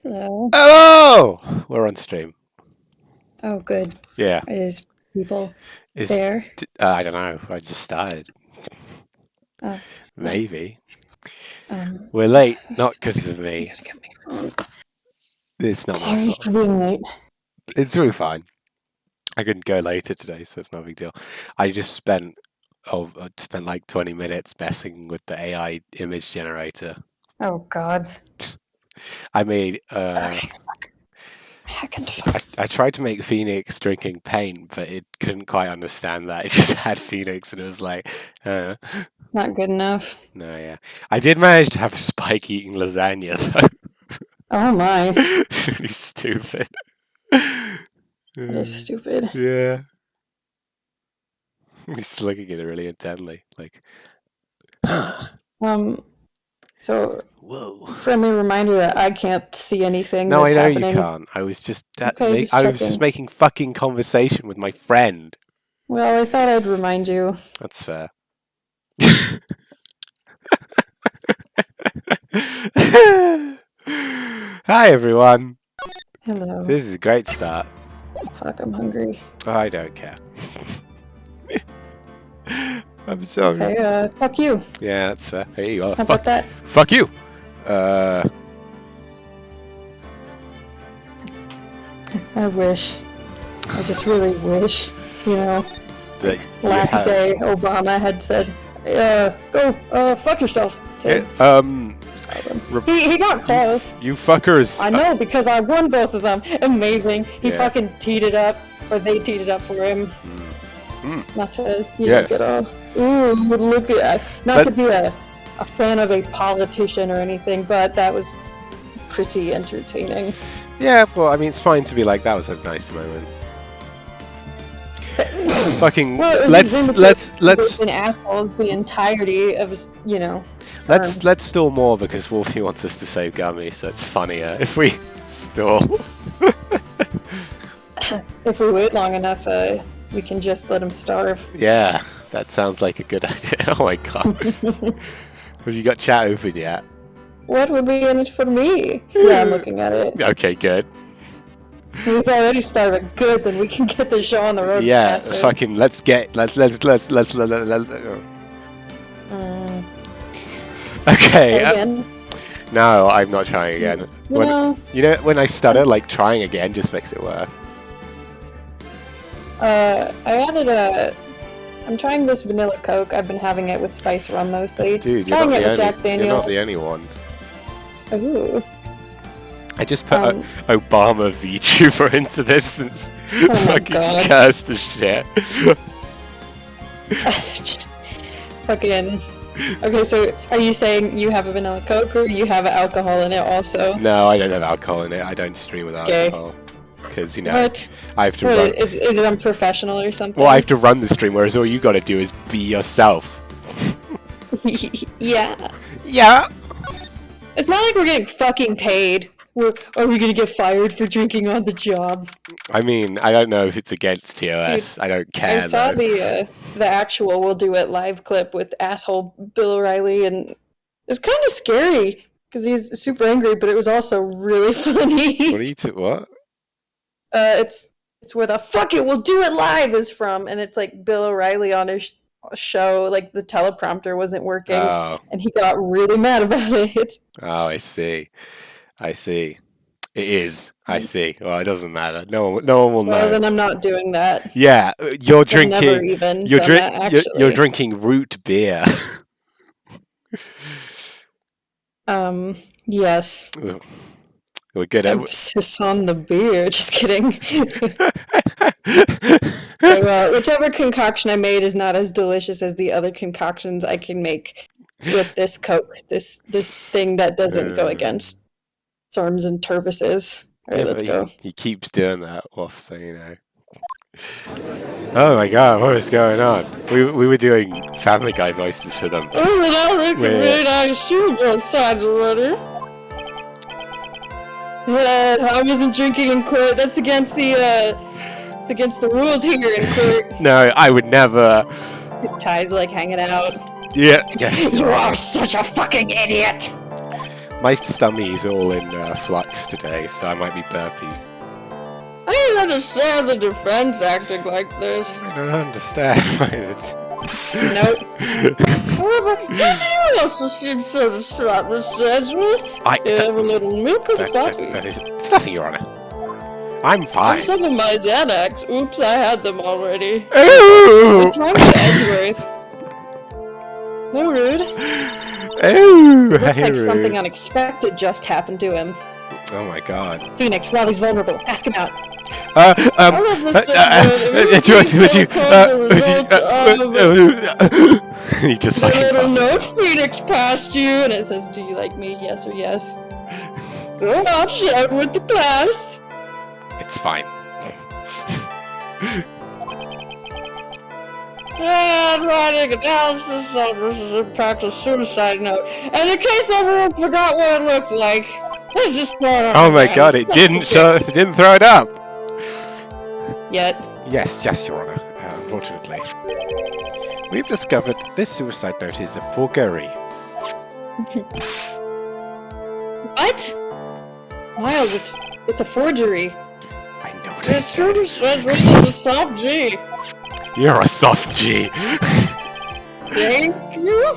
Hello. Hello! We're on stream. Oh, good. Yeah. Is people Is there? I don't know. I just started. Oh, well, Maybe. um, We're late, not because of I me. gotta get my phone. It's not my Sorry fault. for being late. It's really fine. I couldn't go later today, so it's not a big deal. I just spent like 20 minutes messing with the AI image generator. Oh, God. I made Okay, heck into fuck. I tried to make Phoenix drinking paint, but it couldn't quite understand that. It just had Phoenix and it was like, uh, Not good enough. no, yeah. I did manage to have Spike eating lasagna though. Oh, my. It's really stupid. That is stupid. Yeah. He's looking at it really intently, like, Um, so, whoa. friendly reminder that I can't see anything No, I that's know you happening. can't. I was just Okay, just I was just checking. making fucking conversation with my friend. Well, I thought I'd remind you. That's fair. Hi everyone. Hello. This is a great start. Fuck, I'm hungry. I don't care. I'm sorry. Okay, fuck you. Yeah, that's fair. Here you are. How about that? Fuck you. I wish. I just really wish, That last day Obama had said, go, fuck yourselves. He got close. You fuckers. I know, because I won both of them. Amazing. He fucking teed it up, or they teed it up for him. Not to, Yes. get all, ooh, look at, not to be a fan of a politician or anything, but that was pretty entertaining. Yeah, well, I mean, it's fine to be like, that was a nice moment. Fucking, Well, let's been assholes the entirety of his, let's stall more because Wolfie wants us to save Gummy, so it's funnier if we stall. If we wait long enough, we can just let him starve. Yeah, that sounds like a good idea. Oh my god. Have you got chat open yet? What would be in it for me? Yeah, I'm looking at it. Okay, good. He's already starving. Good, then we can get the show on the road. Yeah, faster. fucking let's. Okay. Again. No, I'm not trying again. When I stutter, like trying again just makes it worse. I added I'm trying this vanilla Coke. I've been having it with spice rum mostly. Dude, Jack Daniels. you're not the only one. Ooh. I just put Obama VTuber into this and fucking cursed the shit. Fucking. Okay, so are you saying you have a vanilla Coke or you have alcohol in it also? No, I don't have alcohol in it. I don't stream with alcohol. Because, what? I have to run. Is it unprofessional or something? Well, I have to run the stream, whereas all you gotta do is be yourself. Yeah. Yeah. It's not like we're getting fucking paid. Are we gonna get fired for drinking on the job? I mean, I don't know if it's against TOS. I don't care. I saw the actual We'll Do It live clip with asshole Bill O'Reilly, and it's kind of scary because he's super angry, but it was also really funny. What are you what? It's where the "fuck it, we'll do it live" is from, and it's like Bill O'Reilly on his show, like the teleprompter wasn't working, and he got really mad about it. Oh, I see. It is. I see. Well, it doesn't matter. No one will know. Well, then I'm not doing that. Yeah, you're drinking. Never even You're drinking root beer. Yes. We're good at emphasis on the beer. Just kidding. Well, whichever concoction I made is not as delicious as the other concoctions I can make with this Coke. This thing that doesn't go against Storms and Turvises. All right, let's go. He keeps doing that off, so you know. Oh my god, what is going on? We were doing Family Guy voices for them. I shoot both sides already. I wasn't drinking in court. That's against the rules here in court. No, I would never. His tie's like hanging out. Yeah. Yes. You are such a fucking idiot. My stummy's all in flux today, so I might be burpy. I don't understand the defense acting like this. I don't understand why it's... Nope. However, you also seem so distraught, Mr. Edgeworth. You have a little milk of the puppy. It's nothing, Your Honor. I'm fine. Some of my Xanax. Oops, I had them already. Ooh! What's wrong with Edgeworth? No rude. Ooh! Looks like something unexpected just happened to him. Oh my god. Phoenix, while he's vulnerable, ask him out. He just The fucking little passes note out. Phoenix passed you, and it says, "Do you like me? Yes or yes." Go out, shout with the class. It's fine. And writing analysis of this impact of suicide note. And in case everyone forgot what it looked like, let's just throw it on. Oh my god, it didn't show. It didn't throw it up. Yet. Yes, Your Honor. Unfortunately, we've discovered this suicide note is a forgery. What? Miles, it's a forgery. I know what I It's said. true, said it's a soft G. You're a soft G. Thank you.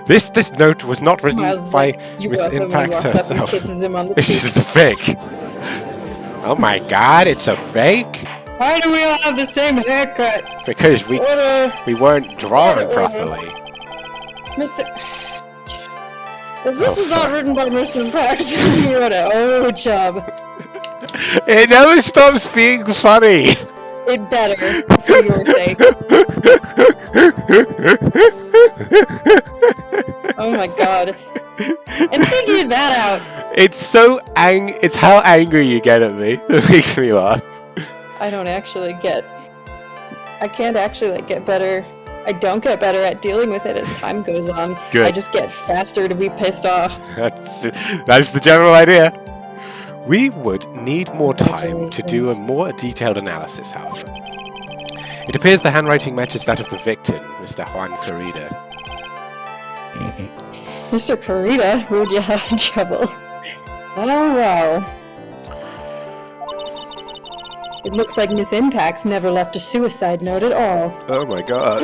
This note was not written Miles is by like, you Miss welcome, and Impax walks up and herself. kisses him on the This cheek. is a fake. Oh my god, it's a fake? Why do we all have the same haircut? Because we What a... weren't drawn properly. Mr. If this was not written by Mr. Impax, you wrote it. Oh, chub. It never stops being funny. It better, for your sake. Oh my god. And figure that out. It's so it's how angry you get at me that makes me laugh. I don't actually get... I can't actually, like, get better... I don't get better at dealing with it as time goes on. Good. I just get faster to be pissed off. That's the general idea. We would need more time to do a more detailed analysis, however. It appears the handwriting matches that of the victim, Mr. Juan Carida. Mr. Carita, who'd you have in trouble? Oh, wow. It looks like Miss Impax never left a suicide note at all. Oh my god.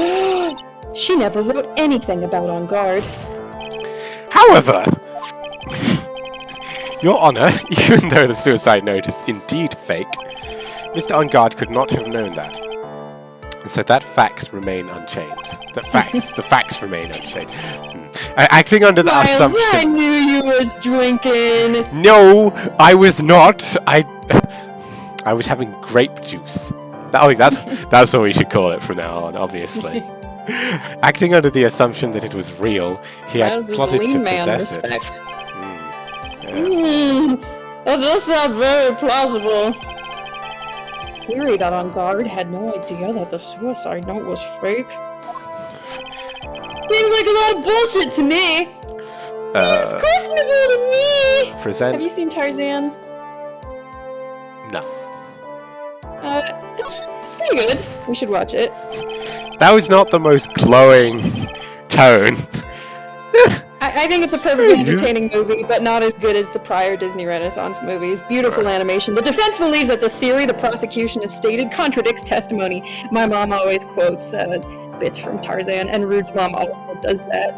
She never wrote anything about On Guard. However, Your Honor, even though the suicide note is indeed fake, Mr. On Guard could not have known that. And so that facts remain unchanged. The facts remain unchanged. Acting under the Miles, assumption... I knew you was drinking! No, I was not. I was having grape juice. I think that's what we should call it from now on, obviously. Acting under the assumption that it was real, he had Miles is a plotted to lean man, possess it. respect. Yeah. That does sound very plausible. Theory that On Guard had no idea that the suicide note was fake. Seems like a lot of bullshit to me. It's questionable to me. Present. Have you seen Tarzan? No. It's pretty good. We should watch it. That was not the most glowing tone. I think it's a perfectly entertaining movie, but not as good as the prior Disney Renaissance movies. Beautiful animation. The defense believes that the theory the prosecution has stated contradicts testimony. My mom always quotes bits from Tarzan, and Rude's mom also does that.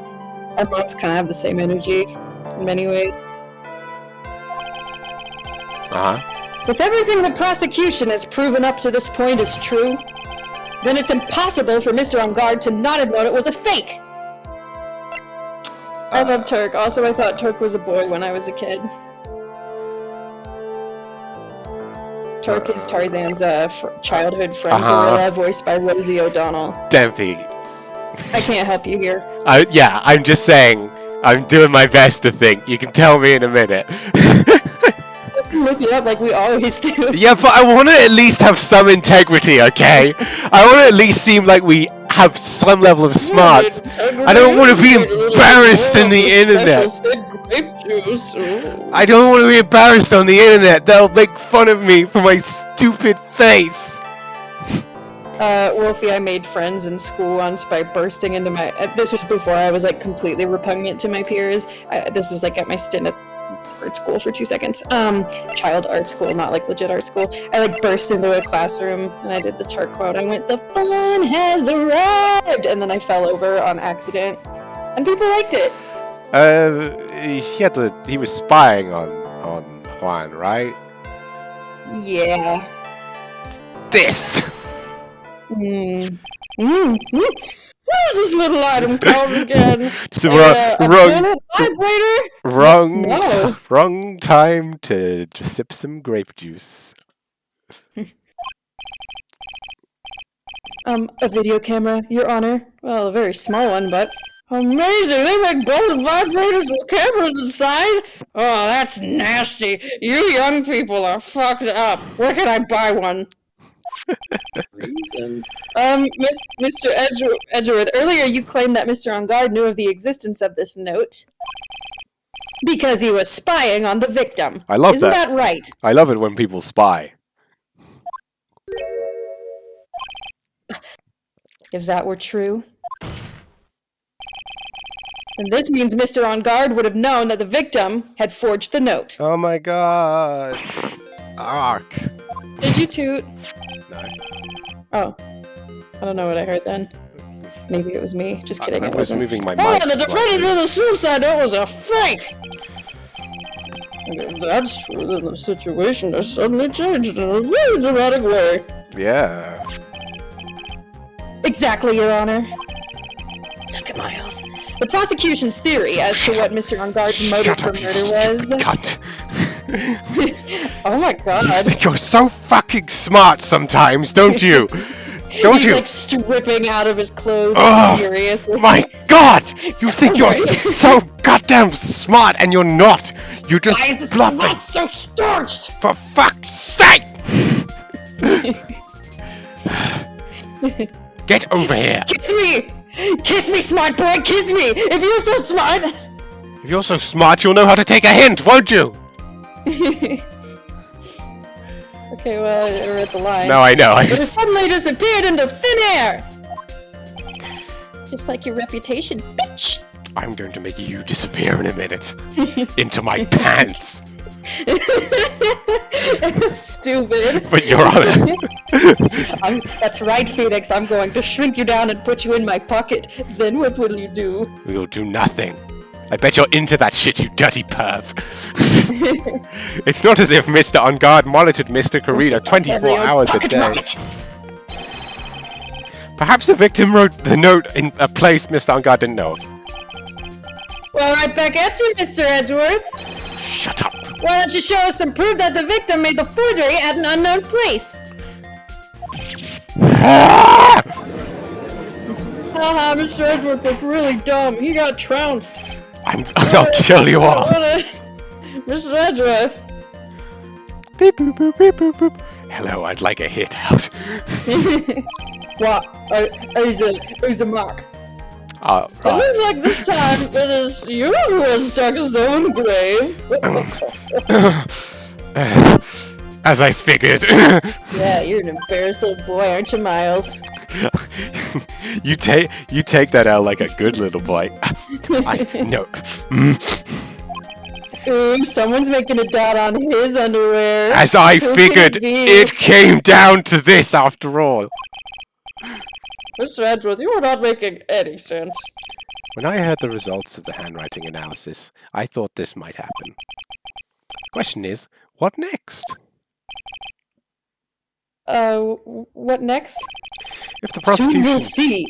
Our moms kind of have the same energy in many ways. Uh-huh. If everything the prosecution has proven up to this point is true, then it's impossible for Mr. On Guard to not have known it was a fake! I love Turk. Also, I thought Turk was a boy when I was a kid. Turk is Tarzan's childhood friend gorilla, voiced by Rosie O'Donnell. Dempy. I can't help you here. Yeah, I'm just saying. I'm doing my best to think. You can tell me in a minute. Look it up like we always do. Yeah, but I want to at least have some integrity, okay? I want to at least seem like we have some level of smarts. I don't want to be embarrassed in the internet. I don't want to be embarrassed on the internet. They'll make fun of me for my stupid face. Wolfie, I made friends in school once by bursting into my. This was before I was like completely repugnant to my peers. This was like at my stint at art school for 2 seconds. Child art school, not like legit art school. I like burst into a classroom and I did the chart quote. I went, "The fun has arrived," and then I fell over on accident, and people liked it. He was spying on Juan, right? Yeah. This. Where's this little item called again? It's the vibrator? wrong time to sip some grape juice. A video camera, Your Honor. Well, a very small one, but amazing! They make both vibrators with cameras inside? Oh, that's nasty. You young people are fucked up. Where can I buy one? Reasons. Mr. Edgeworth, earlier you claimed that Mr. On Guard knew of the existence of this note because he was spying on the victim. I love that. Isn't that right? I love it when people spy. If that were true, then this means Mr. On Guard would have known that the victim had forged the note. Oh my god. Ark. Did you toot? No. Oh. I don't know what I heard then. Maybe it was me. Just kidding. I it was wasn't. moving my Oh, mic the defendant of the suicide note was a fake! If that's true, then the situation has suddenly changed in a very dramatic way. Yeah. Exactly, Your Honor. Look at Miles. The prosecution's theory as to what Mr. On Guard's motive for murder was... Cunt. Oh my god. You think you're so fucking smart sometimes, don't you? Don't He's you? like stripping out of his clothes furiously. My god! You think you're so goddamn smart and you're not! You're just Why is this bluffing! blood so starched? For fuck's sake! Get over here! Kiss me! Kiss me, smart boy! Kiss me! If you're so smart! If you're so smart, you'll know how to take a hint, won't you? Okay, well, I read the line. No, I know. It suddenly disappeared into thin air! Just like your reputation, bitch! I'm going to make you disappear in a minute. Into my pants. Stupid. But Your Honor. That's right, Phoenix. I'm going to shrink you down and put you in my pocket. Then what will you do? We'll do nothing. I bet you're into that shit, you dirty perv. It's not as if Mr. On Guard monitored Mr. Corrida 24 hours a day. Perhaps the victim wrote the note in a place Mr. On Guard didn't know of. Well, right back at you, Mr. Edgeworth. Shut up. Why don't you show us some proof that the victim made the forgery at an unknown place? Haha, Mr. Edgeworth looked really dumb. He got trounced. I'll kill you all. Mr. Edgeworth. Beep, boop, boop, beep, boop, boop. Hello, I'd like a hit out. What? Who's a mark? Right. It looks like this time it is you who has dug his own grave. As I figured. Yeah, you're an embarrassed little boy, aren't you, Miles? You take that out like a good little boy. No. Ooh, someone's making a dot on his underwear. As I Who figured, could it be? it came down to this after all. Mr. Edgeworth, you are not making any sense. When I heard the results of the handwriting analysis, I thought this might happen. Question is, what next? What next? If the Soon we'll prosecution... see.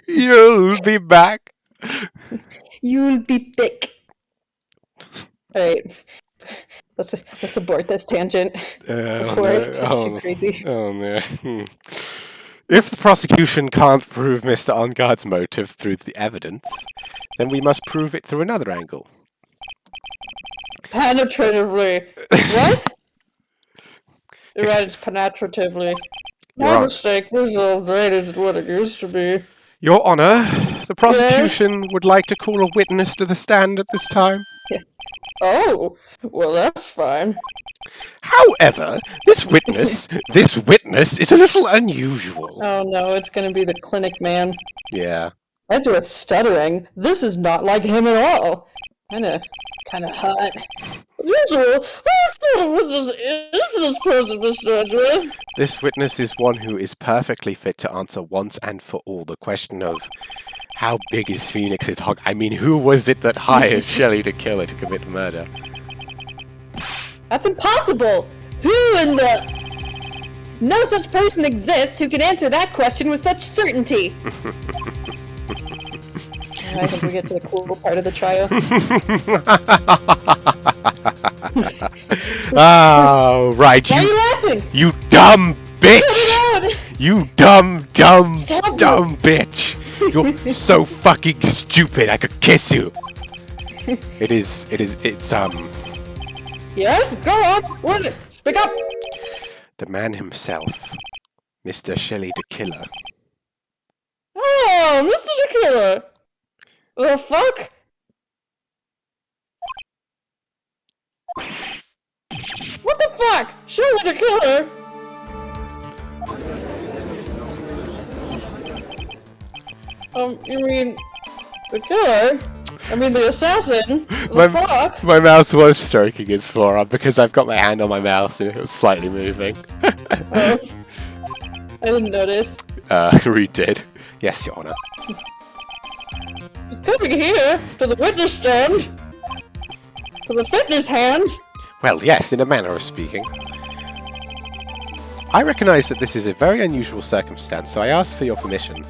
You'll be back. You'll be thick. Alright. Let's abort this tangent before it's too crazy. Oh man. If the prosecution can't prove Mr. On Guard's motive through the evidence, then we must prove it through another angle. Penetratively. What? You're right, it's penetratively. My You're mistake. This old brain isn't what it used to be. Your Honor, the prosecution would like to call a witness to the stand at this time. Yes. Oh, well, that's fine. However, this witness is a little unusual. Oh no, it's gonna be the clinic man. Yeah. Edgeworth stuttering. This is not like him at all. Kinda hot. Usual. What sort of witness is this person, Mr. Edgeworth? This witness is one who is perfectly fit to answer once and for all the question of how big is Phoenix's hog? I mean, who was it that hired Shelley to kill her to commit murder? That's impossible! Who in the... No such person exists who can answer that question with such certainty! I think we get to the cool part of the trial. Oh, right, Why are you laughing? you dumb bitch! Cut it out! You dumb Stop it. bitch! You're so fucking stupid, I could kiss you! It's Yes, go on! What is it? Speak up! the man himself, Mr. Shelley the Killer. Oh, Mr. the Killer! The fuck? What the fuck? Surely the Killer! You mean... The killer? I mean the assassin? The fuck? My mouse was stroking its forearm because I've got my hand on my mouse and it was slightly moving. Oh. I didn't notice. Reed did. Yes, Your Honor. It's coming here, to the witness stand, to the fitness hand. Well, yes, in a manner of speaking. I recognise that this is a very unusual circumstance, so I ask for your permission.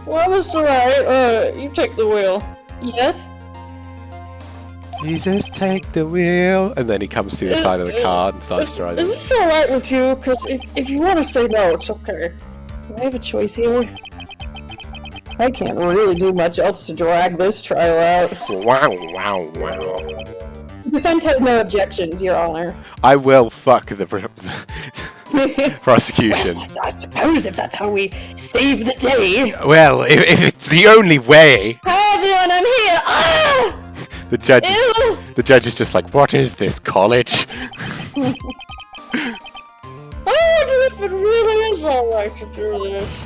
Well, Mr. Wright, you take the wheel. Yes? Jesus, take the wheel! And then he comes to the side of the car and starts driving. Is this alright with you? Because if you want to say no, it's okay. Do I have a choice here? I can't really do much else to drag this trial out. Wow. Defense has no objections, Your Honor. I will fuck the prosecution. Well, I suppose if that's how we save the day. Well, if it's the only way. Hi everyone, I'm here! Ah! The judge Ew! is just like, what is this, college? I wonder if it really is alright to do this.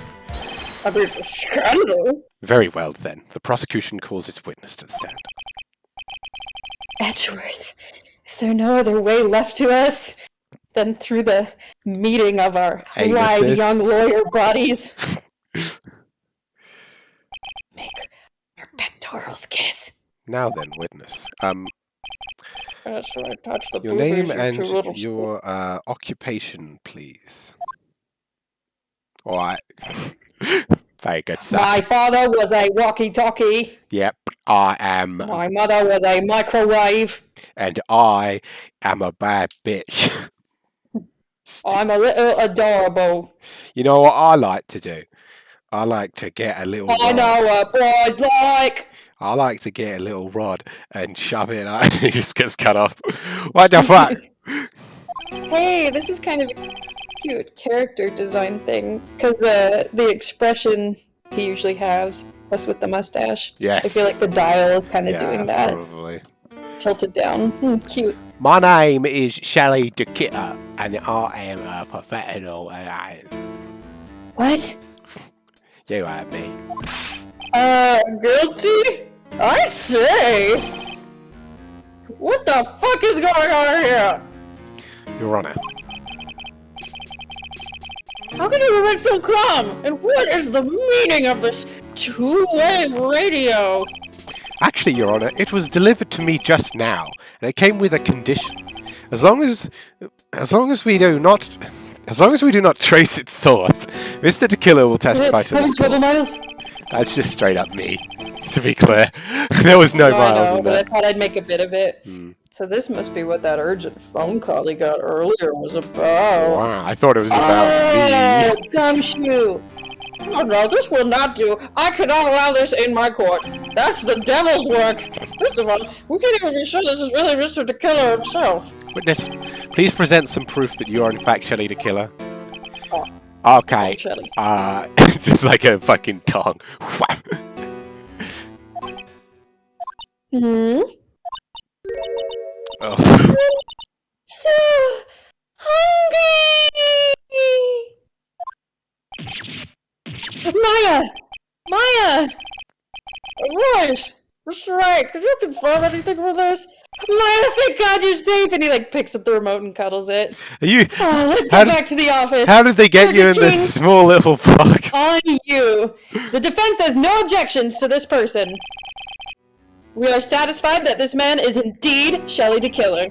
I mean, for scandal. Very well, then. The prosecution calls its witness to the stand. Edgeworth, is there no other way left to us than through the meeting of our live Anuses. young lawyer bodies? Make our pectorals kiss. Now then, witness. That's right, touch the Your name boobies, and you two little your occupation, please. Alright. Very good, sir. My father was a walkie-talkie. Yep, I am. My mother was a microwave. And I am a bad bitch. I'm a little adorable. You know what I like to do? I like to get a little I rod. know what boys like. I like to get a little rod and shove it out. He just gets cut off. What the fuck? Hey, this is kind of a cute character design thing, because the expression he usually has, plus with the mustache. Yes. I feel like the dial is kind of Yeah, doing that. probably. Tilted down. Cute. My name is Shelley the Killer, and I am a professional. What? You heard me. Guilty? I say! What the fuck is going on here? Your Honor. How can you remain so calm? And what is the meaning of this two-way radio? Actually, Your Honor, it was delivered to me just now, and it came with a condition. As long as we do not trace its source, Mr. The Killer will testify to this. Miles? That's just straight up me, to be clear. There was no I miles know, in but I there. thought I'd make a bit of it. Hmm. So this must be what that urgent phone call he got earlier was about. Wow, I thought it was about me. Gumshoe! Oh no, this will not do. I cannot allow this in my court. That's the devil's work. First of all, we can't even be sure this is really Mr. The Killer himself. Witness, please present some proof that you are in fact Shelley the Killer. Oh, Okay. Shelley. Just like a fucking tongue. Hmm? Oh. So hungry! Maya! Royce! Mr. Wright, could you confirm anything for this? Maya, thank God you're safe! And he, like, picks up the remote and cuddles it. Are you? Oh, let's How get back to the office. How did they get you Burger in King. this small little box? On you. The defense has no objections to this person. We are satisfied that this man is indeed Shelley the Killer.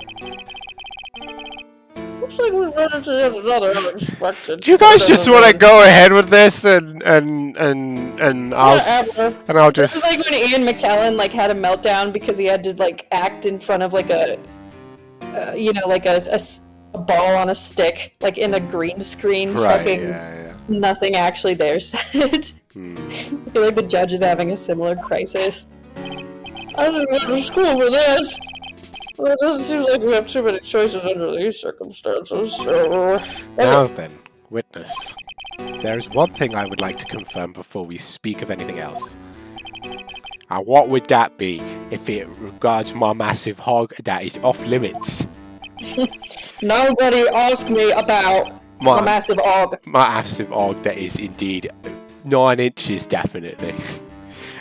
Looks like we've run into yet another unexpected. Do you guys just want to go ahead with this and I'll Whatever. and I'll This just is like when Ian McKellen like had a meltdown because he had to like act in front of like a, you know, like a ball on a stick, like in a green screen. right? Fucking Yeah. nothing actually there said. Hmm. I feel like the judge is having a similar crisis. I didn't go to school for this. Well, it doesn't seem like we have too many choices under these circumstances, so... Now then, witness. There is one thing I would like to confirm before we speak of anything else. And what would that be if it regards my massive hog that is off limits? Nobody asked me about My- a massive og. My massive hog that is indeed 9 inches, definitely.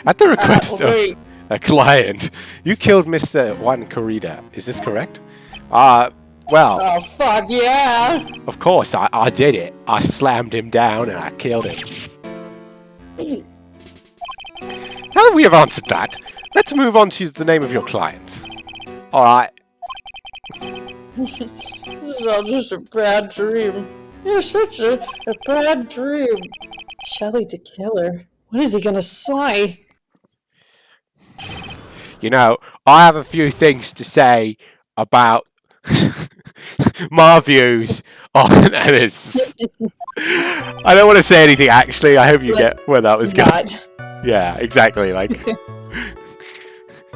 At the request of Wait. a client, you killed Mr. Juan Corrida. Is this correct? Well, Oh, fuck yeah! of course, I did it. I slammed him down and I killed him. Now that we have answered that, let's move on to the name of your client. Alright. This is all just a bad dream. You're such a bad dream. Shelley the Killer. What is he gonna say? You know, I have a few things to say about my views on this. I don't want to say anything actually. I hope you get where that was going. Not. Yeah, exactly. Like,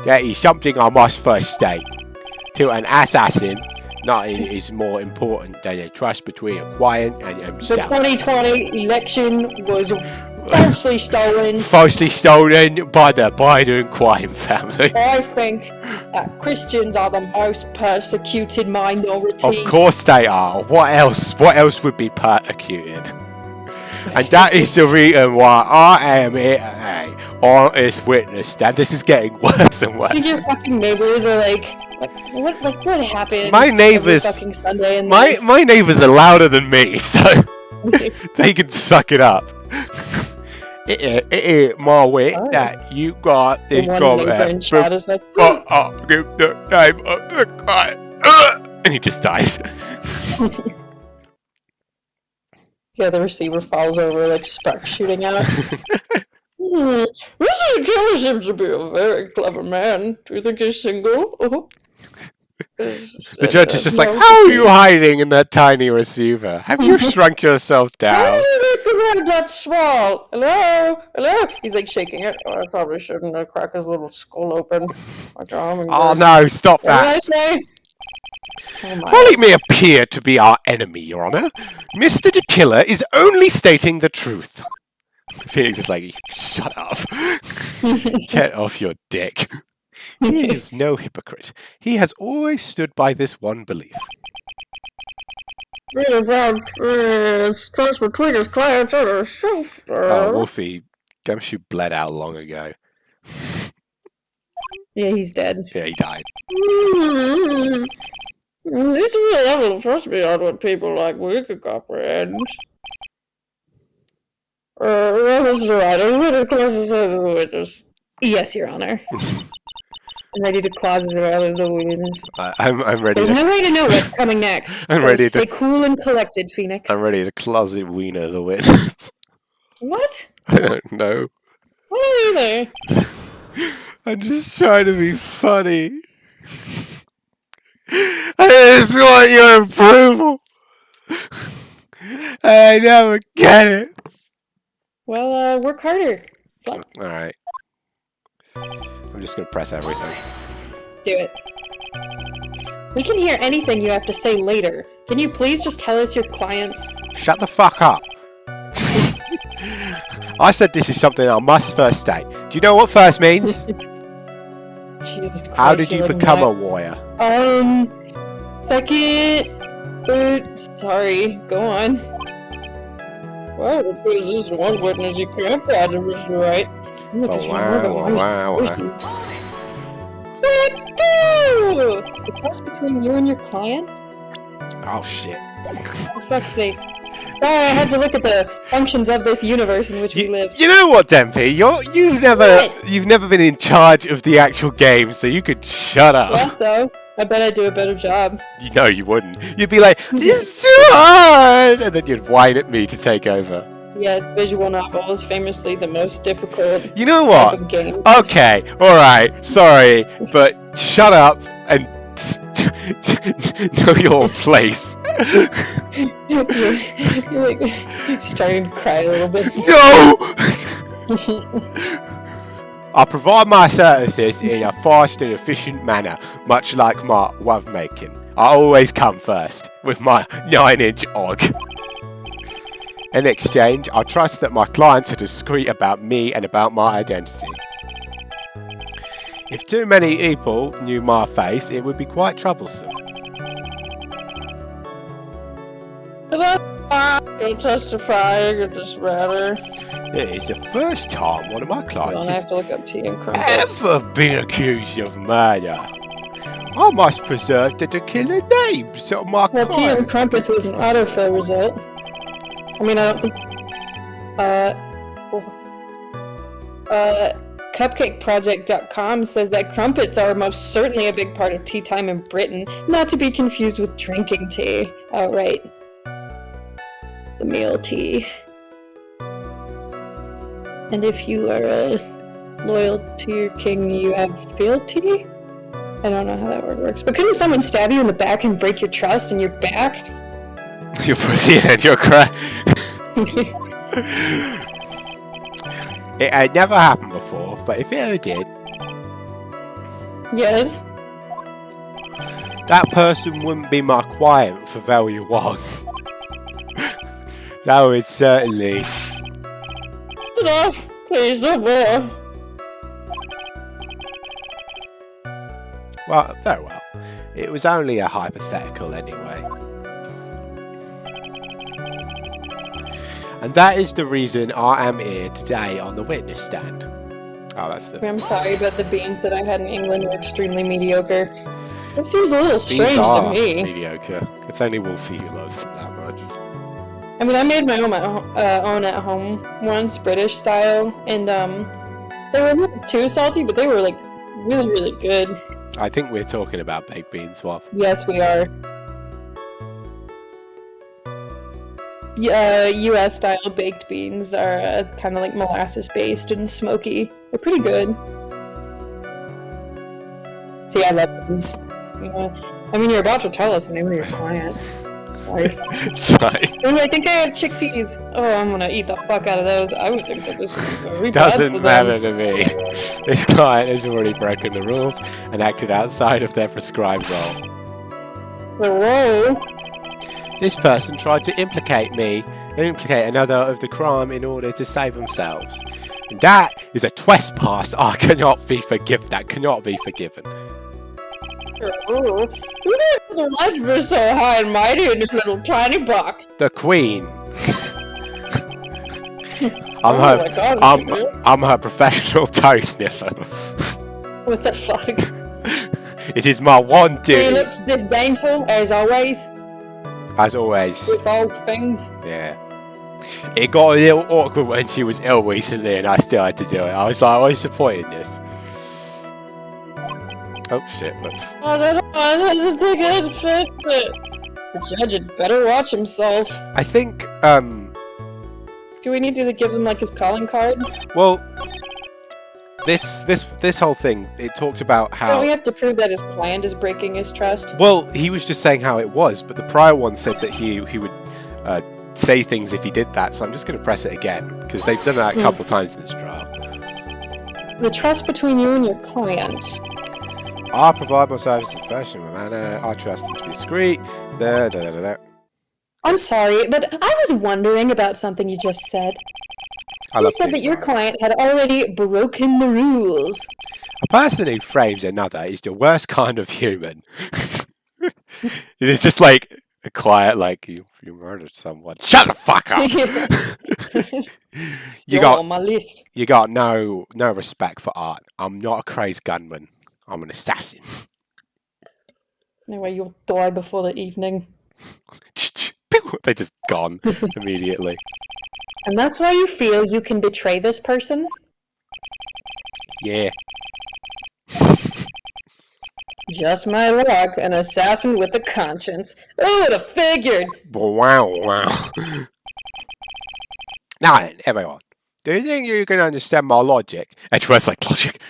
that is something I must first state. To an assassin, nothing is more important than a trust between a client and The himself. 2020 election was falsely stolen. Falsely stolen by the Biden crime family. I think that Christians are the most persecuted minority. Of course they are. What else? What else would be persecuted? And that is the reason why I am here today, honest witness, that this is getting worse and I think worse. your fucking neighbors are like what happened? My every neighbors- fucking Sunday and My neighbours are louder than me, so they can suck it up. It is my way Oh. that you got the this one neighbor in comment. chat is like, But I'll give the name of the client. And he just dies. yeah, the receiver falls over like sparks shooting out. Mr. Killer seems to be a very clever man. Do you think he's single? The judge is just like, No, how are you hiding in that tiny receiver? Have you shrunk yourself How down? did you make the head that small? Hello? Hello? He's like shaking it. Oh, I probably shouldn't have cracked his little skull open. Like, Oh no, stop What did I that. say? Oh my. While it may appear to be our enemy, Your Honor, Mr. the Killer is only stating the truth. Phoenix is like, shut up. Get off your dick. He is no hypocrite. He has always stood by this one belief. Read about trust between his clients and herself. Oh, Wolfie, Gumshoe bled out long ago. Yeah, he's dead. Yeah, he died. This is a level trust beyond what people like we could comprehend. Mr. Wright, are you ready to close this as a witness? Yes, Your Honor. I'm ready to close this as a witness. I'm ready There's to no way to know what's coming next. I'm So ready to- stay cool and collected, Phoenix. I'm ready to closet wiener the witness. What? I don't know. What are you there? I'm just trying to be funny. I just want your approval. I never get it. Well, work harder. Fuck, Alright. I'm just gonna press everything. do it. We can hear anything you have to say later. Can you please just tell us your clients? Shut the fuck up. I said this is something I must first state. Do you know what first means? Jesus Jesus Christ, How did you you're like become a that. warrior? Second, third, sorry, go on. Well, because this one witness you can't pass it was right. Oh, wow. The trust between you and your client? Oh, shit. For fuck's sake. Sorry, I had to look at the functions of this universe in which we live. You know what, Dempy? You've never been in charge of the actual game, so you could shut up. Yeah, so I bet I'd do a better job. No, you wouldn't. You'd be like, "This is too hard," and then you'd whine at me to take over. Yes, visual novel is famously the most difficult You know type what? of game. Okay, alright, sorry, but shut up and know your place. You're like starting to cry a little bit. No! I provide my services in a fast and efficient manner, much like my lovemaking. I always come first, with my 9-inch og. In exchange, I trust that my clients are discreet about me and about my identity. If too many people knew my face, it would be quite troublesome. You're testifying at this matter. It is the first time one of my I clients don't have has to look up tea and crumpets. ever been accused of murder. I must preserve the killer names of my Well, tea and clients. crumpets was an autofill result. I mean, I don't think. CupcakeProject.com says that crumpets are most certainly a big part of tea time in Britain, not to be confused with drinking tea. Oh, right. The meal tea. And if you are loyal to your king, you have field tea? I don't know how that word works. But couldn't someone stab you in the back and break your trust in your back? Your pussy and your crack. It had never happened before, but if it ever did, Yes. that person wouldn't be my client for very long. That would certainly. Enough! Please, no more. Well, very well. It was only a hypothetical anyway. And that is the reason I am here today on the witness stand. Oh, that's the. I'm sorry, but the beans that I had in England were extremely mediocre. It seems a little These strange are to me. mediocre. It's only Wolfie who loves them that much. I mean, I made my own at home once, British style, and they were not too salty, but they were like really, really good. I think we're talking about baked beans, Swap. Yes, we are. U.S. style baked beans are kind of like molasses based and smoky. They're pretty good. See, I love beans. Yeah. I mean, you're about to tell us the name of your client. Sorry. Sorry. Oh, I think I have chickpeas. Oh, I'm gonna eat the fuck out of those. I would think that this would be very bad for Doesn't them. matter to me. This client has already broken the rules and acted outside of their prescribed role. The roll. This person tried to implicate me and implicate another of the crime in order to save themselves. And that is a trespass I cannot be forgiven. That cannot be forgiven. Oh, who knows the right to be so high and mighty in this little tiny box? The Queen. Oh my God, I'm her professional toe sniffer. what the fuck? It is my one He duty, looks disdainful, as always, as always. with all things. Yeah. It got a little awkward when she was ill recently and I still had to do it. I was like, what's the point in this? Oh shit, whoops. I don't know, I don't think I'd fix it. The judge had better watch himself. I think, Do we need to give him, like, his calling card? well, this whole thing, it talked about Don't how... we have to prove that his client is breaking his trust? Well, he was just saying how it was, but the prior one said that he would say things if he did that, so I'm just going to press it again, because they've done that a couple times in this trial. The trust between you and your client. I provide my services in a professional manner. I trust them to be discreet. I'm sorry, but I was wondering about something you just said. I You love said that being your right. client had already broken the rules. A person who frames another is the worst kind of human. It's just like a quiet, like you murdered someone. Shut the fuck up. You're on my list. You got no respect for art. I'm not a crazed gunman. I'm an assassin. Anyway, you'll die before the evening. They're just gone immediately. And that's why you feel you can betray this person? Yeah. Just my luck, an assassin with a conscience. Who would have figured? Wow. Now then, everyone. Do you think you can understand my logic? Edgeworth's like, logic?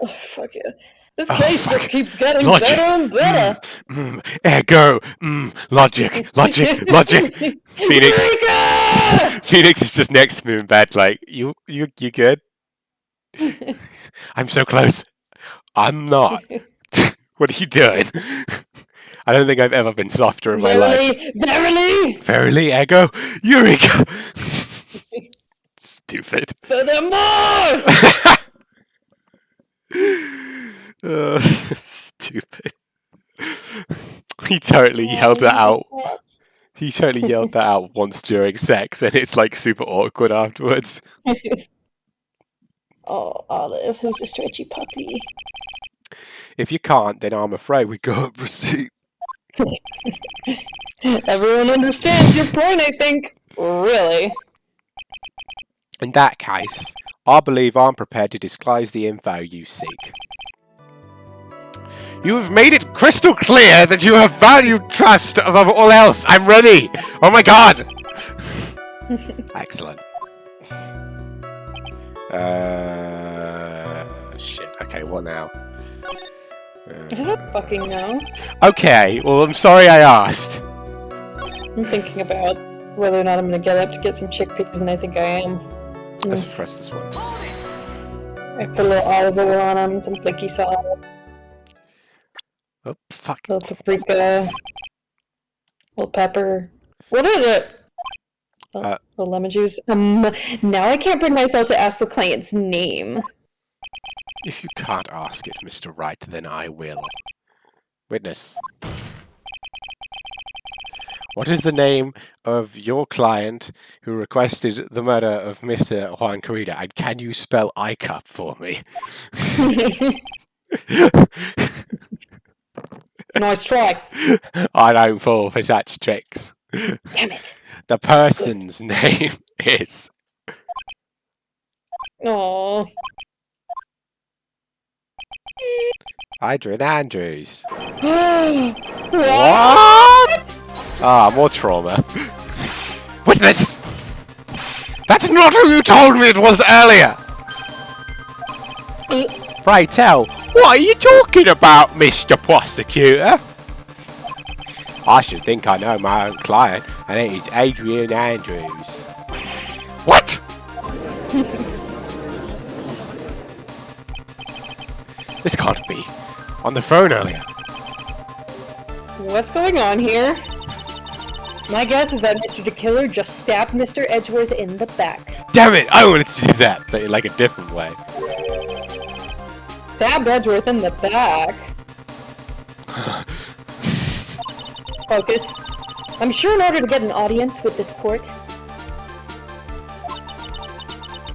Oh, fuck yeah. This Oh, case fuck. just keeps getting Logic. better and better. Ego. Logic. Phoenix. Eureka! Phoenix is just next to me in bed, like, you good? I'm so close. I'm not. What are you doing? I don't think I've ever been softer in my life. Verily! Verily, Ego. Eureka! Stupid. Furthermore! Stupid. He totally yelled that out. He totally yelled that out once during sex, and it's like super awkward afterwards. Oh, Olive, who's a stretchy puppy? If you can't, then I'm afraid we can't proceed. Everyone understands your point, I think. Really? In that case, I believe I'm prepared to disclose the info you seek. You have made it crystal clear that you have valued trust above all else. I'm ready. Oh my god. Excellent. Shit. Okay, what now? I don't fucking know. Okay, well, I'm sorry I asked. I'm thinking about whether or not I'm gonna get up to get some chickpeas, and I think I am. Let's press this one. I put a little olive oil on them, some flaky salt, Oh, fuck. a little paprika, a little pepper. What is it? A little lemon juice. Now I can't bring myself to ask the client's name. If you can't ask it, Mr. Wright, then I will. Witness. What is the name of your client who requested the murder of Mr. Juan Corrida, and can you spell ICUP for me? Nice try. I don't fall for such tricks. Damn it. The person's name is... Aww. Adrian Andrews. What? Ah, more trauma. Witness! That's not who you told me it was earlier! Pray tell, what are you talking about, Mr. Prosecutor? I should think I know my own client, and it is Adrian Andrews. What? This can't be. On the phone earlier. What's going on here? My guess is that Mr. DeKiller just stabbed Mr. Edgeworth in the back. Damn it! I wanted to do that, but in like a different way. Stabbed Edgeworth in the back? Focus. I'm sure in order to get an audience with this court,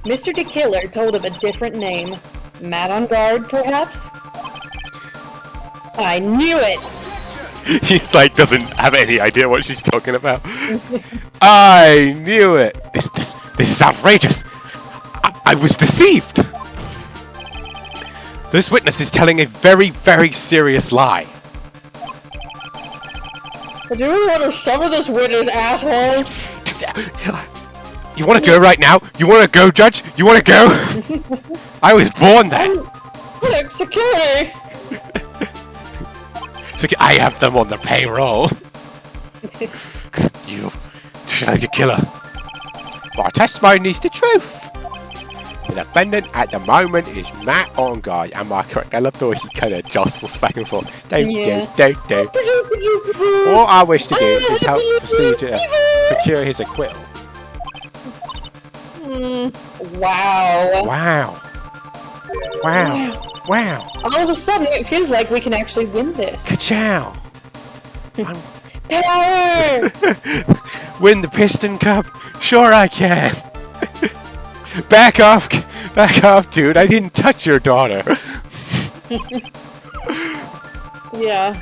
Mr. DeKiller told him a different name. Matt on guard, perhaps? I knew it! He's like, doesn't have any idea what she's talking about. I knew it! This is outrageous! I was deceived! This witness is telling a very, very serious lie. Do you want to summon this witness, asshole? You want to go right now? You want to go, Judge? You want to go? I was born there. Quick, security! So I have them on the payroll. You tried to kill her. My testimony is the truth. The defendant at the moment is Matt on guard. Am I correct? I love the way he kind of jostles back and forth. Don't. All I wish to do is help proceed to procure his acquittal. Wow. Wow. Wow. Wow. All of a sudden, it feels like we can actually win this. Ka-chow. Power! Win the Piston Cup? Sure I can. Back off, dude. I didn't touch your daughter. Yeah.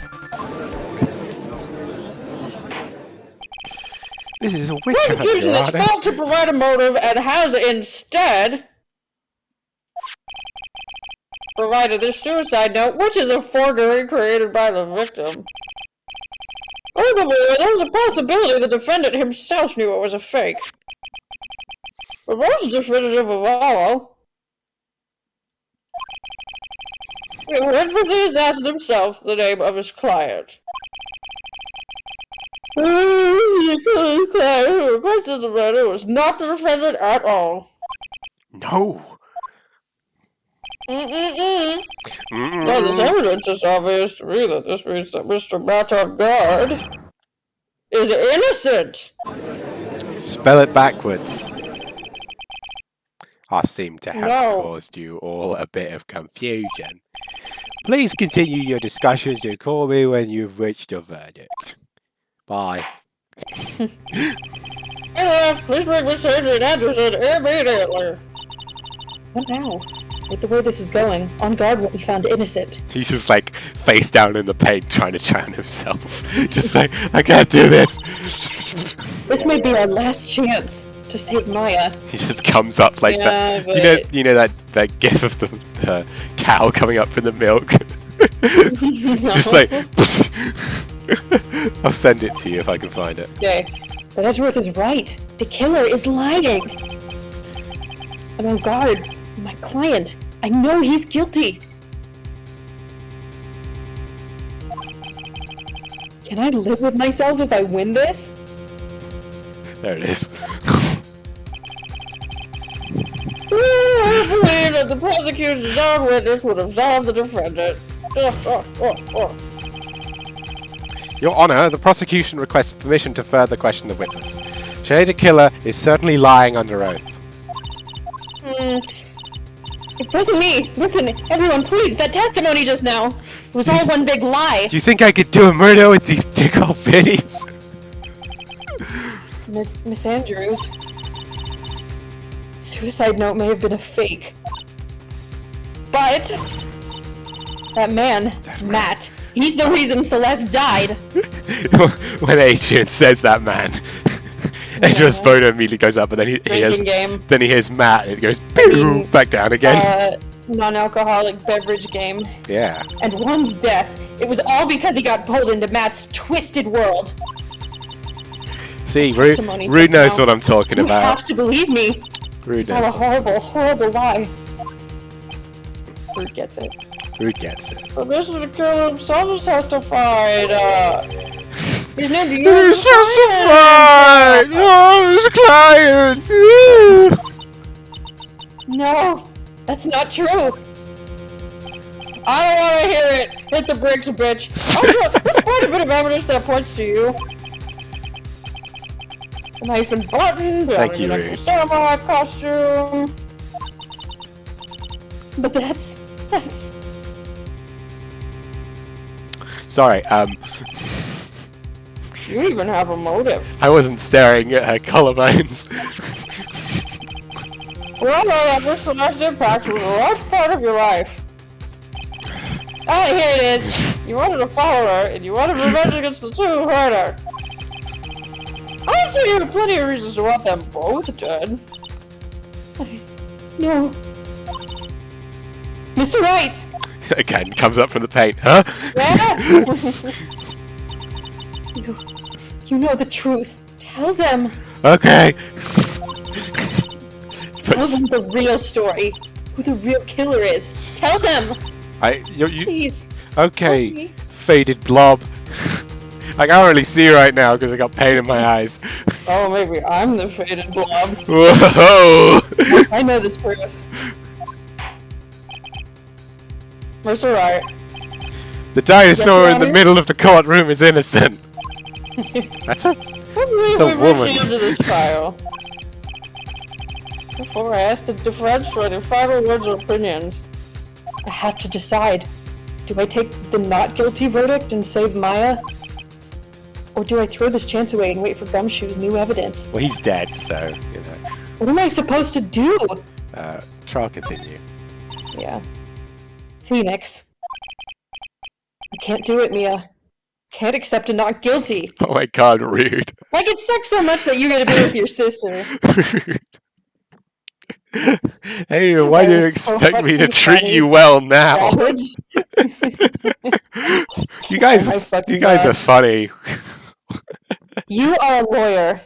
This is a witch hunt, Prosecution Your is Honor. failed to provide a motive and has instead provided this suicide note, which is a forgery created by the victim. Furthermore, there was a possibility the defendant himself knew it was a fake. But most definitive of all, it went from the assassin himself, the name of his client. The client who requested the murder was not the defendant at all. No. Well, this evidence is obvious to me that this means that Mr. Matt on guard is innocent. Spell it backwards. I seem to have No. caused you all a bit of confusion. Please continue your discussions and call me when you've reached your verdict. Bye. Yes, please bring Miss Adrian Anderson immediately. What now? With the way this is going, On Guard will be found innocent. He's just like face down in the paint trying to drown himself. Just like, I can't do this. This may be our last chance to save Maya. He just comes up like Yeah, that. You know that gif of the cow coming up in the milk. Just like I'll send it to you if I can find it. Okay. But Edgeworth is right. The killer is lying. And On Guard, my client, I know he's guilty. Can I live with myself if I win this? There it is. I believe that the prosecution's own witness would absolve the defendant. Your Honor, the prosecution requests permission to further question the witness. Sinead Killer is certainly lying under oath. It wasn't me. Listen, everyone, please. That testimony just now. It was all one big lie. Do you think I could do a murder with these tickle bitties? Miss Andrews. Suicide note may have been a fake. But that man, Matt, he's the reason Celeste died. When Adrian says that, man, Adrian's photo immediately goes up, and then he hears Matt, and it goes boom, back down again. Non-alcoholic beverage game. Yeah. And one's death. It was all because he got pulled into Matt's twisted world. See, Rude knows what I'm talking You about. have to believe me. Rude It's not a knows. horrible, horrible lie. Rude gets it. Rude gets it. But Mr. Killer himself testified, his name He's justified! Oh, his client! No, that's not true. I don't want to hear it. Hit the bricks, bitch. Also, there's quite a bit of evidence that points to you. A knife and button, the Thank you, Rude. samurai costume. But that's... Sorry, You even have a motive. I wasn't staring at her collarbones. We all know that this Celeste Impact was a large part of your life. Ah, here it is. You wanted to follow her, and you wanted revenge against the two who hurt her. I would say you have plenty of reasons to want them both dead. No. Mr. Wright! Again, comes up from the paint. Huh? Yeah? You know the truth. Tell them. Okay. Tell them the real story. Who the real killer is. Tell them. You Please. okay, Okay. faded blob. I can't really see right now because I got pain in my eyes. Oh, maybe I'm the faded blob. Whoa! I know the truth. Mr. Wright. The dinosaur Yes, in the Your middle of the courtroom is innocent. That's a I believe a we've woman. reached the end of this trial. Before I ask the differentiating final words or opinions, I have to decide. Do I take the not guilty verdict and save Maya? Or do I throw this chance away and wait for Gumshoe's new evidence? Well, he's dead, so, you know. What am I supposed to do? Trial continue. Yeah. Phoenix. I can't do it, Mia. Can't accept a not guilty. Oh my god, rude. Like, it sucks so much that you gotta be with your sister. Rude. Hey, why do you That is so expect me to fucking treat funny. you well now? Savage. You Oh my guys fucking are God. funny. You are a lawyer.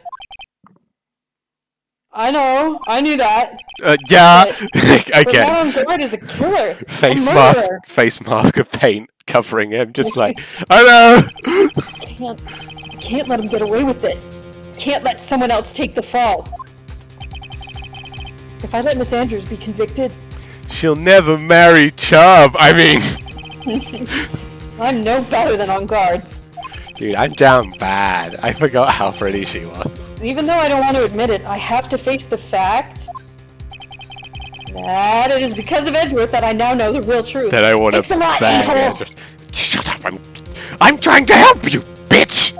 I know. I knew that. Yeah. But Again, now on guard is a killer. face a mask, murderer. face mask of paint covering him, just like, oh no. I can't let him get away with this. Can't let someone else take the fall. If I let Miss Andrews be convicted, She'll never marry Chubb. I mean, I'm no better than on guard. dude, I'm down bad. I forgot how pretty she was. And even though I don't want to admit it, I have to face the fact that it is because of Edgeworth that I now know the real truth. That I want Thanks a to lot, bang a-hole. her. Shut up! I'm trying to help you, bitch.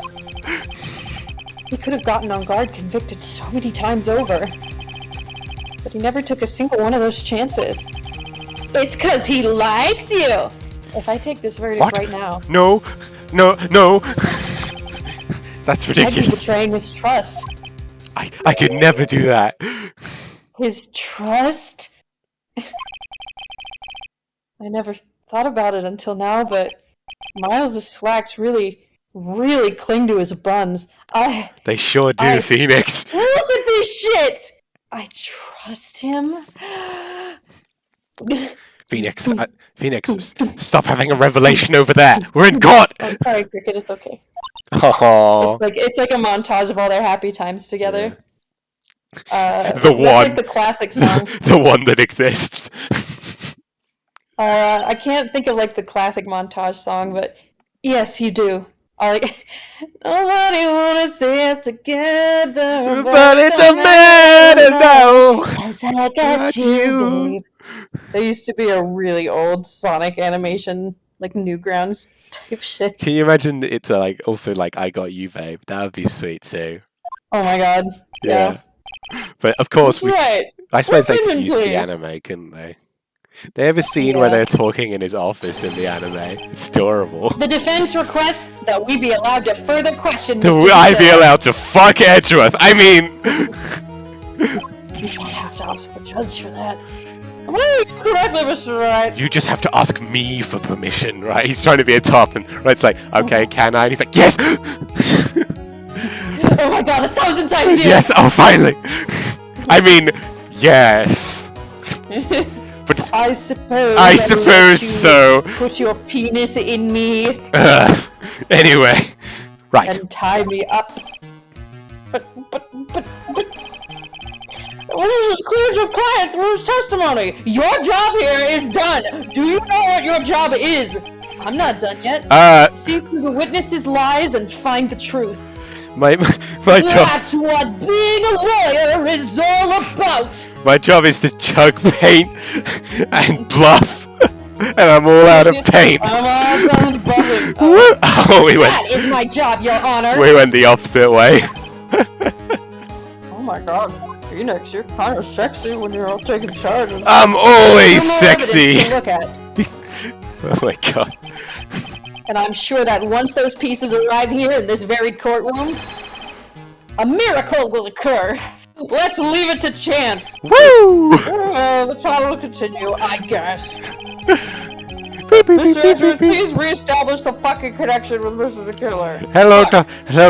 He could have gotten on guard convicted so many times over. But he never took a single one of those chances. It's cause he likes you! If I take this verdict What? right now, No. That's I'd be ridiculous. betraying his trust. I could never do that. His trust? I never thought about it until now, but Miles' slacks really cling to his buns. They sure do, Phoenix. Look at this shit! I trust him. Phoenix, stop having a revelation over there. We're in court. Oh, sorry, Cricket, it's okay. Oh, It's like a montage of all their happy times together. The That's one. like the classic song. The one that exists. I can't think of like the classic montage song, but yes, you do. Like, nobody wanna see us together, But it don't matter now. 'cause I got you, babe. There used to be a really old Sonic animation, like Newgrounds type shit. Can you imagine it's like also like I got you, babe? That would be sweet too. Oh my god. Yeah. But of course, Right. I suppose they could Opinion, use the please. anime, couldn't they? They have a scene where Yeah. they're talking in his office in the anime. It's adorable. The defense requests that we be allowed to further question Do Mr. I be Detail. allowed to fuck Edgeworth? I mean, You don't have to ask the judge for that. Am I correctly, Mr. Wright? you just have to ask me for permission, right? He's trying to be a top, and Wright's like, okay, can I? And he's like, yes! Oh my god, 1,000 times Yes, oh, finally! I mean, yes. But I suppose. I I'll suppose let you so. Put your penis in me Anyway, right. and tie me up. But. What is this clears your client through his testimony? Your job here is done. Do you know what your job is? I'm not done yet. See through the witnesses' lies and find the truth. My job. That's what being a lawyer is all about. My job is to chug paint and bluff, and I'm all out of paint. I'm all done buzzing. Oh, we That went. is my job, Your Honor. We went the opposite way. Oh my god, Phoenix, you're kind of sexy when you're all taking charge. I'm always No more sexy. evidence to look at. Oh my god. And I'm sure that once those pieces arrive here in this very courtroom, a miracle will occur. Let's leave it to chance. Woo! The trial will continue, I guess. Mr. Edgeworth, please reestablish the fucking connection with Mr. the Killer. Hello,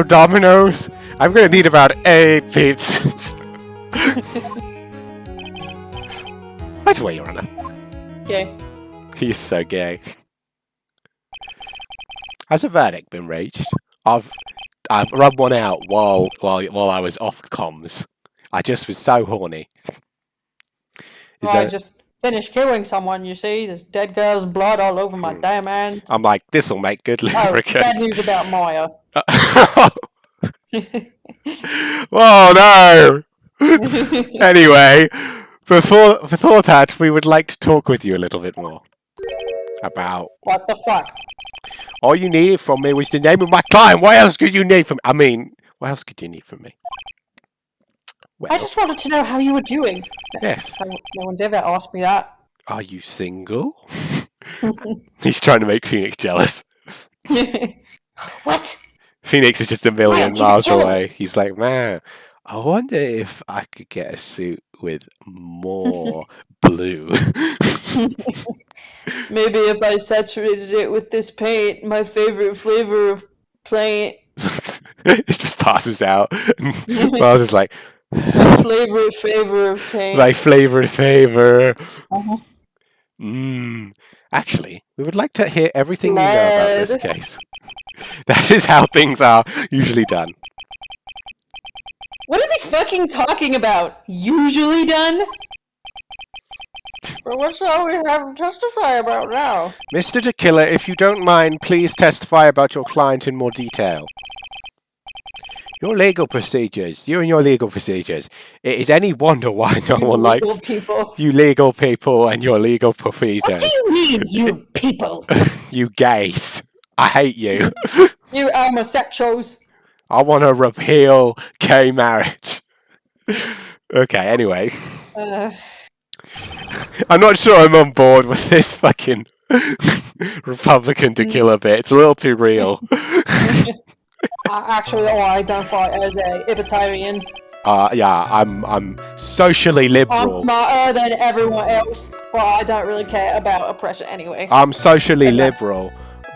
Domino's. I'm gonna need about 8 pizzas. Right away, Your Honor. Okay. He's so gay. Has a verdict been reached? I've rubbed one out while I was off comms. I just was so horny. I just finished killing someone, you see. There's dead girl's blood all over my damn hands. I'm like, this'll make good Oh, bad lubricant. news about Maya. Oh no! Anyway, before that, we would like to talk with you a little bit more about What the fuck? all you needed from me was the name of my client. What else could you need from? I mean, what else could you need from me? Well, I just wanted to know how you were doing. yes. No one's ever asked me that. Are you single? He's trying to make Phoenix jealous. What? Phoenix is just a million Wow, he's miles a killer. away. He's like, man, I wonder if I could get a suit with more blue. Maybe if I saturated it with this paint, my favorite flavor of paint, It just passes out. Miles is like, my flavor of paint. my favorite favor. Uh-huh. Actually, we would like to hear everything you know about this Lead. case. That is how things are usually done. What is he fucking talking about? Usually done? But what shall we have to testify about now? Mr. DeKiller, if you don't mind, please testify about your client in more detail. Your legal procedures. You and your legal procedures. It is any wonder why no one Legal likes people. you legal people and your legal procedures. What do you mean, you people? You gays. I hate you. You homosexuals. I want to repeal gay marriage. Okay, anyway. I'm not sure I'm on board with this fucking Republican DeKiller bit. It's a little too real. Actually, I identify as a libertarian. Yeah, I'm socially I'm liberal. smarter than everyone else, but I don't really care about oppression anyway. I'm socially And that's- liberal,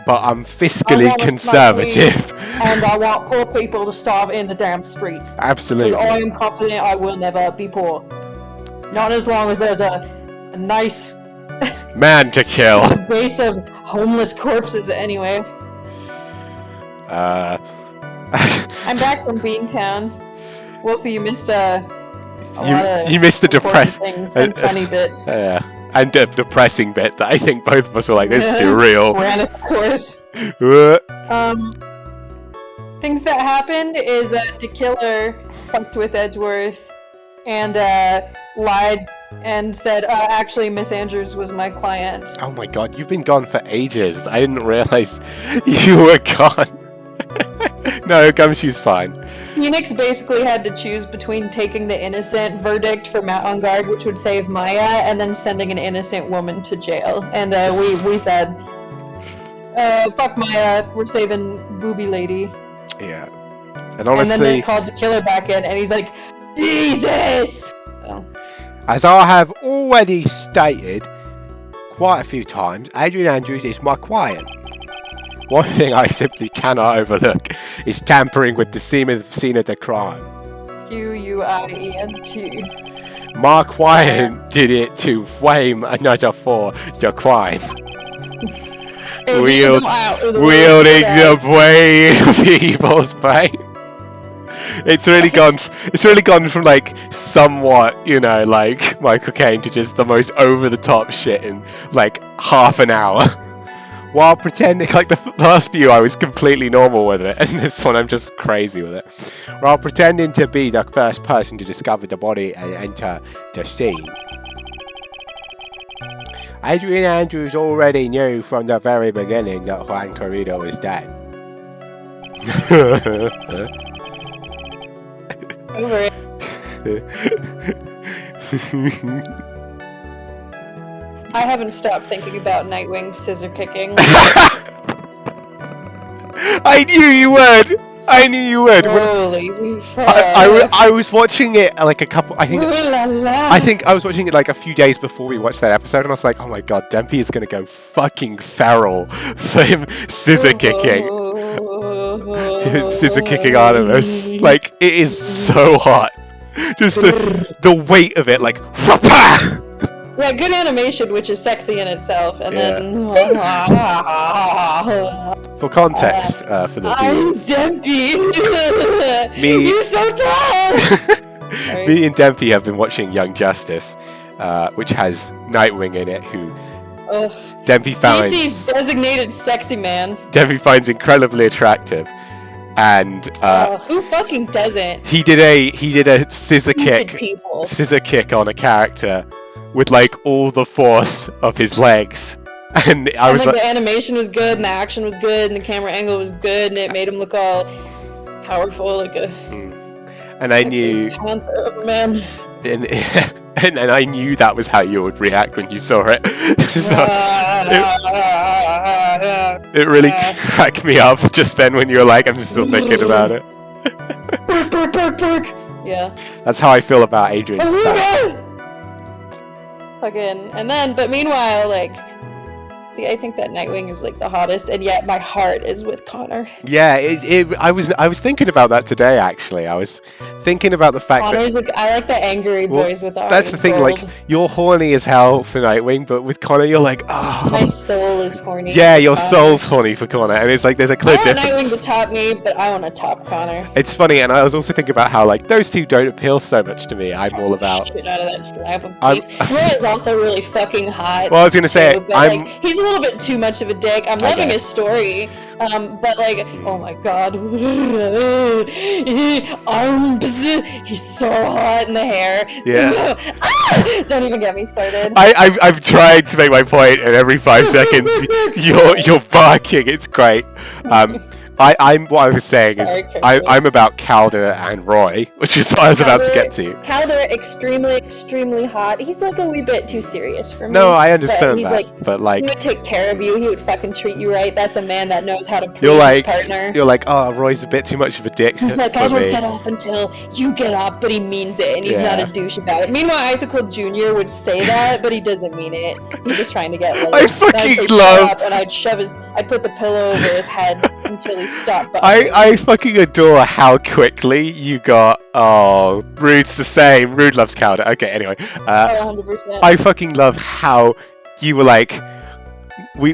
but I'm I fiscally wanna smoke conservative. And I want poor people to starve in the damn streets. Because Absolutely. I am confident I will never be poor. Not as long as there's a nice Man to kill. base of homeless corpses anyway. I'm back from Beantown. Wolfie, you missed a lot of you missed the important depress things and funny bits. and the depressing bit that I think both of us were like, this is too real. Ran, of course. Things that happened is DeKiller fucked with Edgeworth and lied and said, actually, Miss Andrews was my client. Oh my god, you've been gone for ages. I didn't realize you were gone. No, Gumshoe's fine. Phoenix basically had to choose between taking the innocent verdict for Matt on guard, which would save Maya, and then sending an innocent woman to jail. And we said, fuck Maya, we're saving Booby Lady. Yeah. And And honestly, then they called DeKiller back in, and he's like, Jesus! So, as I have already stated quite a few times, Adrian Andrews is my client. One thing I simply cannot overlook is tampering with the scene of the crime. Q-U-I-E-N-T. My client did it to flame another for the crime. And Wield- get them out of the Wielding way. the blade of people's pain. It's really gone from like somewhat, like Michael Caine to just the most over the top shit in like half an hour. While pretending, like the last few I was completely normal with it, and this one I'm just crazy with it. While pretending to be the first person to discover the body and enter the scene. Adrian Andrews already knew from the very beginning that Juan Corrido was dead. Over it. I haven't stopped thinking about Nightwing's scissor kicking. I knew you would! I knew you would! Holy fuck. I was watching it like a couple. I think Ooh-la-la. I was watching it like a few days before we watched that episode, and I was like, "Oh my god, Dempy is gonna go fucking feral for him scissor kicking, scissor kicking Artemis. Like it is so hot. Just the weight of it, like rapa! Yeah, good animation, which is sexy in itself, and then For context, for the I'm viewers, Dempy. Me- You're so tall. Sorry. me and Dempy have been watching Young Justice, which has Nightwing in it, who Ugh. Dempy DC's finds designated sexy man. incredibly attractive. and who fucking doesn't? he did a scissor Stupid kick people. on a character with like all the force of his legs, and I was like, like, the animation was good, and the action was good, and the camera angle was good, and it made him look all powerful, like a. and I knew, man. and I knew that was how you would react when you saw it. So it really cracked me up just then when you were like, I'm still thinking about it. Yeah. That's how I feel about Adrian's back. Fucking, and then, but meanwhile, like, see, I think that Nightwing is like the hottest, and yet my heart is with Connor. Yeah, I was thinking about that today. Actually, I was thinking about the fact Connor's like, I like the angry boys with the heart. that's the thing. Gold. Like, you're horny as hell for Nightwing, but with Connor, you're like, oh. My soul is horny. Yeah, your Connor. soul's horny for Connor, and it's like there's a clear I want difference. Nightwing to top me, but I want to top Connor. It's funny, and I was also thinking about how like those two don't appeal so much to me. I'm all about. Shit out of that slab of I'm- beef. Roy is also really fucking hot. Well, I was gonna say, too, but, I'm. like, he's a little bit too much of a dick. I'm I loving guess. his story, but like, oh my god, arms. He's so hot in the hair. Yeah. Don't even get me started. I've tried to make my point, and every 5 seconds you're barking. It's great. What I was saying is Sorry, Kirsten. I'm about Calder and Roy, which is what I was about to get to. Calder, extremely hot. He's like a wee bit too serious for me. No, I understand he's that, like, but he like would take care of you. He would fucking treat you right. That's a man that knows how to please you're like his partner. you're like, oh, Roy's a bit too much of a dick He's like, I for don't me. get off until you get off, but he means it, and he's not Yeah. a douche about it. Meanwhile, Icicle Jr. would say that, but he doesn't mean it. He's just trying to get laid. I And fucking I'd say, love- Shut up, and I'd put the pillow over his head until he stopped. I fucking adore how quickly you got. Oh, Rude's the same. Rude loves Calder. Okay, anyway, 100%. I fucking love how you were like. We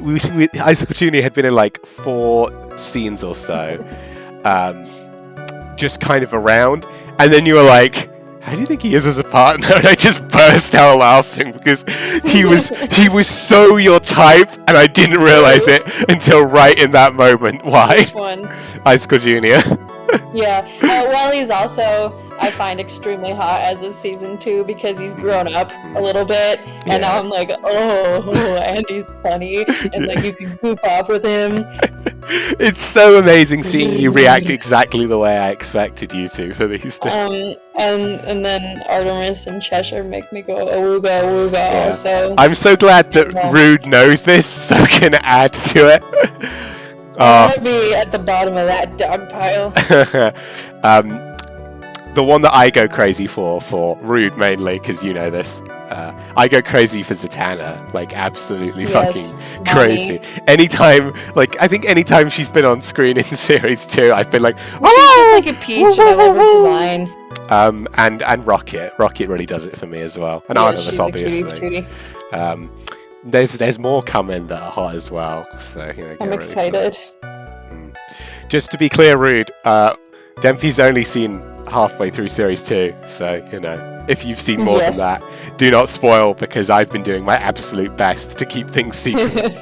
Icicle Jr. had been in like 4 scenes or so, just kind of around, and then you were like, how do you think he is as a partner? And I just burst out laughing because he was so your type, and I didn't realize it until right in that moment. Why? Which one? Icicle Jr. Yeah. Well, he's also, I find, extremely hot as of season 2 because he's grown up a little bit, and now I'm like, oh, Andy's funny, and like you can goof off with him. It's so amazing seeing you react exactly the way I expected you to for these things. And then Artemis and Cheshire make me go awooga awooga. Yeah. Also, I'm so glad that Yeah. Rude knows this, so can add to it. I want to be at the bottom of that dog pile. The one that I go crazy for Rude mainly, because you know this, I go crazy for Zatanna, like absolutely Yes, fucking crazy. I think anytime she's been on screen in series 2, I've been like, She's oh! just like a peach, and I love her design. And Rocket really does it for me as well, and Yeah, Artemis she's a cutie obviously. patootie. There's more coming that are hot as well, so you know. I'm get ready for it. excited. Just to be clear, Rude, Dempsey's only seen halfway through series 2, so you know, if you've seen more Yes. than that, do not spoil because I've been doing my absolute best to keep things secret.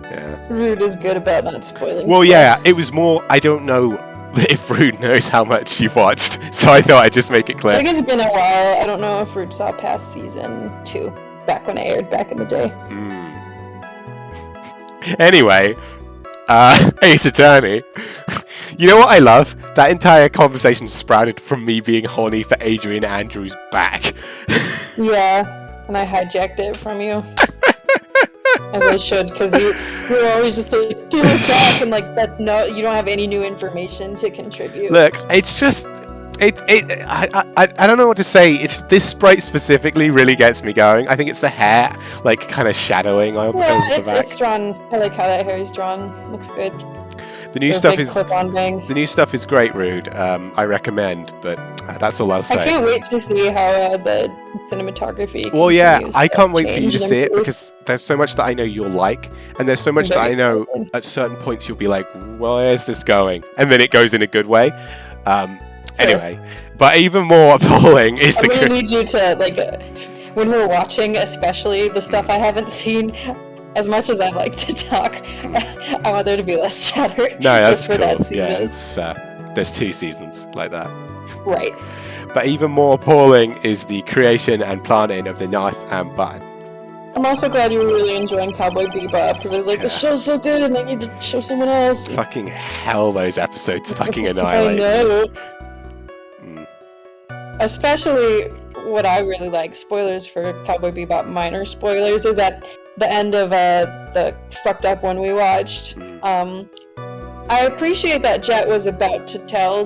Yeah. Rude is good about not spoiling. Well, stuff. yeah, it was more. I don't know if Rude knows how much you've watched, so I thought I'd just make it I clear. think it's been a while. I don't know if Rude saw past season 2, back when it aired back in the day. Anyway, Ace Attorney. You know what I love? That entire conversation sprouted from me being horny for Adrian Andrews' back. Yeah, and I hijacked it from you. As I should, because you were always just like, do it back, and like, you don't have any new information to contribute. Look, it's just... I don't know what to say. It's this sprite specifically really gets me going. I think it's the hair, like, kind of shadowing on Yeah, the back. it's drawn. I like how that hair is drawn. Looks good. The new Those stuff big is... clip-on bangs. The new stuff is great, Rude. I recommend, but that's all I'll I say. can't wait to see how the cinematography. Well, yeah, continues I to can't wait for you change to and see it improve. because there's so much that I know you'll like, and there's so much that I know at certain points you'll be like, well, where's this going? And then it goes in a good way. Anyway, but even more appalling is I the... really need you to, like, when we're watching, especially the stuff I haven't seen, as much as I like to talk, I want there to be less chatter. No, that's just for cool. that season. Yeah, it's fair. There's 2 seasons like that. Right. But even more appalling is the creation and planning of the knife and button. I'm also glad you were really enjoying Cowboy Bebop, because I was like, the show's so good and I need to show someone else. Fucking hell, those episodes fucking I annihilate me. know. Mm. Especially what I really like, spoilers for Cowboy Bebop, minor spoilers, is at the end of the fucked up one we watched. I appreciate that Jet was about to tell,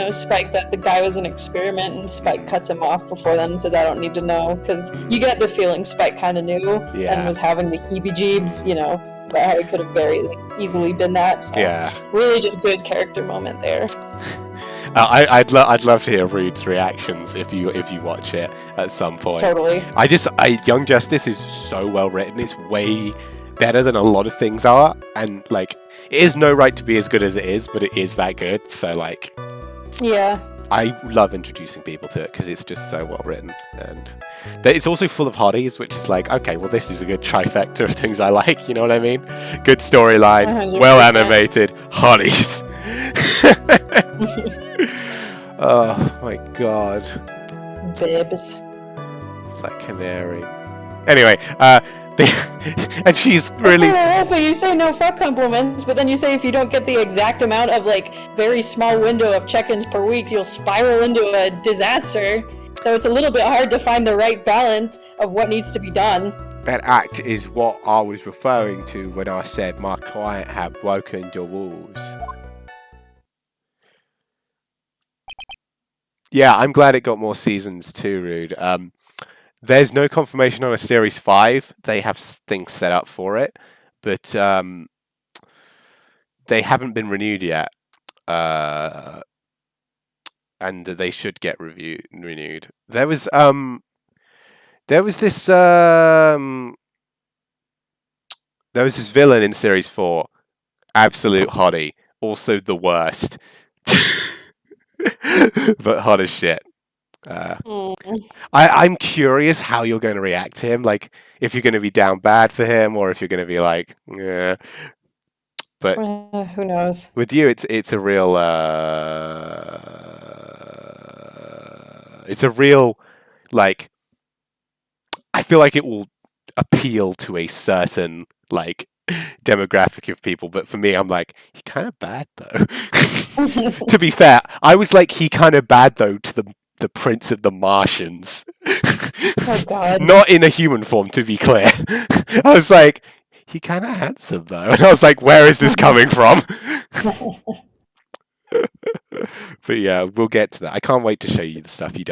Spike that the guy was an experiment, and Spike cuts him off before then and says, I don't need to know, because you get the feeling Spike kind of knew and was having the heebie-jeebs, but how it could have very easily been that. So Yeah. really just good character moment there. I'd love to hear Rude's reactions if you watch it at some point. Totally. Young Justice is so well written. It's way better than a lot of things are, and like it is no right to be as good as it is, but it is that good. So like, yeah, I love introducing people to it because it's just so well written, and it's also full of hotties, which is like, okay, well this is a good trifecta of things I like. You know what I mean? Good storyline, 100%. well animated, hotties. Oh my god. Bibs. That canary. Anyway, and she's really. But you say no fuck compliments, but then you say if you don't get the exact amount of very small window of check-ins per week, you'll spiral into a disaster. So it's a little bit hard to find the right balance of what needs to be done. That act is what I was referring to when I said my client had broken the rules. Yeah, I'm glad it got more seasons too, Rude. There's no confirmation on a Series 5. They have things set up for it, but they haven't been renewed yet. And they should get renewed. There was this villain in Series 4. Absolute hottie. Also the worst. But hot as shit. I'm curious how you're going to react to him. Like, if you're going to be down bad for him, or if you're going to be like, yeah. But who knows? with you, it's a real like. I feel like it will appeal to a certain demographic of people, but for me, I'm like, he kind of bad though. To be fair, I was like, he kind of bad though to the Prince of the Martians. Oh god. Not in a human form, to be clear. I was like, he kind of handsome though, and I was like, where is this coming from? But yeah, we'll get to that. I can't wait to show you the stuff you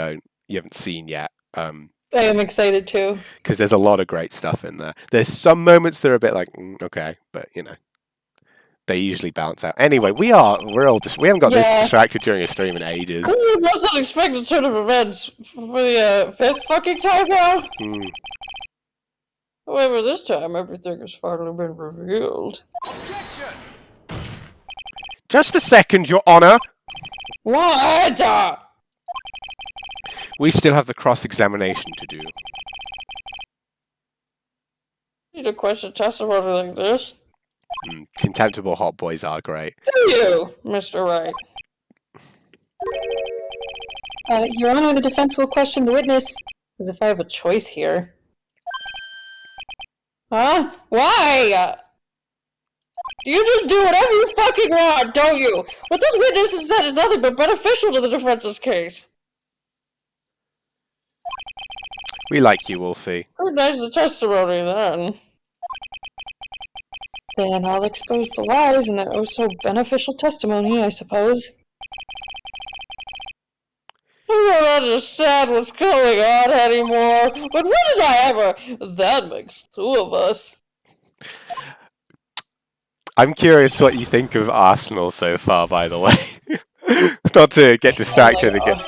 haven't seen yet. I am excited too. Because there's a lot of great stuff in there. There's some moments that are a bit like, okay, but they usually bounce out. Anyway, we haven't got this distracted during a stream in ages. This is the most unexpected turn of events for the 5th fucking time now. However, this time everything has finally been revealed. Just a second, Your Honor. What? We still have the cross-examination to do. You need to question testimony like this. Contemptible hot boys are great. Do you, Mr. Wright? Your Honor, the defense will question the witness as if I have a choice here. Huh? Why? You just do whatever you fucking want, don't you? What this witness has said is nothing but beneficial to the defense's case. We like you, Wolfie. Scrutinize the testimony, then. Then I'll expose the lies in that oh-so-beneficial testimony, I suppose. I don't understand what's going on anymore, but when did I ever? That makes 2 of us. I'm curious what you think of Arsenal so far, by the way. Not to get distracted again.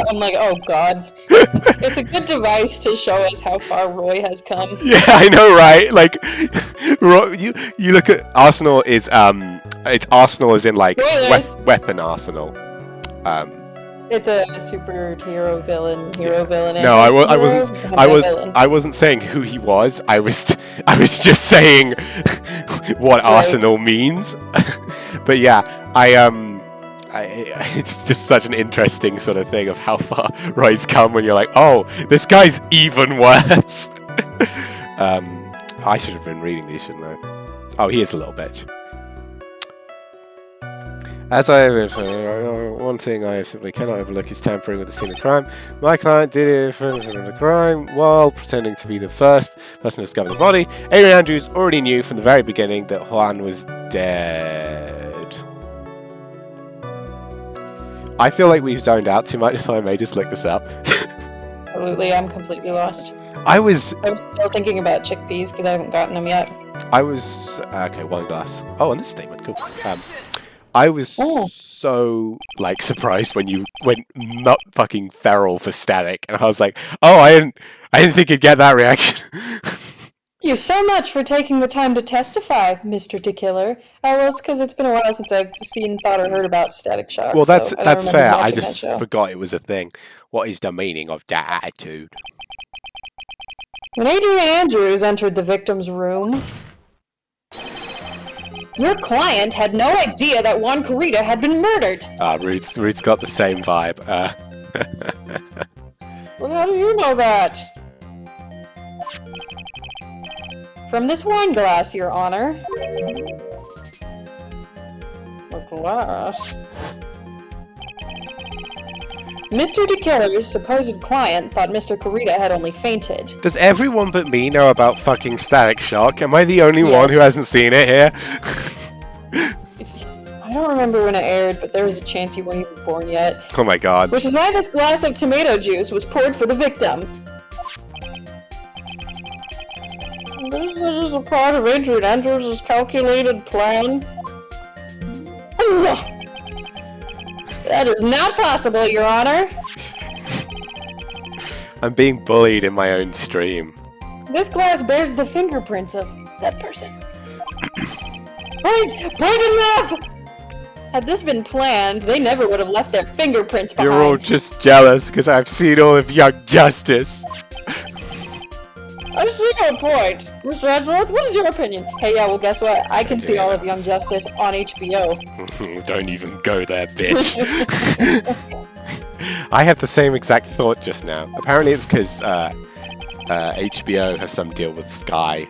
I'm like, oh god. It's a good device to show us how far Roy has come. Yeah, I know, right? Like, you look at Arsenal is it's Arsenal as in like weapon arsenal. It's a superhero villain, villain. No, I Villain. wasn't saying who he was. I was just saying what Right. Arsenal means. But yeah, it's just such an interesting sort of thing of how far Roy's come when you're like, oh, this guy's even worse. I should have been reading these, shouldn't I? Oh, he is a little bitch. As one thing I simply cannot overlook is tampering with the scene of crime. My client did it in front of the crime while pretending to be the first person to discover the body. Adrian Andrews already knew from the very beginning that Juan was dead. I feel like we've zoned out too much, so I may just look this up. Absolutely, I'm completely lost. I'm still thinking about chickpeas because I haven't gotten them yet. okay, one glass. Oh, and this statement, cool. I was so surprised when you went not fucking feral for Static, and I was like, oh, I didn't think you'd get that reaction. Thank you so much for taking the time to testify, Mr. DeKiller. Oh, well, it's because it's been a while since I've seen, thought, or heard about Static Shock. Well, that's so I don't remember fair. I watching just that show. forgot it was a thing. What is the meaning of that attitude? When Adrian Andrews entered the victim's room, your client had no idea that Juan Corrida had been murdered. Rude's got the same vibe. Well, how do you know that? From this wine glass, Your Honor. A glass? Mr. DeKiller's supposed client thought Mr. Corrida had only fainted. Does everyone but me know about fucking Static Shock? Am I the only one who hasn't seen it here? I don't remember when it aired, but there was a chance you weren't even born yet. Oh my god. Which is why this glass of tomato juice was poured for the victim. This is a part of Adrian Andrews' calculated plan. That is not possible, Your Honor. I'm being bullied in my own stream. This glass bears the fingerprints of that person. Point and laugh! Had this been planned, they never would have left their fingerprints behind. You're all just jealous because I've seen all of Young Justice. I see your point. Mr. Edgeworth, what is your opinion? Hey, yeah, well, guess what? I can see all of Young Justice on HBO. Don't even go there, bitch. I had the same exact thought just now. Apparently it's because HBO has some deal with Sky.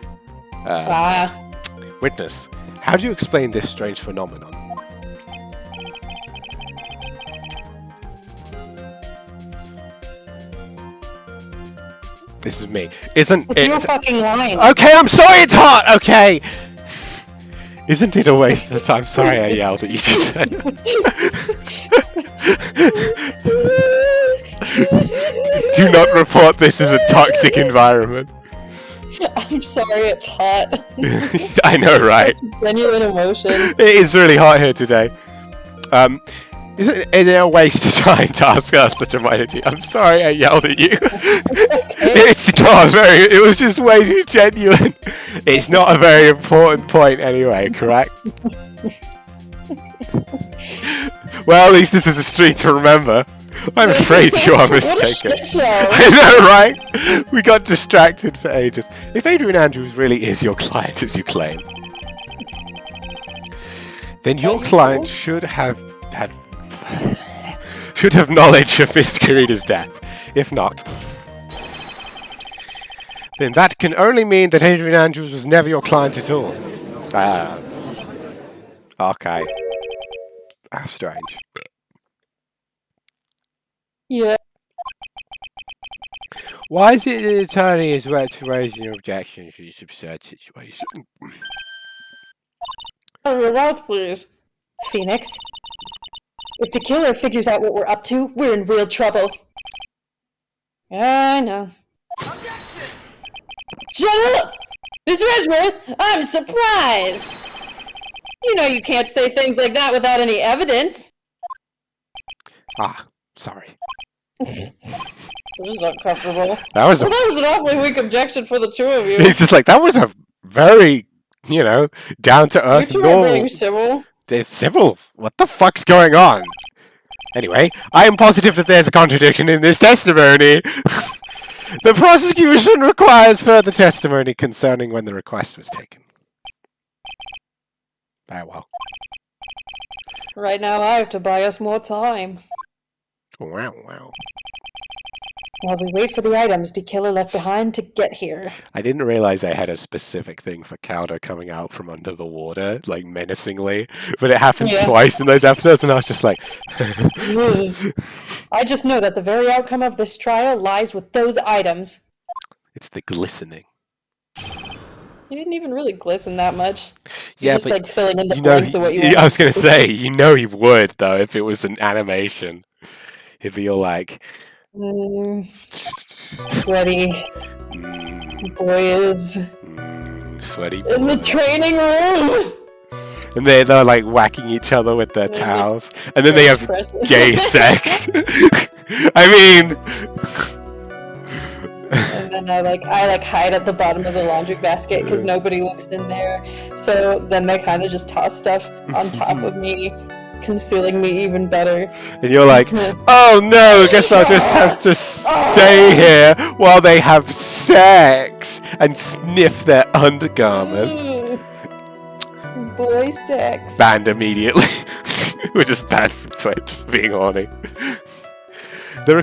Witness, how do you explain this strange phenomenon? This is me. It's your fucking line. Okay, I'm sorry it's hot! Okay! Isn't it a waste of time? Sorry I yelled at you just then. Do not report this as a toxic environment. I'm sorry it's hot. I know, right? It's genuine emotion. It is really hot here today. Is it a waste of time to ask us such a minor thing? I'm sorry I yelled at you. It's not very. It was just way too genuine. It's not a very important point anyway, correct? Well, at least this is a street to remember. I'm afraid you are mistaken. What a shit show. I know, right? We got distracted for ages. If Adrian Andrews really is your client, as you claim, then your client should have knowledge of Mr. Corrida's death. If not, then that can only mean that Adrian Andrews was never your client at all. Okay. How strange. Yeah. Why is it the attorney is about to raise an objection to this absurd situation? Cover your mouth, please. Phoenix. If the killer figures out what we're up to, we're in real trouble. I know. Shut up! Mr. Edgeworth, I'm surprised! You know you can't say things like that without any evidence. Ah, sorry. This is uncomfortable. That was an awfully weak objection for the two of you. It's just like, that was a very, down to earth, You two are normal. being civil. They're civil. What the fuck's going on? Anyway, I am positive that there's a contradiction in this testimony. The prosecution requires further testimony concerning when the request was taken. Very well. Right now, I have to buy us more time. Wow, wow. While we wait for the items the killer left behind to get here. I didn't realize I had a specific thing for Cowder coming out from under the water, like menacingly, but it happened twice in those episodes, and I was just like... I just know that the very outcome of this trial lies with those items. It's the glistening. He didn't even really glisten that much. Yeah, just but like filling in the you know, blanks of what you want. I was going to say, you know he would, though, if it was an animation. He'd be all like... sweaty. Boy is... sweaty boy. In the training room! And they're like whacking each other with their towels. And then they have gay sex. I mean... And then I hide at the bottom of the laundry basket because nobody looks in there. So then they kind of just toss stuff on top of me, concealing me even better. And you're like, oh no, I guess I'll just have to stay here while they have sex and sniff their undergarments. Boy sex. Banned immediately. We're just banned from Twitch for being horny. The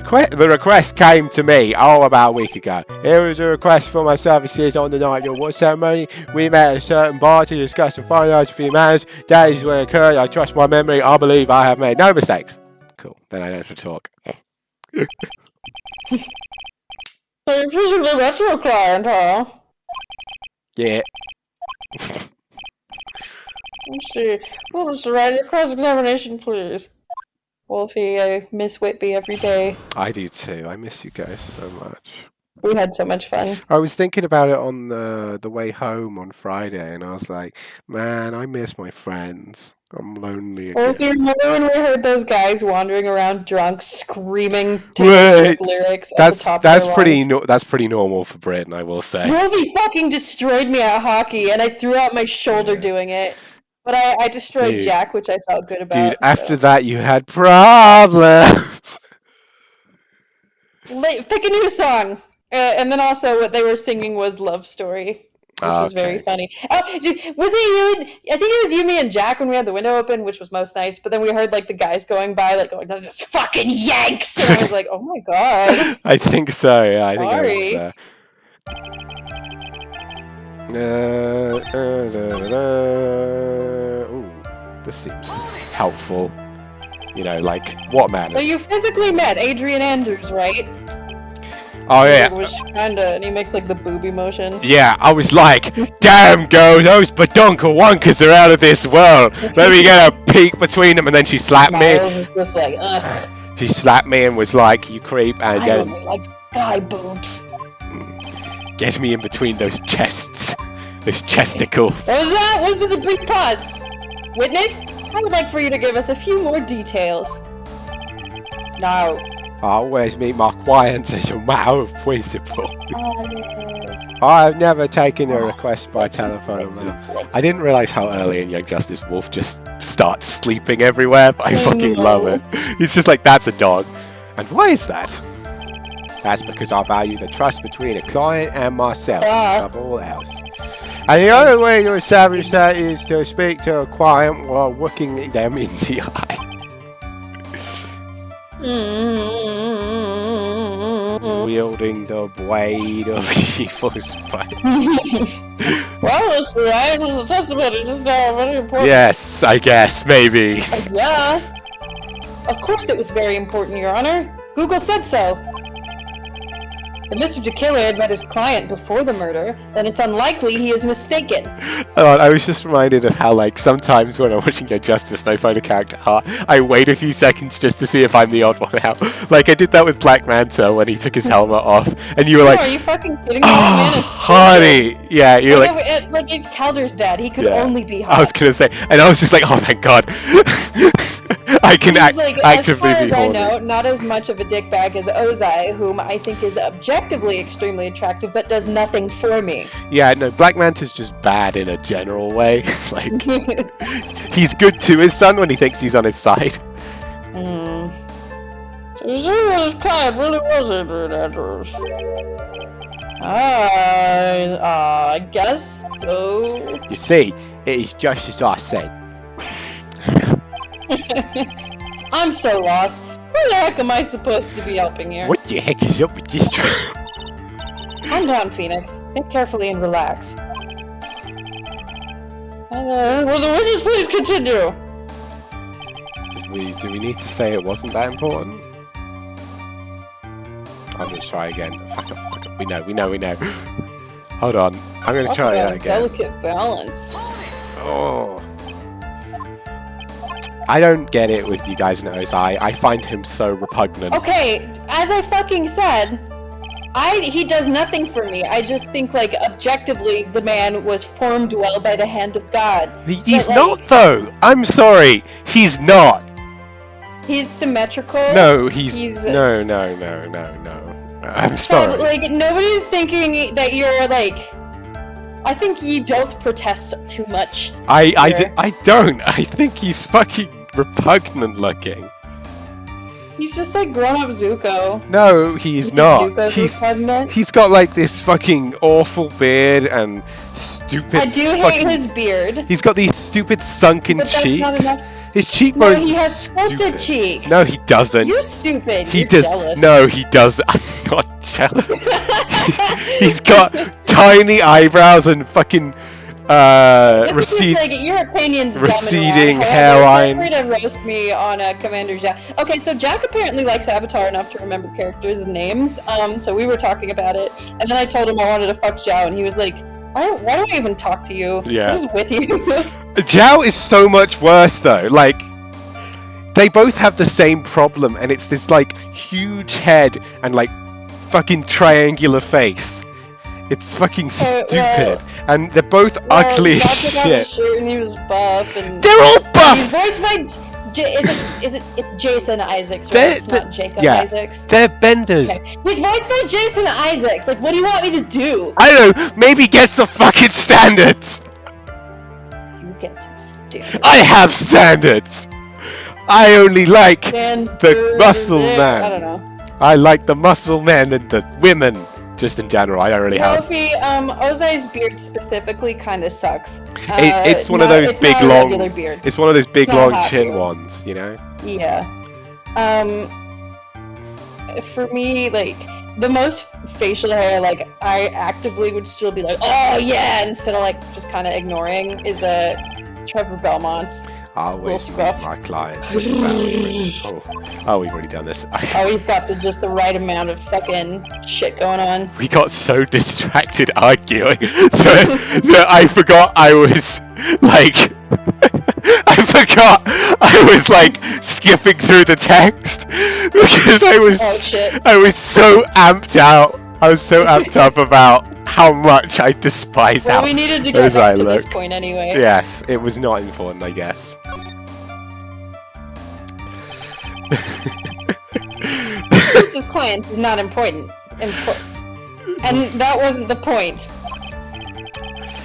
request came to me about a week ago. Here was a request for my services on the night of your award ceremony. We met at a certain bar to discuss and finalise a few matters. That is when it occurred. I trust my memory. I believe I have made no mistakes. Cool. Then I don't have to talk. So you're physically retro client, huh? Yeah. Let's see. What was the right your cross-examination, please? Wolfie, I miss Whitby every day. I do too. I miss you guys so much. We had so much fun. I was thinking about it on the way home on Friday, and I was like, man, I miss my friends. I'm lonely again. Wolfie, remember when we heard those guys wandering around drunk, screaming Taylor Swift lyrics at the top of their lungs? That's pretty normal for Britain, I will say. Wolfie fucking destroyed me at hockey, and I threw out my shoulder doing it. But I destroyed Jack, which I felt good about. Dude, after that you had problems. Pick a new song. And then also what they were singing was Love Story, which was very funny. Oh, dude, was it you? I think it was you, me, and Jack when we had the window open, which was most nights. But then we heard like the guys going by, like going, "This fucking Yanks!" And I was like, "Oh my god." I think so. Yeah, I think Sorry. I was there. Ooh, this seems helpful. You know, like what manners? So you physically met Adrian Andrews, right? Oh yeah. And he makes like the booby motion. Yeah, I was like, damn girl, those badunka wonkas are out of this world. Let me get a peek between them, and then she slapped me. I was just like, ugh. She slapped me and was like, you creep, and I then don't like guy boobs. get me in between those chests. Those chesticles. What was that? What was the brief pause? Witness, I would like for you to give us a few more details. Now. I always meet my clients as a matter of principle. Oh, yes. I've never taken a request by telephone. I didn't realise how early in Young Justice Wolf just starts sleeping everywhere, but I fucking love it. He's just like, that's a dog. And why is that? That's because I value the trust between a client and myself above all else. And the only way to establish that is to speak to a client while looking them in the eye. Wielding the blade of evil's fight. Well, this was a testimony just now, very important. Yes, I guess, maybe. Yeah. Of course it was very important, Your Honor. Google said so. If Mr. DeKiller had met his client before the murder, then it's unlikely he is mistaken. I was just reminded of how, like, sometimes when I'm watching Young Justice and I find a character hot, I wait a few seconds just to see if I'm the odd one out. Like, I did that with Black Manta when he took his helmet off, and you were like, are you fucking kidding me? oh, honey! Yeah, you're like, he's Calder's dad. He could only be hot. I was gonna say, and I was just like, oh, thank God. I can actively as far be as I know, not as much of a dickbag as Ozai, whom I think is objectively extremely attractive, but does nothing for me. Yeah, no, Black Manta's just bad in a general way. Like, he's good to his son when he thinks he's on his side. This client really was Adrian Andrews. I guess so. You see, it is just as I said. I'm so lost. Who the heck am I supposed to be helping here? What the heck is up with this trip? Calm down, Phoenix. Think carefully and relax. Will the witness please continue? Do we need to say it wasn't that important? I'm gonna try again. Fuck up. We know. Hold on. I'm gonna try that again. Delicate balance. Oh. I don't get it with you guys in Ozai. I find him so repugnant. Okay, as I fucking said, he does nothing for me. I just think, like, objectively, the man was formed well by the hand of God. He's But, not, like, though. I'm sorry. He's not. He's symmetrical. No, he's... He's No. I'm sorry. Like, nobody's thinking that you're, like... I think you both protest too much. I don't. I think he's fucking repugnant looking. He's just like grown-up Zuko. No, he's not. Zuko's repugnant. He's got like this fucking awful beard and stupid. I do hate his beard. He's got these stupid sunken But that's cheeks. not enough. His cheekbones. No, he has stupid. sculpted cheeks. No, he doesn't. You're stupid. He You're does. jealous. No, he doesn't. I'm not jealous. He's got tiny eyebrows and fucking Like, your opinion's receding dumb and wrong. hairline. Feel free to roast me on Commander Jack. Okay, so Jack apparently likes Avatar enough to remember characters' names. So we were talking about it, and then I told him I wanted to fuck Zhao, and he was like, why do I even talk to you? Yeah. What is with you? Zhao is so much worse though. Like, they both have the same problem, and it's this like huge head and like fucking triangular face. It's fucking stupid, and they're both ugly as shit. Shirt and he was buff, and They're all he's buff. voiced by it's Jason Isaacs, right? It's not Jacob Isaacs. They're benders. Okay. He's voiced by Jason Isaacs. Like, what do you want me to do? I don't know. Maybe get some fucking standards. You get some standards. I have standards. I only like the muscle I man. don't know. I like the muscle men and the women. Just in general, I don't really have. Sophie, Ozai's beard specifically kind of sucks. It's one of those big long. Beard. It's one of those big It's not long hot chin beard. ones, you know. Yeah. For me, like, the most facial hair, like, I actively would still be like, oh yeah, instead of like just kind of ignoring, is Trevor Belmont's. I always Little scruff. my clients. It's oh, we've already done this. Oh, he's got just the right amount of fucking shit going on. We got so distracted arguing that I forgot I was like. I forgot I was like skipping through the text because I was Oh shit. I was so amped out. I was so amped up about how much I despise Well, how we needed to get those back I to this look. point anyway. Yes, it was not important, I guess. His client is not important. And that wasn't the point.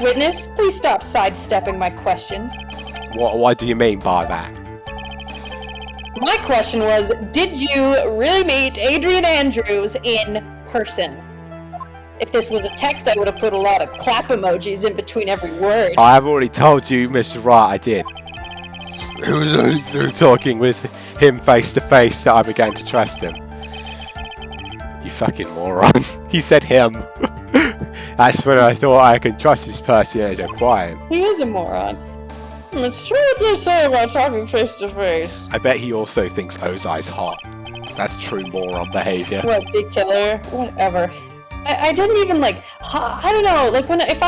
Witness, please stop sidestepping my questions. What do you mean by that? My question was, did you really meet Adrian Andrews in person? If this was a text, I would have put a lot of clap emojis in between every word. I have already told you, Mr. Wright, I did. It was only through talking with him face to face that I began to trust him. You fucking moron. He said him. That's when I thought I could trust this person as a client. He is a moron. It's true what they say about talking face to face. I bet he also thinks Ozai's hot. That's true moron behavior. What, dick killer? Whatever. I didn't even like. I don't know. Like if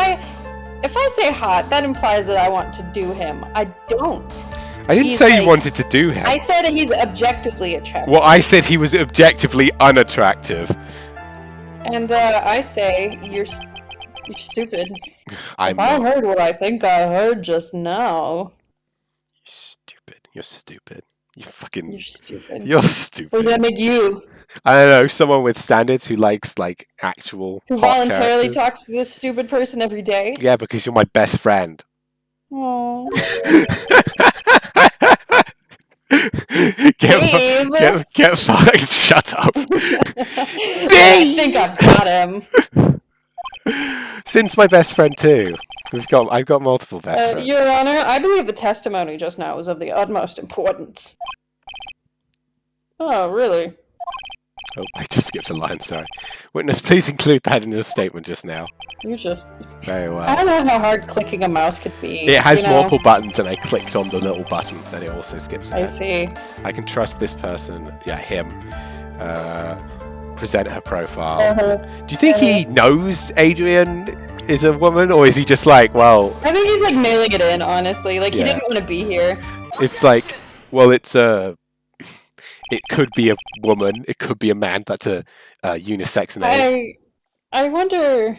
I say hot, that implies that I want to do him. I don't. I didn't He's say like- you wanted to do him. I said he's objectively attractive. Well, I said he was objectively unattractive. And I say you're stupid. I'm If I not. heard what I think I heard just now, Stupid. You're stupid. You fucking. you're stupid. You're What does stupid. that make you? I don't know. Someone with standards who likes like actual. Who hot voluntarily characters. talks to this stupid person every day? Yeah, because you're my best friend. Aww. Dave! Get fucked. Shut up. I think I've got him. Since my best friend too. I've got multiple best friends. Your Honor, I believe the testimony just now was of the utmost importance. Oh, really? Oh, I just skipped a line, sorry. Witness, please include that in your statement just now. You just... Very I well. don't know how hard clicking a mouse could be. It has you know? multiple buttons and I clicked on the little button and it also skips I ahead. see. I can trust this person, yeah, him. Present her profile. Uh-huh. Do you think he knows Adrian is a woman, or is he just like, well, I think he's like mailing it in, honestly. Like, he Yeah. didn't want to be here. it's like, well, it's a... It could be a woman, it could be a man, that's a unisex name. I wonder,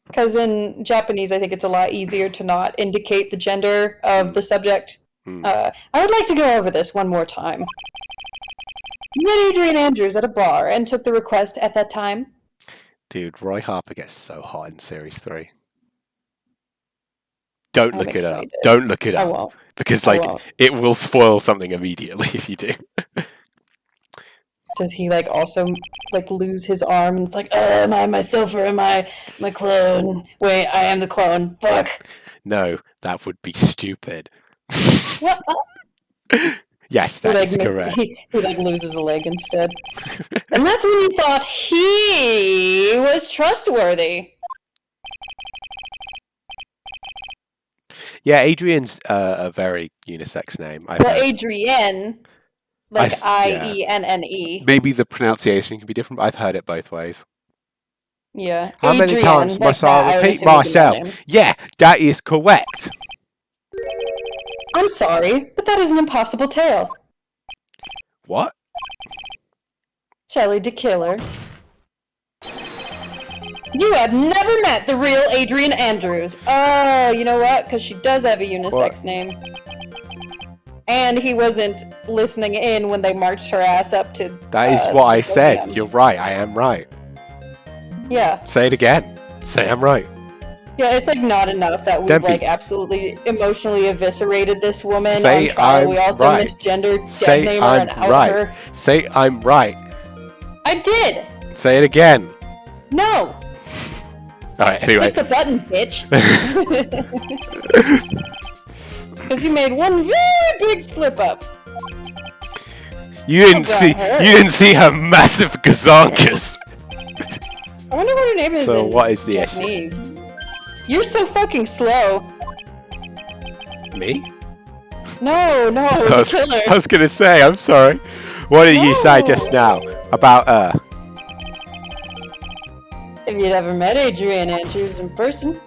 because in Japanese, I think it's a lot easier to not indicate the gender of the subject. Hmm. I would like to go over this one more time. You met Adrian Andrews at a bar and took the request at that time. Dude, Roy Harper gets so hot in Series 3. Don't I'm look it up. excited. Don't look it I up. won't. Because, I like, won't. it will spoil something immediately if you do. Does he like also like lose his arm and it's like, am I myself or am I my clone? Wait, I am the clone. Fuck. No, that would be stupid. What? Yes, He, that like, is correct. he like loses a leg instead. And that's when you thought he was trustworthy. Yeah, Adrian's a very unisex name. I've Well, heard. Adrienne, like yeah. I-E-N-N-E. Maybe the pronunciation can be different, but I've heard it both ways. Yeah. How many Adrienne, times must that I would repeat assume is a myself? middle name. Yeah, that is correct. I'm sorry, but that is an impossible tale. What? Shelley DeKiller. You have never met the real Adrian Andrews. Oh, you know what? Because she does have a unisex What? name. And he wasn't listening in when they marched her ass up to... That is what I the said. podium. You're right. I am right. Yeah. Say it again. Say I'm right. Yeah, it's like not enough that we've Dempy. like absolutely emotionally eviscerated this woman Say on trial. We I'm also right. misgendered, Say dead name her, I'm and out right. her. Say I'm right. I did! Say it again. No! Alright, anyway. Click the button, bitch! Because you made one very big slip up. You didn't that see hurt. you didn't see her massive gazonkas. I wonder what her name is So in what is the issue? Japanese. You're so fucking slow. Me? No, I the was, killer. I was gonna say, I'm sorry. What did you say just now about Have you ever met Adrian Andrews in person?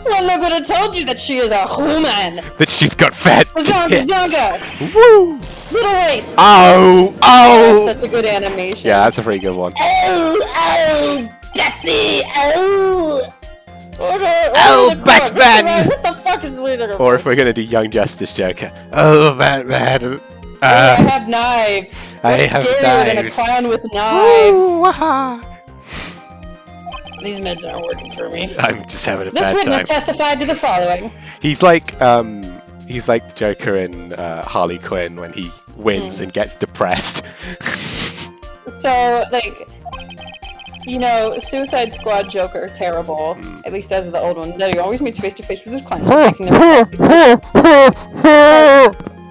Well, look what I told you, that she is a human! that she's got fat Bazonga, tits. zonga! Woo! Little waist! Oh! Oh! That's such a good animation. Yeah, that's a pretty good one. Oh, Betsy! Oh! Oh, Batman! What the fuck is with it? Or if we're gonna do Young Justice Joker. Oh, Batman! I have knives. I What's have scarier than a knives. clown with knives? Woo, waha. These meds aren't working for me. I'm just having a This bad witness time. testified to the following. He's like the Joker in Harley Quinn when he wins and gets depressed. So, like, you know, Suicide Squad Joker, terrible. At least as the old one. That he always meets face to face with his clients. taking them-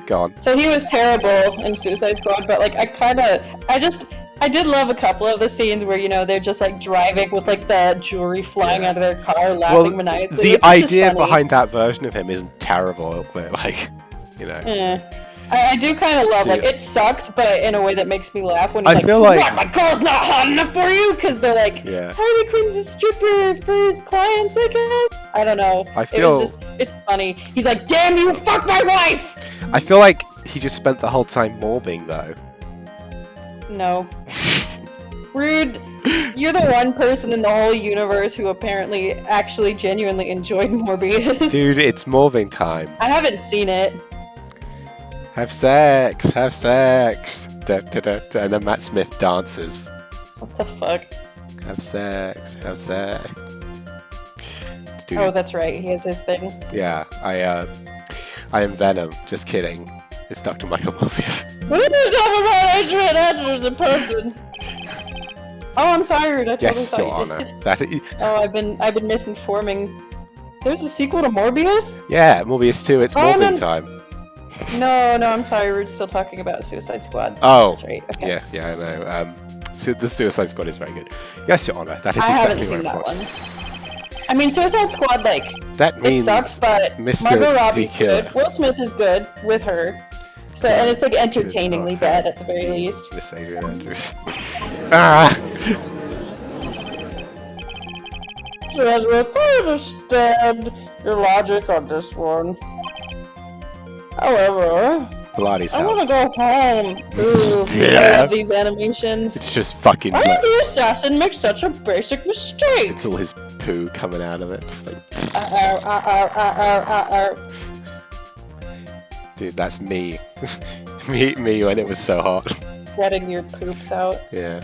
Go on. So he was terrible in Suicide Squad, but like I did love a couple of the scenes where, you know, they're just like driving with like the jewelry flying out of their car, laughing Well, maniacally. the It's just idea funny. behind that version of him isn't terrible, but like, you know. I do kind of love, like, Dude. it sucks, but in a way that makes me laugh when he's I like, feel like- what, my car's not hot enough for you? Because they're like, Yeah. Harley Quinn's a stripper for his clients, I guess? I don't know. I It feel- was just, it's funny. He's like, damn you, fuck my wife! I feel like he just spent the whole time morbing though. No. Rude. You're the one person in the whole universe who apparently actually genuinely enjoyed Morbius. Dude, it's morbing time. I haven't seen it. Have sex, have sex. Da, da, da, da. And then Matt Smith dances. What the fuck? Have sex, have sex. Dude, Oh, that's right. He has his thing. yeah, I am Venom. Just kidding. It's Dr. Michael Morpheus. What are you talking about Adrian Andrews in person? Oh, I'm sorry, Rude. I totally Yes, thought Your you Honor. did. That Oh, I've been misinforming. There's a sequel to Morbius? yeah, Morbius 2, it's Oh, Morbin no. time. No, I'm sorry. Rude's still talking about Suicide Squad. Oh, That's right. Okay. yeah, I know. So the Suicide Squad is very good. Yes, Your Honor, that is I haven't exactly seen what I that thought. one. I mean, Suicide Squad, like, That it means sucks, but Mr. Margot D. Robbie's Killer. good. Will Smith is good with her. So, and it's like entertainingly bad at the very least. Miss Adrian Andrews. Ah! Ezra, I understand your logic on this one. However, Pilates I want to help. go home. Ooh, I Yeah. love these animations. It's just fucking Why like, did the assassin make such a basic mistake? it's all his poo coming out of it. Just like, dude, that's me. me when it was so hot. Sweating your poops out. Yeah.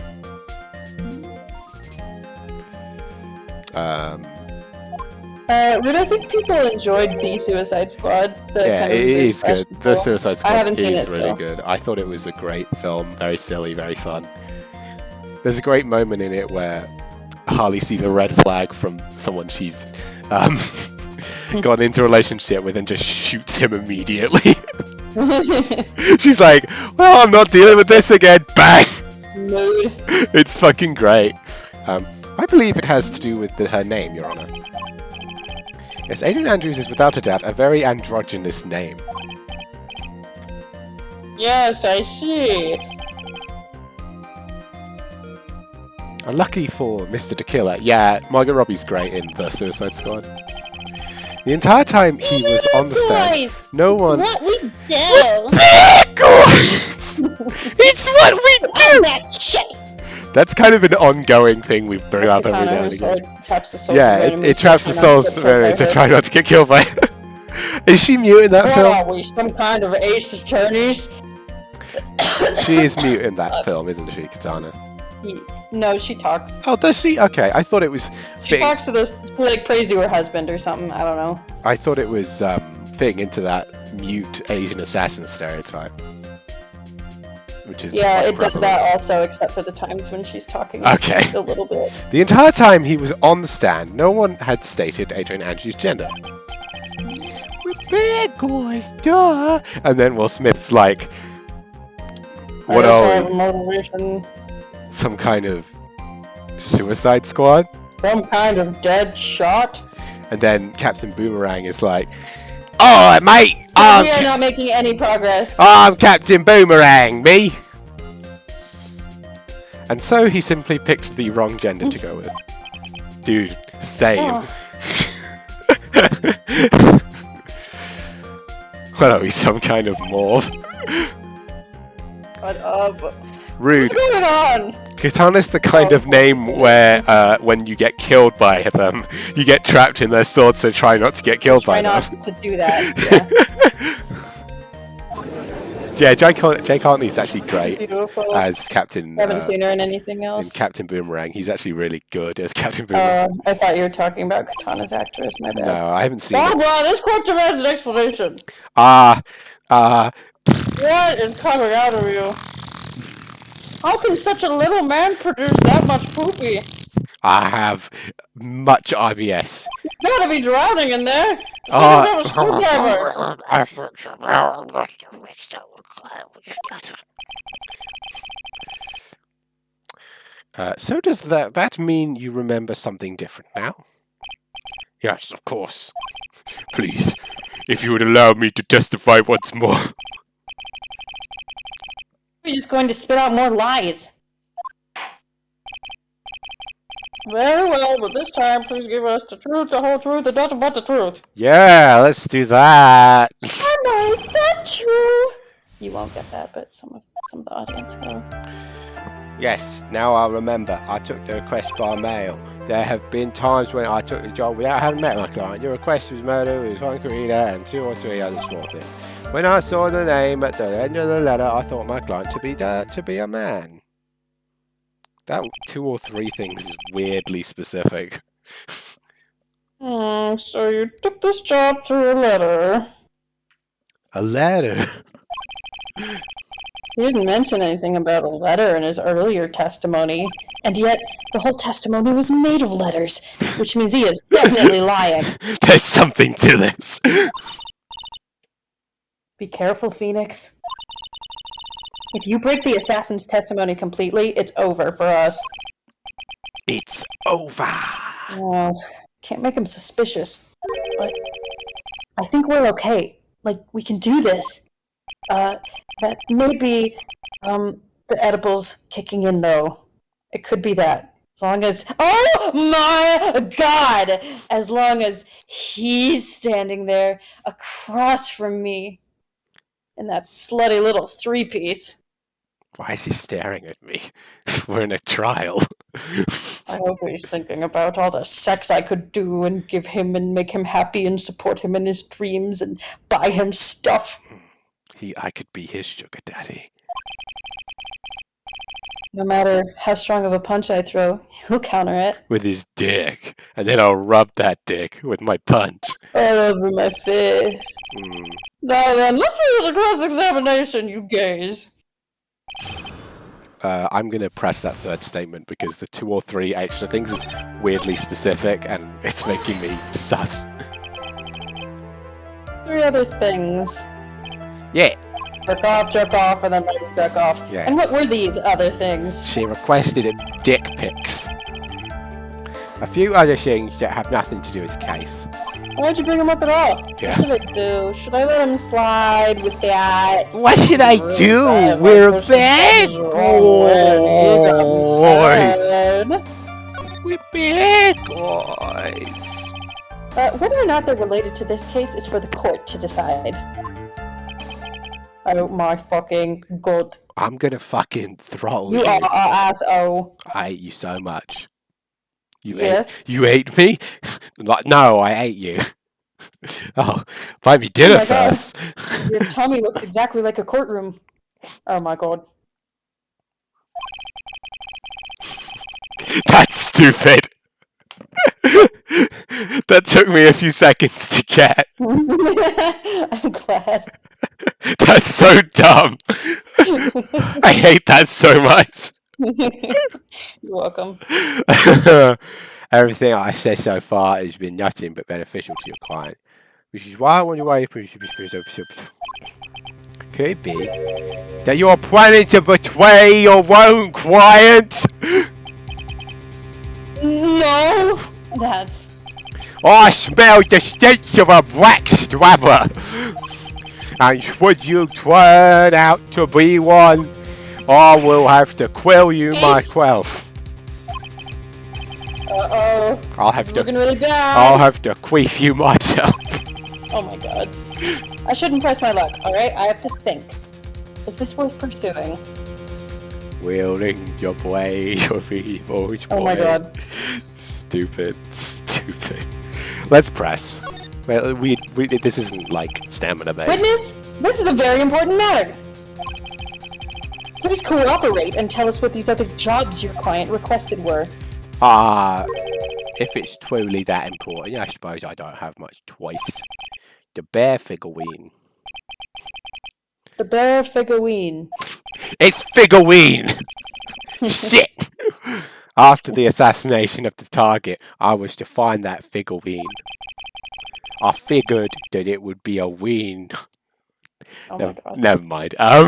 Rude, I think people enjoyed the Suicide Squad. The Yeah, kind of it the is good. The festival. Suicide I Squad haven't seen is it really still. good. I thought it was a great film. Very silly, very fun. There's a great moment in it where Harley sees a red flag from someone she's got into a relationship with and just shoots him immediately. She's like, well, I'm not dealing with this again. Bang! Mood. It's fucking great. I believe it has to do with her name, Your Honor. Yes, Adrian Andrews is without a doubt a very androgynous name. Yes, I see. Unlucky for Mr. The Killer. Yeah, Margot Robbie's great in The Suicide Squad. The entire time he was on the stand, no one... What we do? It's what we do! That shit. That's kind of an ongoing thing we bring up every Katana, now and whose again. sword traps the souls Yeah, of it enemies traps the to try not to souls get of killed by enemies to her. try not to get killed by Is she mute in that What film? are we, some kind of ace attorneys? She is mute in that film, isn't she, Katana? No, she talks. Oh, does she? Okay, I thought it was She fitting. talks to this, like, prays to her husband or something. I don't know. I thought it was fitting into that mute Asian assassin stereotype. Which is Yeah, quite it does prevalent. that also, except for the times when she's talking Okay. a little bit. The entire time he was on the stand, no one had stated Adrian Andrews' gender. We're bad guys, duh! And then Will Smith's like, what I also are have we? a motivation. Some kind of Suicide Squad? Some kind of dead shot. And then Captain Boomerang is like, alright mate, We are not making any progress. I'm Captain Boomerang, me! And so he simply picked the wrong gender to go with. Dude, same. What are we, some kind of morph? Shut up. Rude. What's going on? Katana's the kind of name where, when you get killed by them, you get trapped in their sword, so try not to get killed Try by them. not to do that. Yeah, Jake Hartney's actually great Beautiful. as Captain. Haven't seen her in anything In else. Captain Boomerang, he's actually really good as Captain Boomerang. I thought you were talking about Katana's actress. My bad. No, I haven't seen Blah it. blah. This court demands an explanation. What is coming out of you? How can such a little man produce that much poopy? I have much IBS. You gotta be drowning in there. You have a screwdriver. So does that mean you remember something different now? Yes, of course. Please, if you would allow me to testify once more. We're just going to spit out more lies. Very well, but this time please give us the truth, the whole truth, and nothing but the truth. Yeah, let's do that. I know, is that true? You won't get that, but some of the audience will. Yes, now I remember. I took the request by mail. There have been times when I took the job without having met my client. Your request was murder with one Karina and 2 or 3 other small things. When I saw the name at the end of the letter, I thought my client to be a man. That 2 or 3 things is weirdly specific. So you took this job through a letter. A letter? He didn't mention anything about a letter in his earlier testimony, and yet the whole testimony was made of letters, which means he is definitely lying. There's something to this. Be careful, Phoenix. If you break the assassin's testimony completely, it's over for us. It's over. Oh, can't make him suspicious, but I think we're okay. Like, we can do this. That may be, the edibles kicking in, though. It could be that. As long as... Oh my god! As long as he's standing there across from me in that slutty little three-piece. Why is he staring at me? We're in a trial. I hope he's thinking about all the sex I could do and give him and make him happy and support him in his dreams and buy him stuff. I could be his sugar daddy. No matter how strong of a punch I throw, he'll counter it. With his dick. And then I'll rub that dick with my punch. All over my face. Now then, let's do the cross-examination, you gays. I'm going to press that third statement because the 2 or 3 extra things is weirdly specific and it's making me sus. 3 other things. Yeah. Jerk off, and then jerk off. Yeah. And what were these other things? She requested dick pics. A few other things that have nothing to do with the case. Why'd you bring him up at all? Yeah. What should I do? Should I let him slide with that? What should I do? We're bad boys. We're bad boys. Whether or not they're related to this case is for the court to decide. Oh my fucking god. I'm gonna fucking throttle You are asshole. I hate you so much. Yes. You ate me? Like, no, I ate you. Oh, buy me dinner my God. first. Your tummy looks exactly like a courtroom. Oh my god. That's stupid. That took me a few seconds to get. I'm glad. That's so dumb. I hate that so much. You're welcome. Everything I said so far has been nothing but beneficial to your client, which is why I wonder why you could be that you're planning to betray your own client. No, that's. I smell the stench of a black strapper, and should you turn out to be one, I will have to quill you myself. Uh-oh. It's looking really bad. I'll have to queef you myself. Oh my god. I shouldn't press my luck, alright? I have to think. Is this worth pursuing? Wielding your blade of evil. Oh my god. Stupid. Let's press. Well, this isn't like stamina based. Witness, this is a very important matter. Please cooperate and tell us what these other jobs your client requested were. If it's truly that important, I suppose I don't have much choice. The bear figurine. The bear figurine. It's figurine! Shit! After the assassination of the target, I was to find that figurine. I figured that it would be a ween. Oh my god. Never mind. I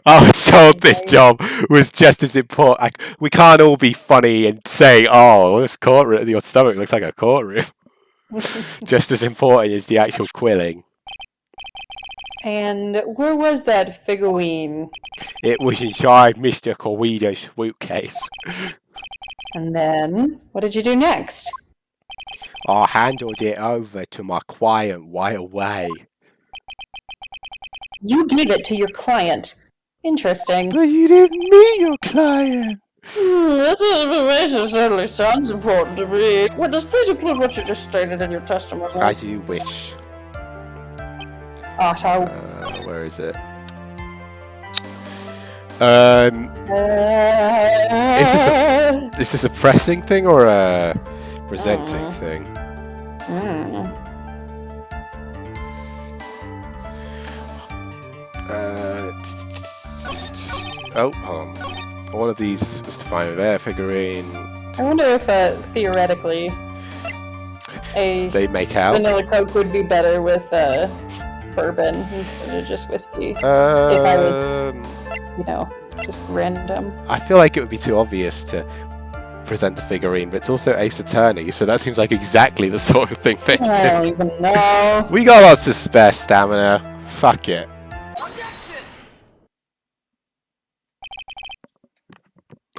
was told this job was just as important. Like, we can't all be funny and say, "Oh, this courtroom, your stomach looks like a courtroom." Just as important as the actual quilling. And where was that figurine? It was inside Mr. Corrido's suitcase. And then, what did you do next? I handed it over to my client right away. You gave it to your client. Interesting. But you didn't meet your client. This information certainly sounds important to me. Witness, please include what you just stated in your testimony. As you wish. Otto. Where is it? Is this a pressing thing or a presenting thing? Oh, hold on. All of these Mr. Fine with Air figurine. I wonder if theoretically They make out. vanilla Coke would be better with bourbon instead of just whiskey. If I was, just random. I feel like it would be too obvious to present the figurine, but it's also Ace Attorney, so that seems like exactly the sort of thing they I don't do. even know. We got lots of spare stamina. Fuck it.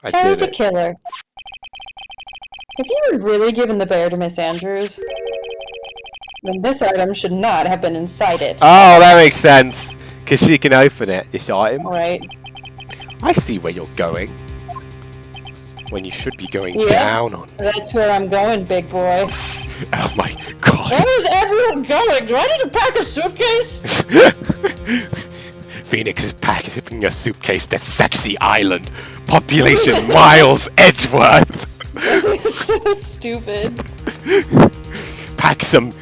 I did Character it. killer. If you were really given the bear to Miss Andrews, then this item should not have been inside it. Oh, that makes sense. Because she can open it, this item. Right. I see where you're going. When you should be going Yeah. down on. That's where I'm going, big boy. Oh my god. Where is everyone going? Do I need to pack a suitcase? Phoenix is packing a suitcase to Sexy Island. Population Miles Edgeworth. It's so stupid. Pack some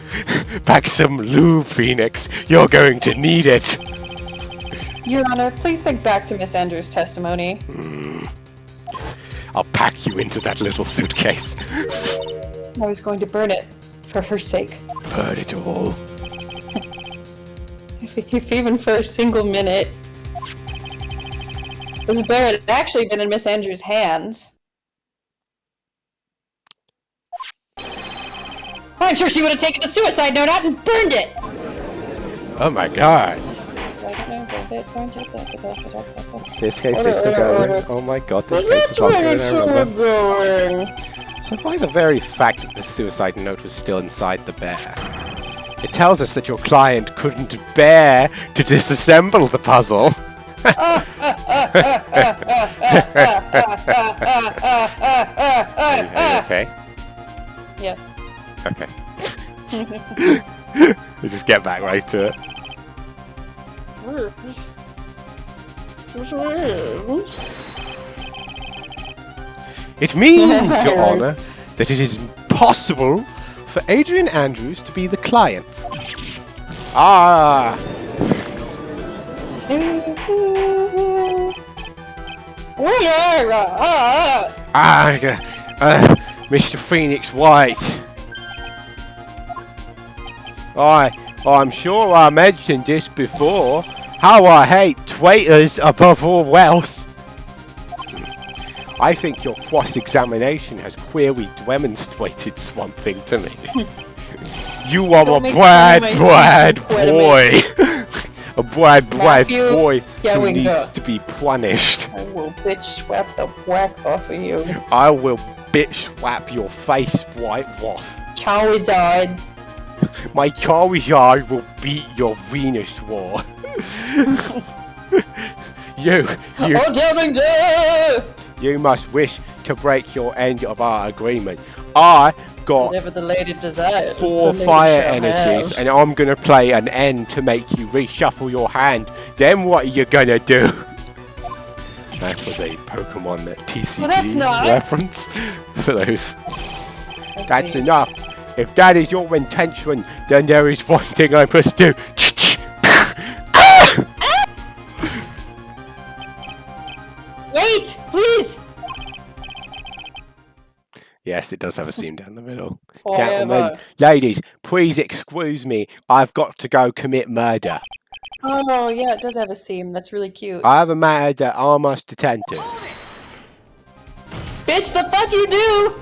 lube, Phoenix. You're going to need it. Your Honor, please think back to Miss Andrews' testimony. I'll pack you into that little suitcase. I was going to burn it for her sake. Burn it all. If even for a single minute. This bear had actually been in Miss Andrews' hands. I'm sure she would have taken the suicide note out and burned it! Oh my god. This case is still going. Oh my god, this case is longer than I remember. Going. So by the very fact that the suicide note was still inside the bear, it tells us that your client couldn't bear to disassemble the puzzle. Are you okay? Yeah. Okay. We just get back right to it. It means, Your Honor, that it is impossible for Adrian Andrews to be the client. Ah! Mr. Phoenix White. I'm sure I mentioned this before. How I hate traitors above all else. I think your cross-examination has clearly demonstrated something to me. You are Don't a make bad fun of my boy. A bad Matthew, boy yeah, who we needs go. to be punished. I will bitch swap the whack off of you. I will bitch slap your face, White Wolf. Charizard. My Charizard will beat your Venus war. You must wish to break your end of our agreement. I got Whatever the lady desires. 4 the lady fire shall energies, have. and I'm gonna play an end to make you reshuffle your hand. Then what are you gonna do? That was a Pokemon TCG Well, that's not. reference for those. Let's That's see. enough. If that is your intention, then there is one thing I must do. Wait, please. Yes, it does have a seam down the middle. Forever. Gentlemen, ladies, please excuse me. I've got to go commit murder. Oh yeah, it does have a seam. That's really cute. I have a matter that I must attend to. Bitch, the fuck you do?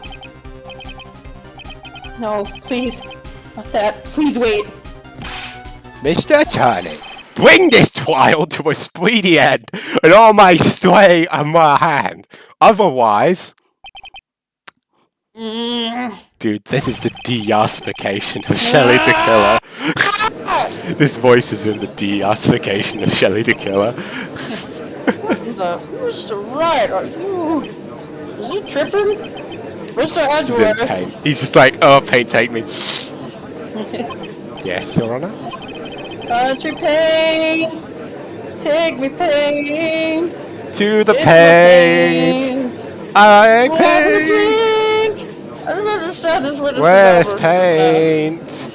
No, please, not that. Please wait. Mr. Attorney, bring this trial to a speedy end, and I may stay on my hand. Otherwise... Dude, this is the de-yassification of Shelley the Killer. This voice is in the de-yassification of Shelley the Killer. Mr. Wright, are you... Is he tripping? Mr. He's in Edgeworth. pain. He's just like, oh, pain, take me. Yes, Your Honor? Country pains. Take me pains. To the It's pain. my pains. I Have a pain. drink. I don't understand this with a Where's cigar paint?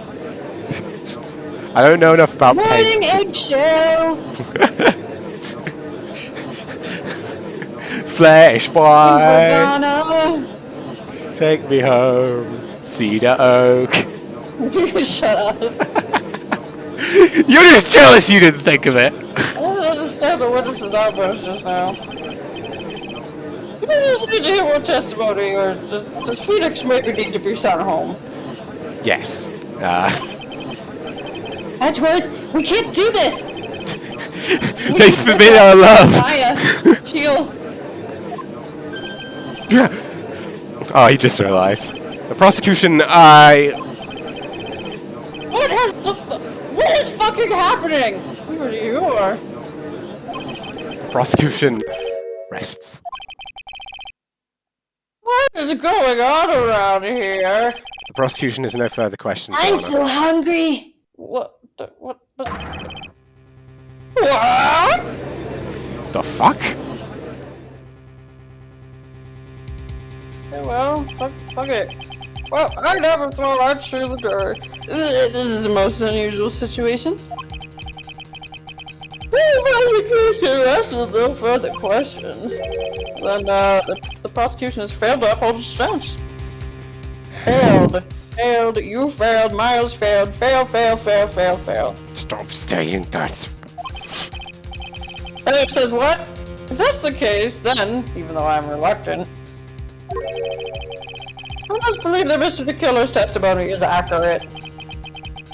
I don't know enough about Morning paint. eggshell. flesh, boy. Morgana. Take me home, Cedar Oak. Shut up. You're just jealous you didn't think of it. I don't understand the witness's outburst just now. We just need to hear more testimony, or does Phoenix maybe need to be sent home? Yes. Edgeworth, we can't do this! They forbid our love. Maya, she'll... Oh, he just realized. The prosecution, What is fucking happening? Where you are? prosecution rests. What is going on around here? The prosecution has no further questions. I'm Your Honor. so hungry. What? What? The fuck? Okay, well, fuck it. Well, I never thought I'd shoot the door. This is the most unusual situation. Prosecution rests with no further questions. Then, the prosecution has failed to uphold its defense. Failed. Failed. You failed. Miles failed. Fail. Stop saying that. Philip says what? If that's the case, then, even though I'm reluctant, I must believe that Mr. the Killer's testimony is accurate.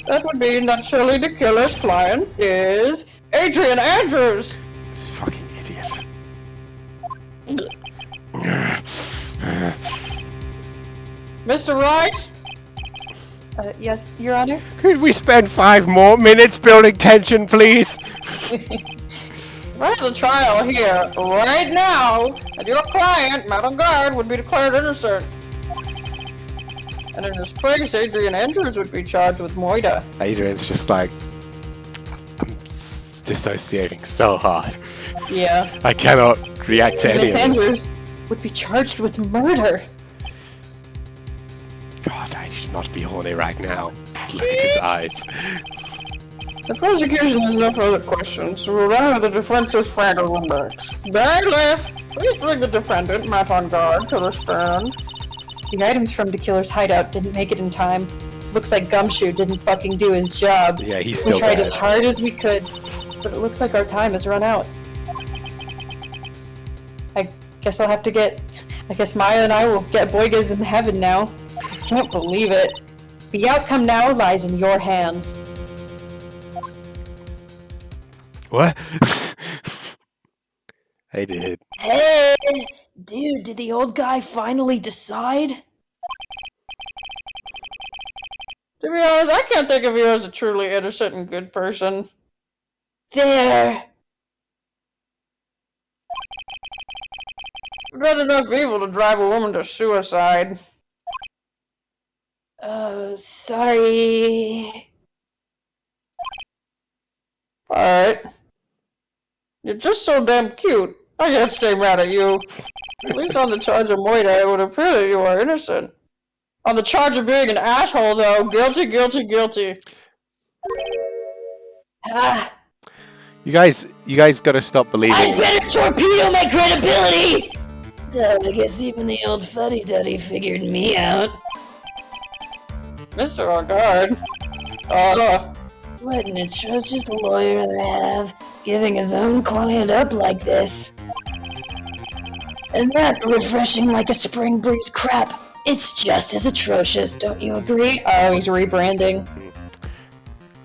That would mean that surely the killer's client is Adrian Andrews! This fucking idiot. Mr. Wright? Yes, Your Honor? Could we spend 5 more minutes building tension, please? Right at the trial here, right now, that your client, Madame Guard, would be declared innocent. And in his place, Adrian Andrews would be charged with murder. Adrian's just like, I'm dissociating so hard. Yeah. I cannot react to any Miss of this. Andrews would be charged with murder. God, I should not be horny right now. Look at his eyes. The prosecution has no further questions, so we'll run with the defense's final remarks. Bailiff, please bring the defendant, Matt on guard, to the stand. The items from the killer's hideout didn't make it in time. Looks like Gumshoe didn't fucking do his job. Yeah, he's We still tried dead. as hard as we could, but it looks like our time has run out. I guess Maya and I will get Boygas in heaven now. I can't believe it. The outcome now lies in your hands. What? I did. Hey! Dude, did the old guy finally decide? To be honest, I can't think of you as a truly innocent and good person. There! You've done enough evil to drive a woman to suicide. Sorry. Alright. You're just so damn cute. I can't stay mad at you. At least on the charge of murder, it would appear that you are innocent. On the charge of being an asshole, though, guilty. Ah! You guys gotta stop believing. I better torpedo my credibility! So I guess even the old fuddy-duddy figured me out. Mr. Argard. What an atrocious lawyer they have, giving his own client up like this. And that refreshing like a spring breeze crap. It's just as atrocious, don't you agree? Oh, he's rebranding.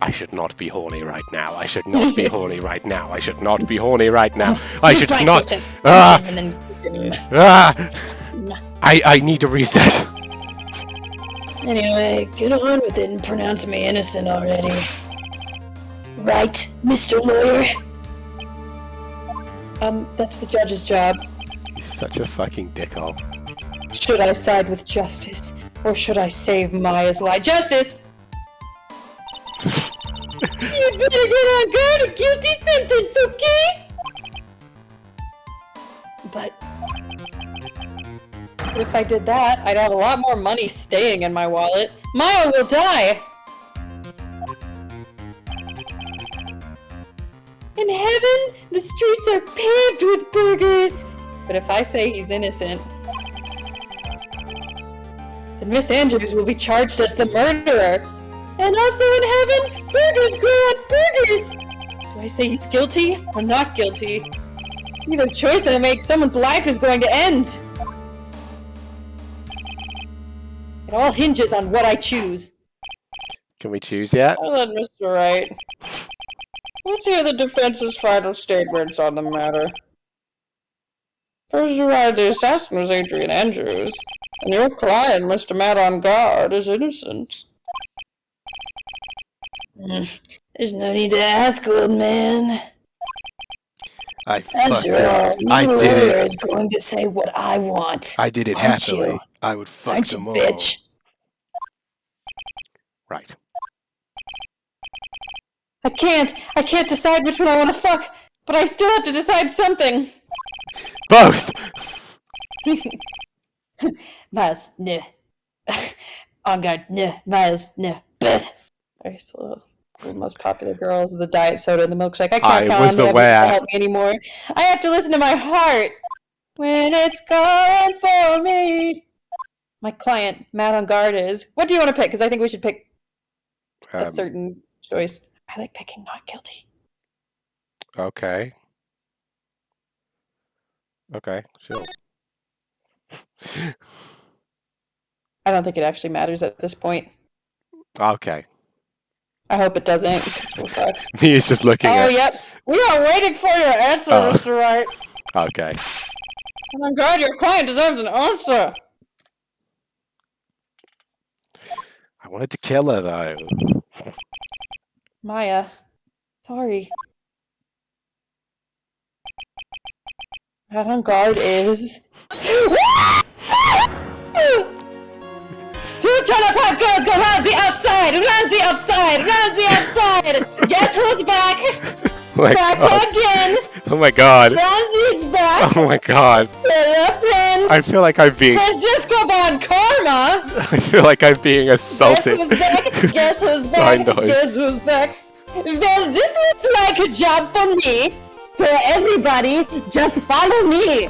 I should not be horny right now. I should not be horny right now. I should not be horny right now. I should not. I need a reset. Anyway, get on with it and pronounce me innocent already. Right, Mr. Lawyer? That's the judge's job. He's such a fucking dickhole. Should I side with justice, or should I save Maya's life? Justice! You better get on guard, a guilty sentence, okay? But if I did that, I'd have a lot more money staying in my wallet. Maya will die! In heaven, the streets are paved with burgers. But if I say he's innocent, then Miss Andrews will be charged as the murderer. And also in heaven, burgers grow on burgers! Do I say he's guilty or not guilty? Either choice I make, someone's life is going to end. It all hinges on what I choose. Can we choose yet? I'll let Mr. Wright. Let's hear the defense's final statements on the matter. Mr. Wright, the assassin was Adrian Andrews, and your client, Mr. Matt on Guard, is innocent. There's no need to ask, old man. I fucked After it. all, I you did lawyer it. is going to say what I want. I did it Aren't happily. you? I would fuck Aren't you, them all. bitch? Right. I can't decide which one I want to fuck, but I still have to decide something. Both! Miles, no. On guard, no. Miles, no. Beth. Very slow. The most popular girls, the diet soda and the milkshake. I I can't count was on them aware. to help me anymore. I have to listen to my heart when it's gone for me. My client, Matt on Guard, is. What do you want to pick? Because I think we should pick a certain choice. I like picking not guilty. Okay. Okay, sure. I don't think it actually matters at this point. Okay. I hope it doesn't. 'Cause we're fucked. Me is just looking Oh, at... yep. We are waiting for your answer, Oh. Mr. Wright. Okay. Oh my god, your client deserves an answer. I wanted to kill her, though. Maya. Sorry. Matt on Guard is... Two trailer park girls go round the outside, round the outside, round the outside. Guess who's back? Oh my Back god. again. Oh my god. Randy's back. Oh my god. Left I feel like I'm being... Francisco Von Karma. I feel like I'm being Guess assaulted. who's back? Guess who's Blind back? noise. Guess who's back? This looks like a job for me. So everybody, just follow me.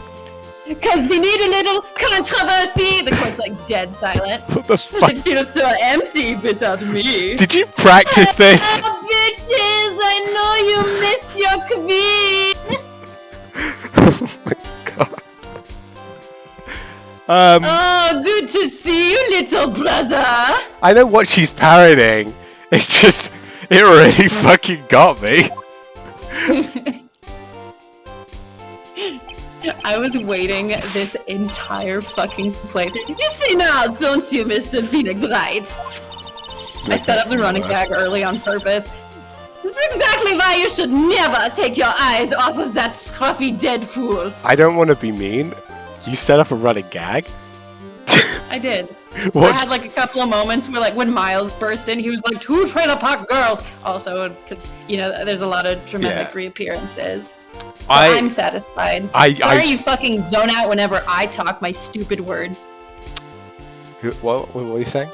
Because we need a little controversy. The court's like dead silent. What the fuck? It feels so empty without me. Did you practice this? Oh, bitches, I know you missed your queen. Oh my god. Oh, good to see you, little brother. I know what she's parodying. It just... It really fucking got me. I was waiting this entire fucking playthrough. You see now, don't you, Mr. Phoenix Wright? I set up the running gag early on purpose. This is exactly why you should never take your eyes off of that scruffy dead fool. I don't want to be mean. You set up a running gag? I did. What? I had like a couple of moments where, like, when Miles burst in, he was like, "Two trailer park girls." Also, because there's a lot of dramatic Yeah. reappearances. So I'm satisfied. Sorry, you fucking zone out whenever I talk my stupid words. What were you saying?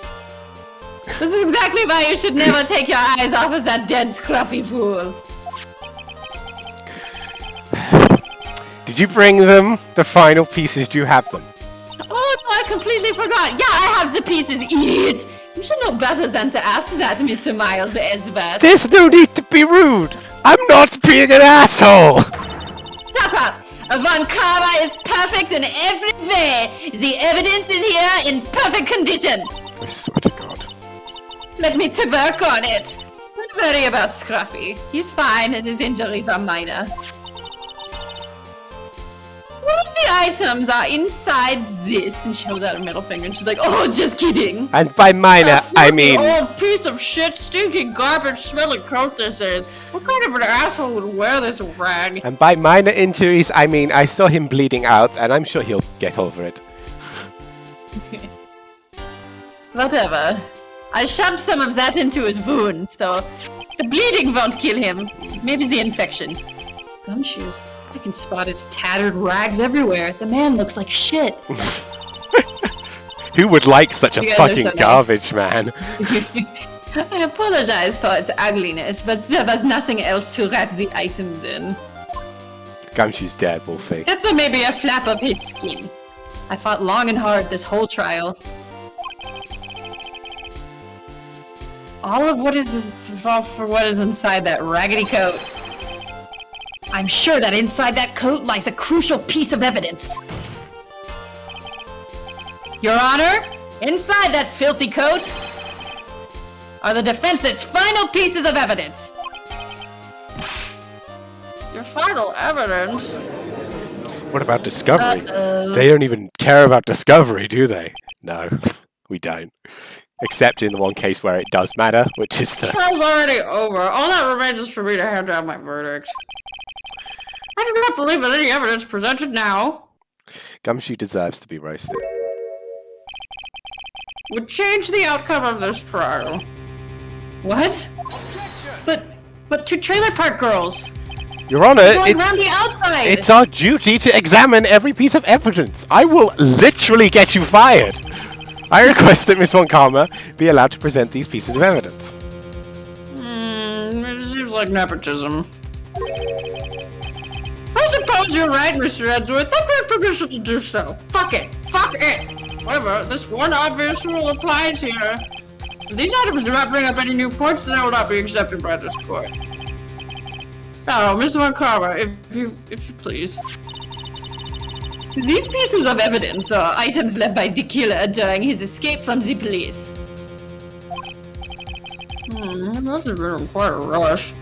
This is exactly why you should never take your eyes off of that dead scruffy fool. Did you bring them the final pieces? Do you have them? Oh, no, I completely forgot. Yeah, I have the pieces. Idiot. You should know better than to ask that, Mr. Miles Esbeth. There's no need to be rude. I'm not being an asshole. Shut up! Von Karma is perfect in every way! The evidence is here in perfect condition! I swear to God. Let me to work on it! Don't worry about Scruffy. He's fine and his injuries are minor. What of the items are inside this? And she holds out a middle finger and she's like, "Oh, just kidding!" And by minor, I What mean... the old piece of shit, stinking garbage, smelling coat this is. What kind of an asshole would wear this rag? And by minor injuries, I mean I saw him bleeding out, and I'm sure he'll get over it. Whatever. I shoved some of that into his wound, so the bleeding won't kill him. Maybe the infection. Gumshoes. I can spot his tattered rags everywhere. The man looks like shit. Who would like such a You guys are fucking so nice. garbage man? I apologize for its ugliness, but there was nothing else to wrap the items in. Gumshoe's dead, we'll think. Except for maybe a flap of his skin. I fought long and hard this whole trial. All of what is involved for what is inside that raggedy coat. I'm sure that inside that coat lies a crucial piece of evidence. Your Honor, inside that filthy coat are the defense's final pieces of evidence. Your final evidence? What about discovery? They don't even care about discovery, do they? No, we don't. Except in the one case where it does matter, which is the... Trial's already over. All that remains is for me to hand down my verdict. I do not believe that any evidence presented now Gumshoe deserves to be roasted. would change the outcome of this trial. What? But two trailer park girls. Your Honor, Going around the outside. it's our duty to examine every piece of evidence. I will literally get you fired. I request that Miss Von Karma be allowed to present these pieces of evidence. It seems like nepotism. I suppose you're right, Mr. Edgeworth. I've got permission to do so. Fuck it. Fuck it. However, this one obvious rule applies here. If these items do not bring up any new points, then I will not be accepted by this court. Now, Miss Von Karma, if you please. These pieces of evidence are items left by the killer during his escape from the police. That must have been quite a rush.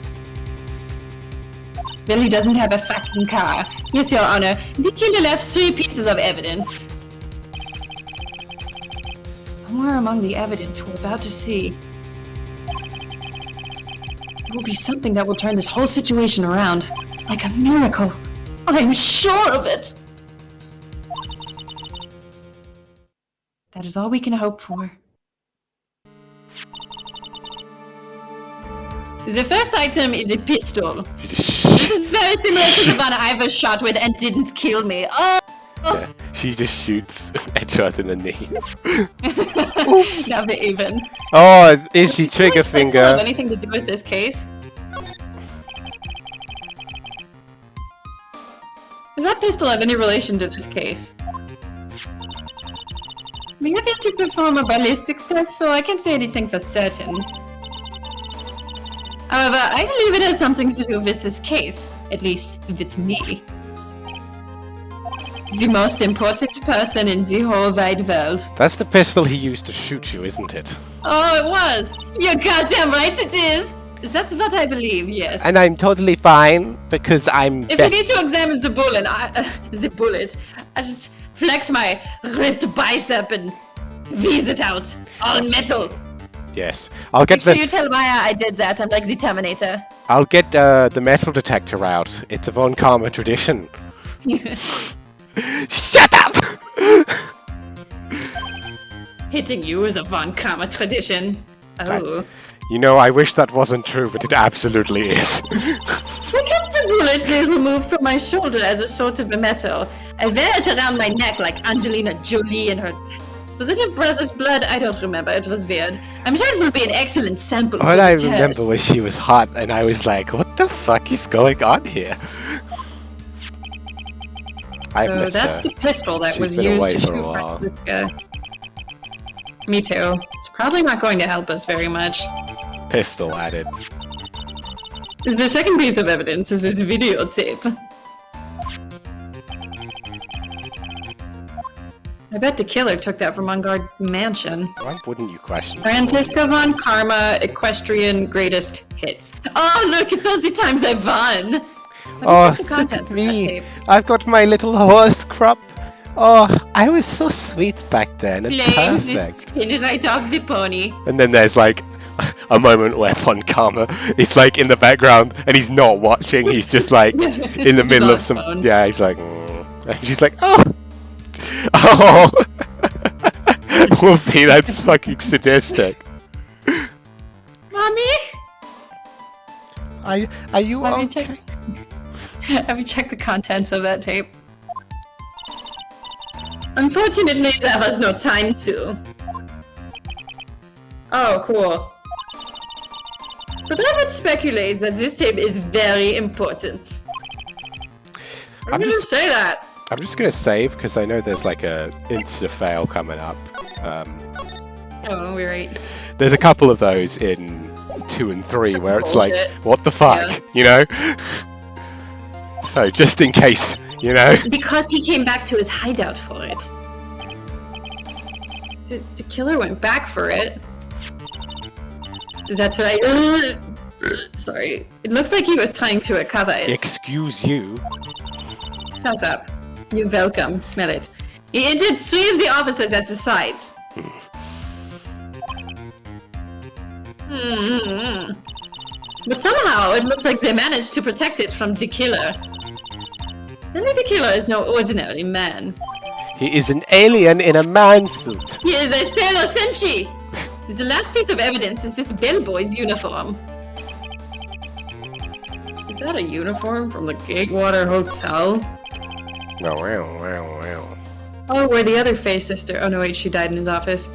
Billy doesn't have a fucking car. Yes, Your Honor. The killer left 3 pieces of evidence. Somewhere among the evidence we're about to see, there will be something that will turn this whole situation around. Like a miracle. I'm sure of it. That is all we can hope for. The first item is a pistol. This is very similar to the one Ivor shot with and didn't kill me. Oh! Yeah, she just shoots Edgeworth in the knee. Oops. Now they're even. Oh, is she trigger Does pistol finger? have anything to do with this case? Does that pistol have any relation to this case? We have yet to perform a ballistics test, so I can't say anything for certain. However, I believe it has something to do with this case. At least, if it's me. The most important person in the whole wide world. That's the pistol he used to shoot you, isn't it? Oh, it was! You're goddamn right it is! That's what I believe, yes. And I'm totally fine, because I'm... If you need to examine the bullet, I just flex my ripped bicep and wheeze it out. All metal. Yes. I'll get Make sure you tell Maya I did that. I'm like the Terminator. I'll get the metal detector out. It's a Von Karma tradition. Shut up! Hitting you is a Von Karma tradition. Oh. You know, I wish that wasn't true, but it absolutely is. I kept the bullets they removed from my shoulder as a sort of a metal. I wear it around my neck like Angelina Jolie and her... Was it her brother's blood? I don't remember. It was weird. I'm sure it will be an excellent sample for All the I test. remember was she was hot, and I was like, what the fuck is going on here? I So missed that's her. the pistol that She's was been used away to for a shoot while. Francisca. Me too. It's probably not going to help us very much. Pistol added. The second piece of evidence is this videotape. I bet the killer took that from On Guard Mansion. Why wouldn't you question it? Francisca Von Karma, Equestrian Greatest Hits. Oh, look, it's all the times I won! Let me Oh, check the look content at of that me! tape. I've got my little horse crop. Oh, I was so sweet back then and Playing the perfect. skin right off the pony. And then there's like a moment where Von Karma is like in the background and he's not watching. He's just like in the middle on of his some. phone. Yeah, he's like, and she's like, oh, oh. Whoopsie, that's fucking sadistic. Mommy? Are you Let me okay? check. Have you checked the contents of that tape? Unfortunately, there was no time to. Oh, cool. But I would speculate that this tape is very important. Why did you say that? I'm just gonna save because I know there's like a insta fail coming up. Oh, we're right. There's a couple of those in 2 and 3 where it's like, Bullshit. what the fuck, Yeah. you know? So just in case, you know. Because he came back to his hideout for it. The killer went back for it. Is that what I... Sorry. It looks like he was trying to recover it. Excuse you. Shut up. You're welcome. Smell it. He entered 3 of the officers at the site. But somehow it looks like they managed to protect it from the killer. Only the killer is no ordinary man. He is an alien in a man suit. He is a Sailor Senshi! The last piece of evidence is this bellboy's uniform. Is that a uniform from the Gatewater Hotel? Wow. Oh, where the other Faye sister... Oh no, wait, she died in his office.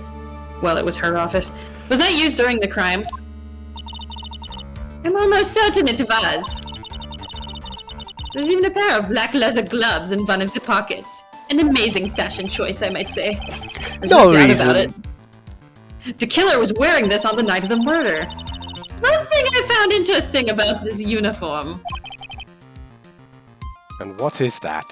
Well, it was her office. Was that used during the crime? I'm almost certain it was. There's even a pair of black leather gloves in one of the pockets. An amazing fashion choice, I might say. There's No doubt reason. about it. The killer was wearing this on the night of the murder. One thing I found interesting about this uniform. And what is that?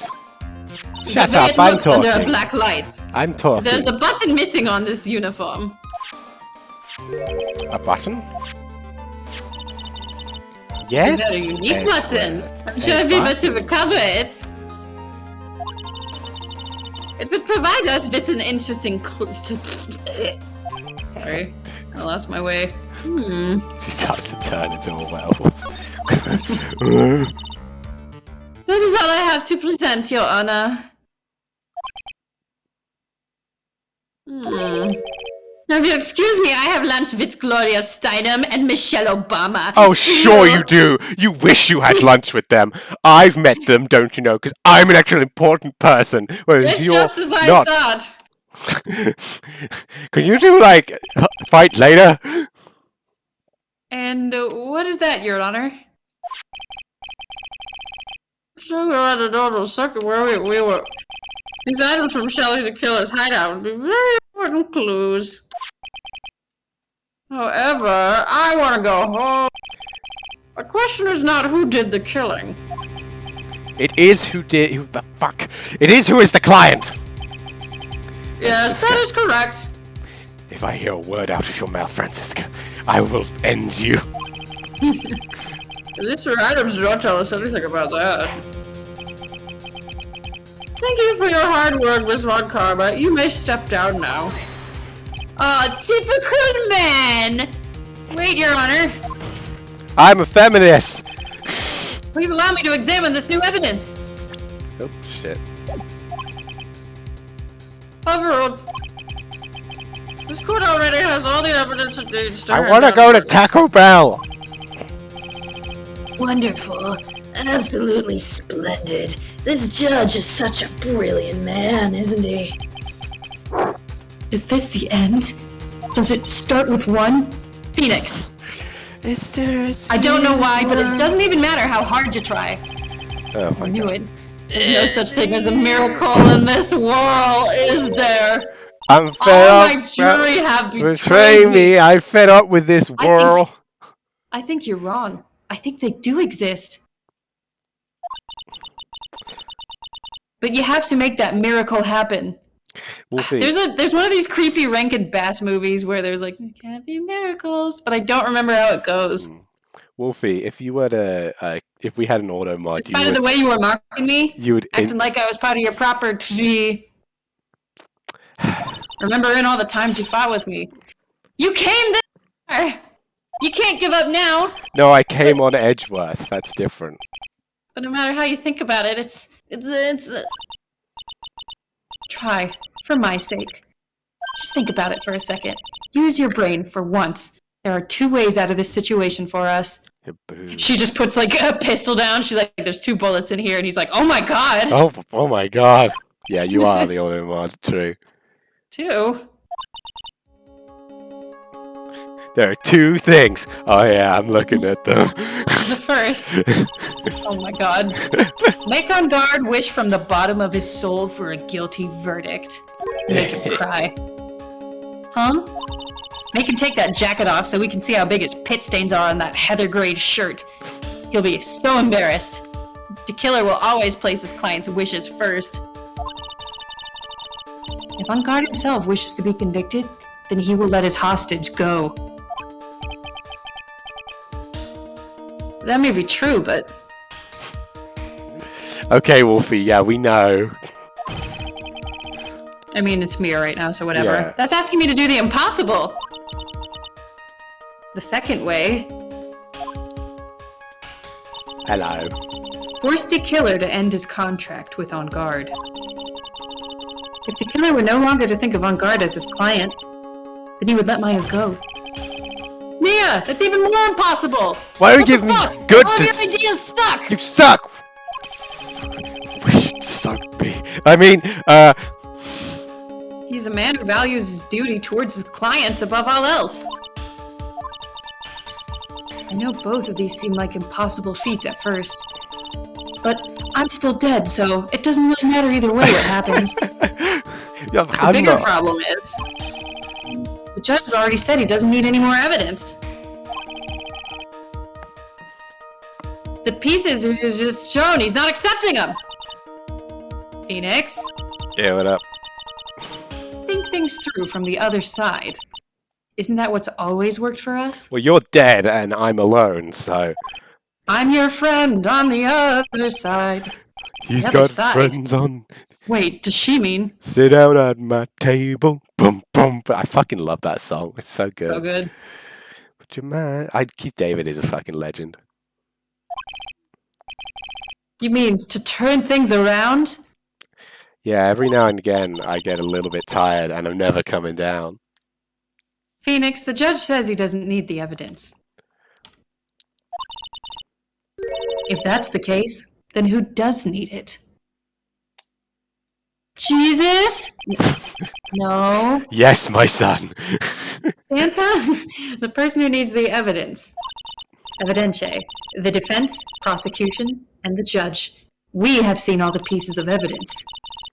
is Shut the way up, it I'm looks under a talking. black light. I'm talking. There's a button missing on this uniform. A button? Yes. Is that a unique a- button? I'm a sure if we were to button. recover it, it would provide us with an interesting clue. Sorry, I lost my way. She starts to turn into a werewolf. That is all I have to present, Your Honor. Now, if you excuse me, I have lunch with Gloria Steinem and Michelle Obama. Oh, sure you do. You wish you had lunch with them. I've met them, don't you know? Because I'm an actual important person, whereas It's you're just as I not. thought. Can you do like fight later? And what is that, Your Honor? So we're at another second where we were. These items from Shelley the Killer's hideout would be very important clues. However, I want to go home. The question is not who did the killing. It is who did. Who the fuck? It is who is the client. Yes, that is correct. If I hear a word out of your mouth, Francisca, I will end you. At least your items don't tell us anything about that. Thank you for your hard work, Miss Von Karma. You may step down now. Oh, typical man! Wait, Your Honor. I'm a feminist. Please allow me to examine this new evidence. Oh shit. Overruled. This court already has all the evidence it needs to I hand want to down go to verdict. Taco Bell. Wonderful. Absolutely splendid. This judge is such a brilliant man, isn't he? Is this the end? Does it start with 1? Phoenix. I don't know why, but it doesn't even matter how hard you try. Oh my I knew god. it. There's no such thing as a miracle in this world, is there? I'm fed All up. my jury have Betray betrayed me. I'm fed up with this think- world. I think you're wrong. I think they do exist. But you have to make that miracle happen. Wolfie, There's one of these creepy Rankin Bass movies where there's like, there can't be miracles, but I don't remember how it goes. Wolfie, if you were to, if we had an auto mod, In spite of the would, way you were marking me, you would acting like I was part of your property. Remembering all the times you fought with me. You came there! You can't give up now! No, I came on Edgeworth. That's different. But no matter how you think about it, it's try, for my sake. Just think about it for a second. Use your brain for once. There are 2 ways out of this situation for us. Boo. She just puts like a pistol down. She's like, there's 2 bullets in here. And he's like, oh my god. Oh my god. Yeah, you are the auto mod. True. 2? There are two things. Oh yeah, I'm looking at them. The first. Oh my god. Make On Guard wish from the bottom of his soul for a guilty verdict. Make him cry. Huh? Make him take that jacket off so we can see how big his pit stains are on that heather grade shirt. He'll be so embarrassed. The killer will always place his client's wishes first. If On Guard himself wishes to be convicted, then he will let his hostage go. That may be true, but Okay, Wolfie, yeah, we know. I mean, it's Mia right now, so whatever. Yeah. That's asking me to do the impossible. The second way, Hello. force the killer to end his contract with On Guard. If the killer were no longer to think of On Guard as his client, then he would let Maya go. Mia, that's even more impossible! Why don't you What give the me fuck? good All to your ideas suck! You suck! You suck me. I mean, He's a man who values his duty towards his clients above all else. I know both of these seem like impossible feats at first. But I'm still dead, so it doesn't really matter either way what happens. yeah, The I'm bigger not. problem is, the judge has already said he doesn't need any more evidence. The pieces are just shown, he's not accepting them. Phoenix, Yeah, what up? think things through from the other side. Isn't that what's always worked for us? Well, you're dead and I'm alone, so I'm your friend on the other side. he's other got side? friends on. Wait, does she mean? Sit down at my table. Boom, boom. But I fucking love that song. It's so good. So good. But your man, Keith David is a fucking legend. You mean to turn things around? Yeah, every now and again I get a little bit tired and I'm never coming down. Phoenix, the judge says he doesn't need the evidence. If that's the case, then who does need it? Jesus? No. Yes, my son. Santa? The person who needs the evidence. Evidence. The defense, prosecution, and the judge. We have seen all the pieces of evidence.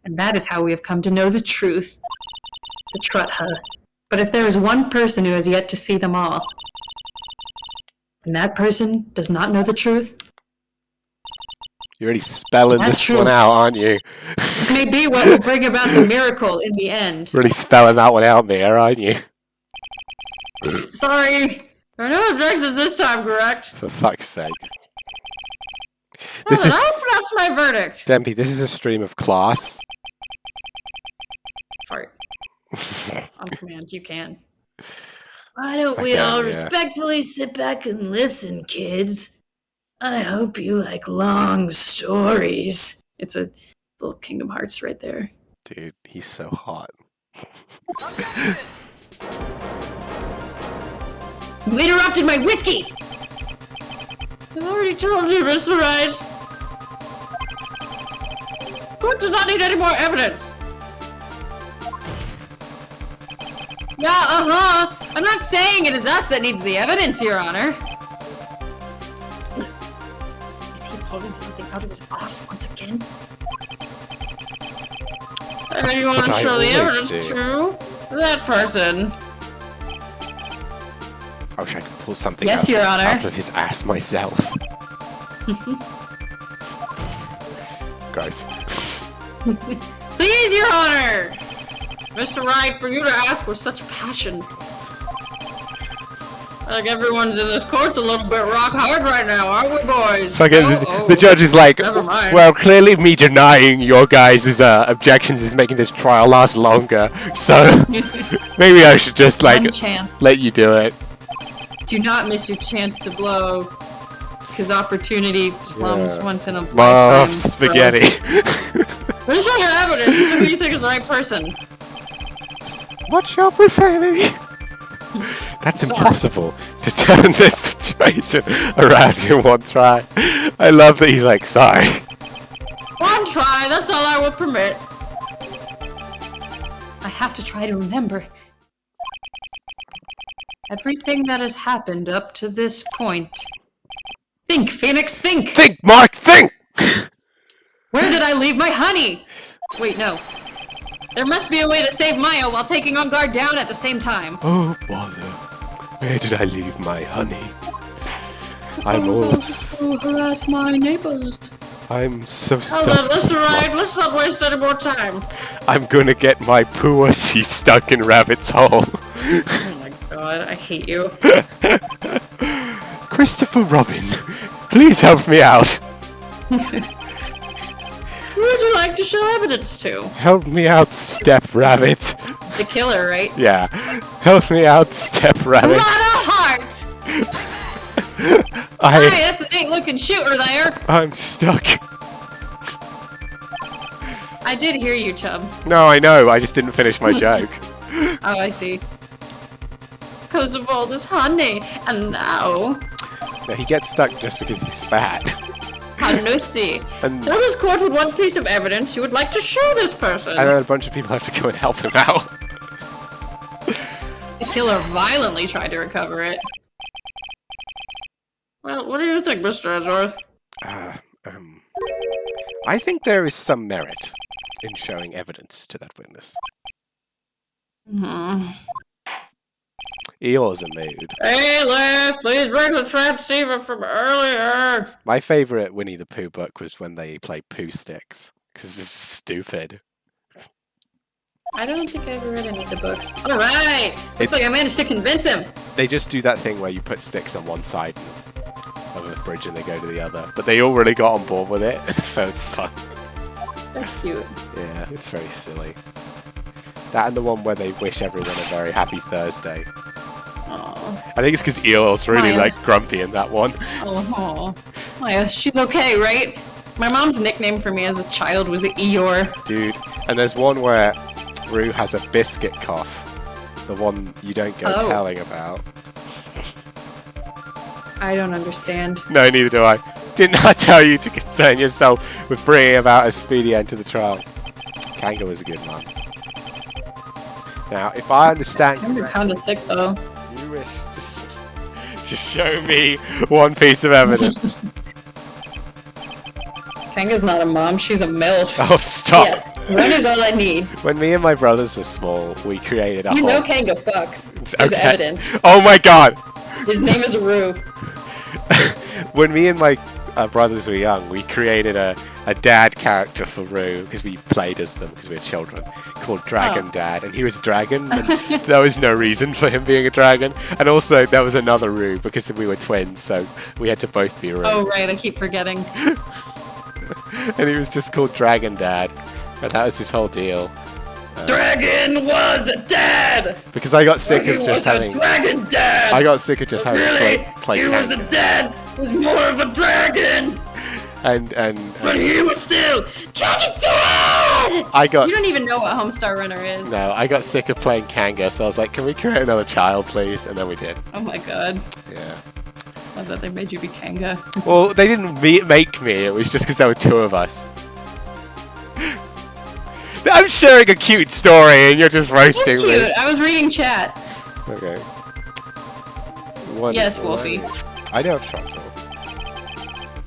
And that is how we have come to know the truth. The Trutha. But if there is one person who has yet to see them all, and that person does not know the truth, You're already spelling That's this true. one out, aren't you? it may be what will bring about the miracle in the end. Really spelling that one out, Mia, aren't you? Sorry. There are no objections this time, correct? For fuck's sake. This Well, is I hope that's my verdict. Dempy, this is a stream of class. Fart. On command, you can. Why don't we Okay, all yeah. respectfully sit back and listen, kids? I hope you like long stories. It's a little Kingdom Hearts right there. Dude, he's so hot. You interrupted my whiskey! I already told you, Mr. Wright. Court does not need any more evidence! Yeah, uh-huh! I'm not saying it is us that needs the evidence, Your Honor. Is he pulling something out of his ass once again? I mean, you want what to I show the always evidence do. to that person. I wish I could pull something Yes, out, Your Honor. out of his ass myself. Gross. Please, Your Honor! Mr. Wright, for you to ask with such passion. I think everyone's in this court's a little bit rock hard right now, aren't we, boys? Fucking, Oh, the judge is like, never mind. well, clearly me denying your guys' objections is making this trial last longer, so maybe I should just, like, One chance. let you do it. Do not miss your chance to blow. Because opportunity slums Yeah. once in a Oh, lifetime. bro. spaghetti. Let's show your evidence. Who do you think is the right person? What's your profanity? That's impossible to turn this situation around in one try. I love that he's like, sorry. One try, that's all I will permit. I have to try to remember. everything that has happened up to this point. Think, Phoenix, think! Think, Mark, think! Where did I leave my honey? Wait, no. There must be a way to save Maya while taking On Guard down at the same time. Oh, bother. Where did I leave my honey? I'm all... to harass my neighbors. I'm so Oh, then stuffed. let's ride. Let's not waste any more time. I'm gonna get my pussy stuck in Rabbit's hole. Oh my god, I hate you. Christopher Robin, please help me out. Who would you like to show evidence to? Help me out, Step Rabbit. The killer, right? Yeah. Help me out, Step Rabbit. Not a heart! Hey, that's a neat looking shooter there. I'm stuck. I did hear you, chum. No, I know. I just didn't finish my joke. Oh, I see. Because of all this honey, and now... No, he gets stuck just because he's fat. Hanusi. And, For this court with one piece of evidence you would like to show this person. and then a bunch of people have to go and help him out. The killer violently tried to recover it. Well, what do you think, Mr. Edgeworth? I think there is some merit in showing evidence to that witness. Hmm. Eeyore's a mood. Hey, Liv, please bring the transceiver from earlier. My favourite Winnie the Pooh book was when they play Pooh Sticks, because it's stupid. I don't think I ever read any of the books. All right, looks It's- like I managed to convince him. They just do that thing where you put sticks on one side of the bridge and they go to the other. But they all really got on board with it, so it's fun. That's cute. Yeah, it's very silly. That and the one where they wish everyone a very happy Thursday. Oh, I think it's because Eeyore's really, Maya. like, grumpy in that one. oh, Maya, she's okay, right? My mom's nickname for me as a child was Eeyore. Dude, and there's one where Rue has a biscuit cough. The one you don't go Oh. telling about. I don't understand. No, neither do I. Didn't I tell you to concern yourself with bringing about a speedy end to the trial? Kanga was a good one. Now, if I understand You're kind of thick though. you wish to show me one piece of evidence. Kanga's not a mom, she's a MILF. Oh, stop! Yes, that is all I need. When me and my brothers were small, we created a You whole... know Kanga fucks. There's Okay. evidence. Oh my god! His name is Rue. When me and my brothers were young, we created a dad character for Rue, because we played as them, because we were children, called Dragon Oh. Dad, and he was a dragon, and there was no reason for him being a dragon, and also there was another Rue, because we were twins, so we had to both be Rue. Oh right, I keep forgetting. And he was just called Dragon Dad, and that was his whole deal. Dragon was a dad! Because I got sick of just having... dragon dad! I got sick of just having play Kanga. dad! He was more of a dragon! And he was still Dragon Dad! I got... You don't even know what Homestar Runner is. No, I got sick of playing Kanga, so I was like, can we create another child, please? And then we did. Oh my god. Yeah. Love that they made you be Kanga. Well, they didn't make me, it was just because there were two of us. I'm sharing a cute story and you're just That's roasting cute. me. I was reading chat. Okay. One Yes, is Wolfie. one. I know I've tried to.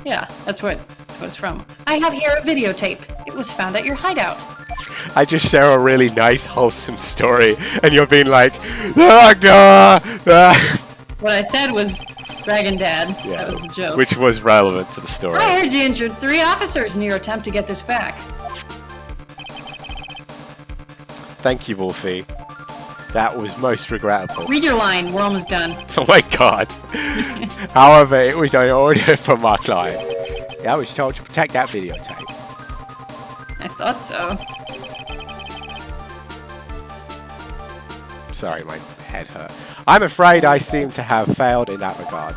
Yeah, that's what it's from. I have here a videotape. It was found at your hideout. I just share a really nice, wholesome story, and you're being like, Doctor! What I said was Dragon Dad. Yeah, That was the joke. which was relevant to the story. I heard you injured 3 officers in your attempt to get this back. Thank you, Wolfie. That was most regrettable. Read your line. We're almost done. Oh my god. However, it was an order from my client. I was told to protect that videotape. I thought so. Sorry, my head hurt. I'm afraid I seem to have failed in that regard.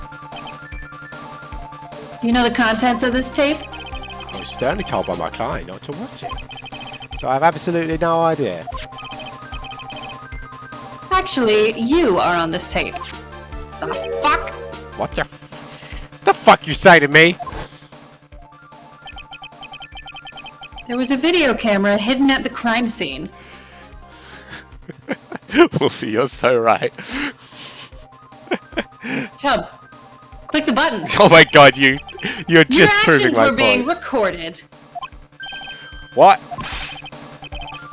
Do you know the contents of this tape? I was sternly told by my client not to watch it. So I have absolutely no idea. Actually, you are on this tape. The fuck? What the fuck you say to me? There was a video camera hidden at the crime scene. Wolfie, you're so right. Chub, click the button. Oh my god, you're Your just proving actions my were being point. recorded. What?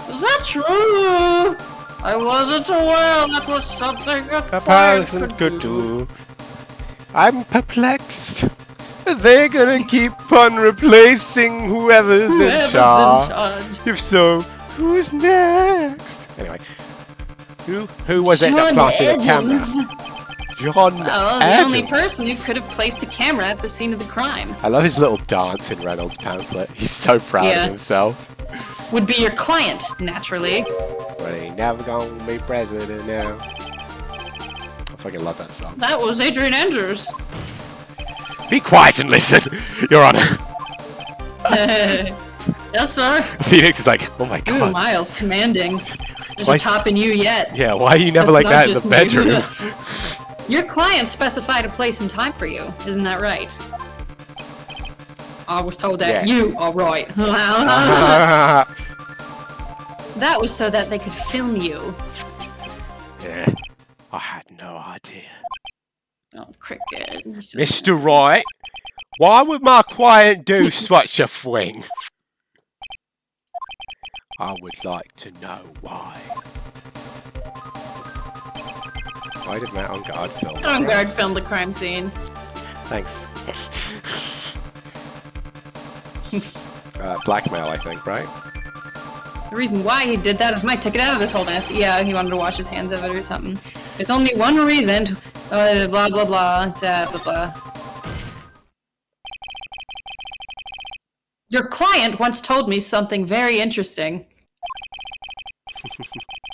Is that true? I wasn't aware that was something a A client person could could do. I'm perplexed. They're gonna keep on replacing whoever's in Whoever's in charge. charge. If so, who's next? Anyway, who was it that John planted a camera? Adams. John Well, the Adams. only person who could have placed a camera at the scene of the crime I love his little dance in Reynolds' pamphlet. He's so proud Yeah. of himself. would be your client, naturally. But he never gonna be president now. I fucking love that song. That was Adrian Andrews. Be quiet and listen, Your Honor. Yes, sir. Phoenix is like, oh my Ooh, god. Miles, commanding. There's Why- a topping you yet. Yeah, why are you never That's like not that in the just me. bedroom? Your client specified a place and time for you, isn't that right? I was told that Yeah. you are right. That was so that they could film you. Yeah, I had no idea. Oh, cricket. Mr. Wright, why would my client do such a thing? I would like to know why. Why did Matt on guard film? On guard filmed the crime scene. Thanks. Blackmail, I think, right? The reason why he did that is might take it out of this whole mess. Yeah, he wanted to wash his hands of it or something. It's only one reason. Blah blah blah. Blah blah. Your client once told me something very interesting.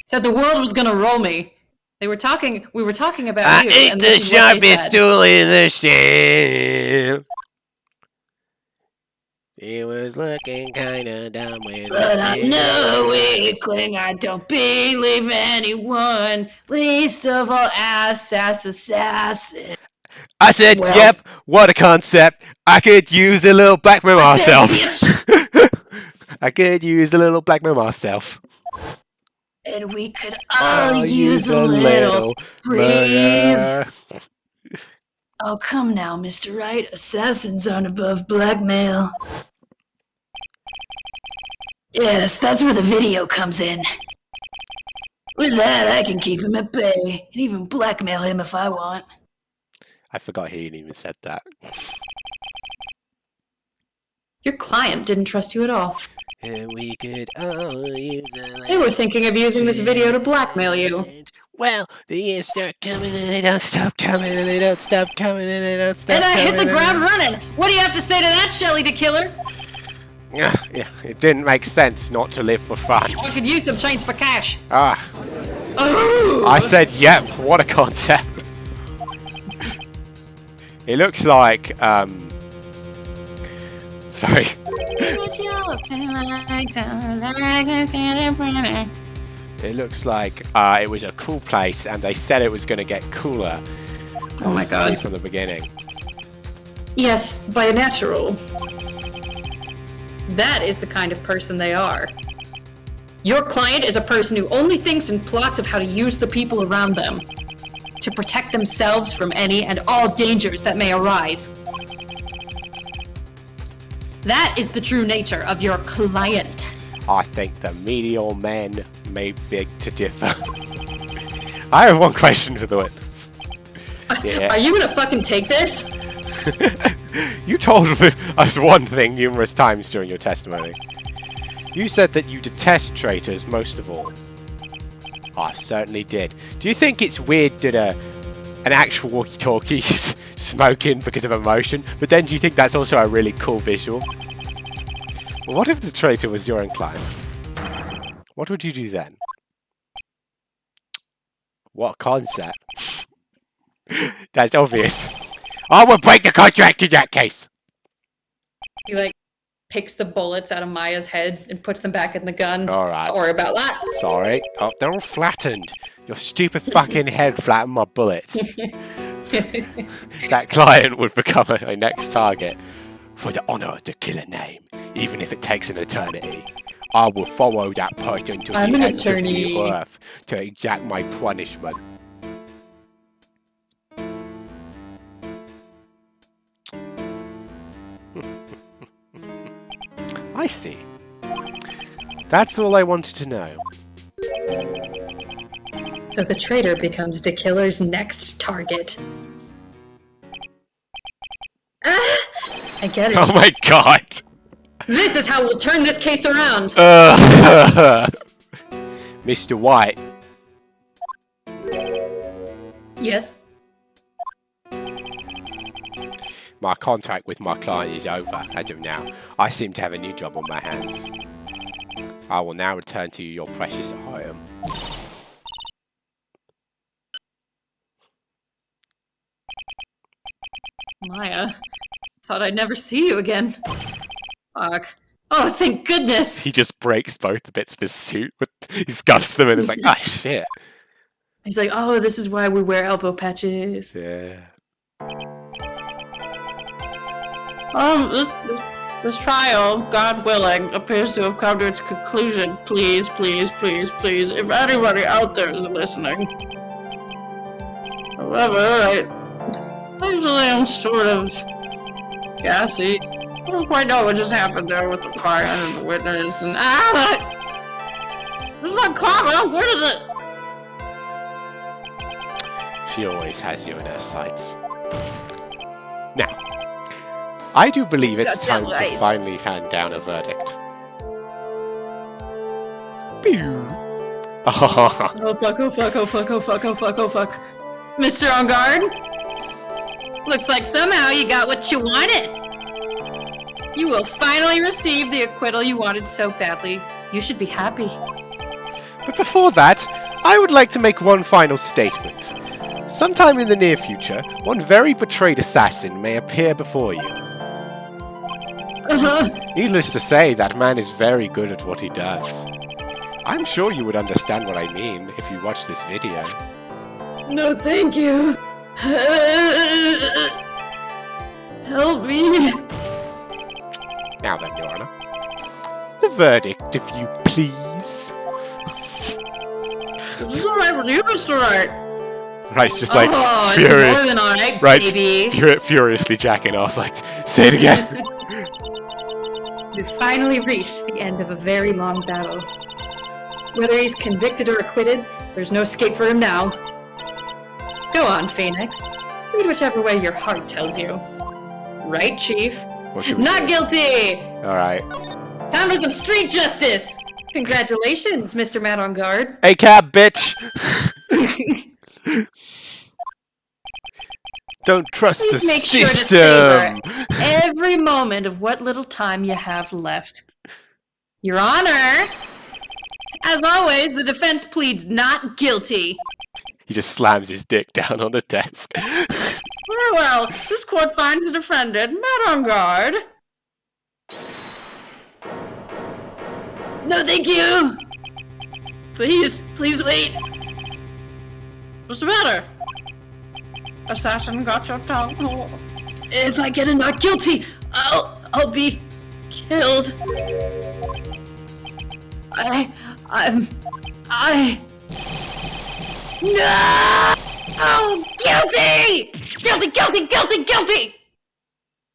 Said the world was gonna roll me. We were talking about you. and this is what they said. tool in the shed. He was looking kinda dumb with But I'm no weakling, I don't believe anyone, least of all assassin. I said, Well- yep, what a concept. I could use a little blackmail myself. I could use a little blackmail myself. And we could all use a little breeze. murder. Oh, come now, Mr. Wright. Assassins aren't above blackmail. Yes, that's where the video comes in. With that, I can keep him at bay and even blackmail him if I want. I forgot he even said that. Your client didn't trust you at all. And we could all use a They were thinking of using this video to blackmail you. Well, the years start coming and they don't stop coming and they don't stop coming and they don't stop And I hit coming. the ground running. What do you have to say to that, Shelly the Killer? Yeah, it didn't make sense not to live for fun. I could use some change for cash. Ah, Oh, I said, yep, what a concept. It looks like, sorry. It looks like it was a cool place and they said it was going to get cooler. Oh my God. From the beginning. Yes, by a natural. That is the kind of person they are. Your client is a person who only thinks and plots of how to use the people around them to protect themselves from any and all dangers that may arise. That is the true nature of your client. I think the medial men may beg to differ. I have one question for the witness. Yeah. Are you gonna fucking take this? You told us one thing numerous times during your testimony. You said that you detest traitors most of all. I certainly did. Do you think it's weird that an actual walkie-talkie is smoking because of emotion? But then do you think that's also a really cool visual? Well, what if the traitor was your own client? What would you do then? What concept? That's obvious. I would break the contract in that case. He like picks the bullets out of Maya's head and puts them back in the gun. All right. Sorry about that. Sorry. Oh, they're all flattened. Your stupid fucking head flattened my bullets. That client would become a next target. For the honor of the killer name, even if it takes an eternity, I will follow that person to I'm the an ends of attorney. the earth to exact my punishment. see. That's all I wanted to know. So the traitor becomes the killer's next target. I get it. Oh my god! This is how we'll turn this case around. Mr. White. Yes. My contract with my client is over as of now. I seem to have a new job on my hands. I will now return to you your precious item. Maya, thought I'd never see you again. Fuck. Oh, thank goodness. He just breaks both the bits of his suit. He scuffs them and is like, ah, shit. He's like, oh, this is why we wear elbow patches. Yeah. This trial, God willing, appears to have come to its conclusion. Please, please, please, please, if anybody out there is listening. However, I usually am sort of gassy. I don't quite know what just happened there with the client and the witness and Where's my karma? Where did it? She always has you in her sights. Now, I do believe it's time to finally hand down a verdict. Pew. Oh fuck, oh fuck, oh fuck, oh fuck, oh fuck, oh fuck. Mr. On Guard? Looks like somehow you got what you wanted. You will finally receive the acquittal you wanted so badly. You should be happy. But before that, I would like to make one final statement. Sometime in the near future, one very betrayed assassin may appear before you. Needless to say, that man is very good at what he does. I'm sure you would understand what I mean if you watch this video. No, thank you. Help me. Now then, Your Honor. The verdict, if you please. This is alright with you, Mr. Wright. Wright's just like It's furious. more than alright, Wright's baby. furiously jacking off, like, say it again. We've finally reached the end of a very long battle. Whether he's convicted or acquitted, there's no escape for him now. Go on, Phoenix. Read whichever way your heart tells you. Right, Chief? What should we Not do? guilty! Alright. Time for some street justice! Congratulations, Mr. Man on Guard. Hey, cab, bitch! Don't trust Please the make sure to system! savor every moment of what little time you have left. Your Honor! As always, the defense pleads not guilty. He just slams his dick down on the desk. Very well. This court finds the defendant met on guard. No, thank you! Please, please wait. What's the matter? Assassin got your tongue. Oh. If I get a not guilty, I'll be killed. No! Oh, guilty! Guilty, guilty, guilty, guilty!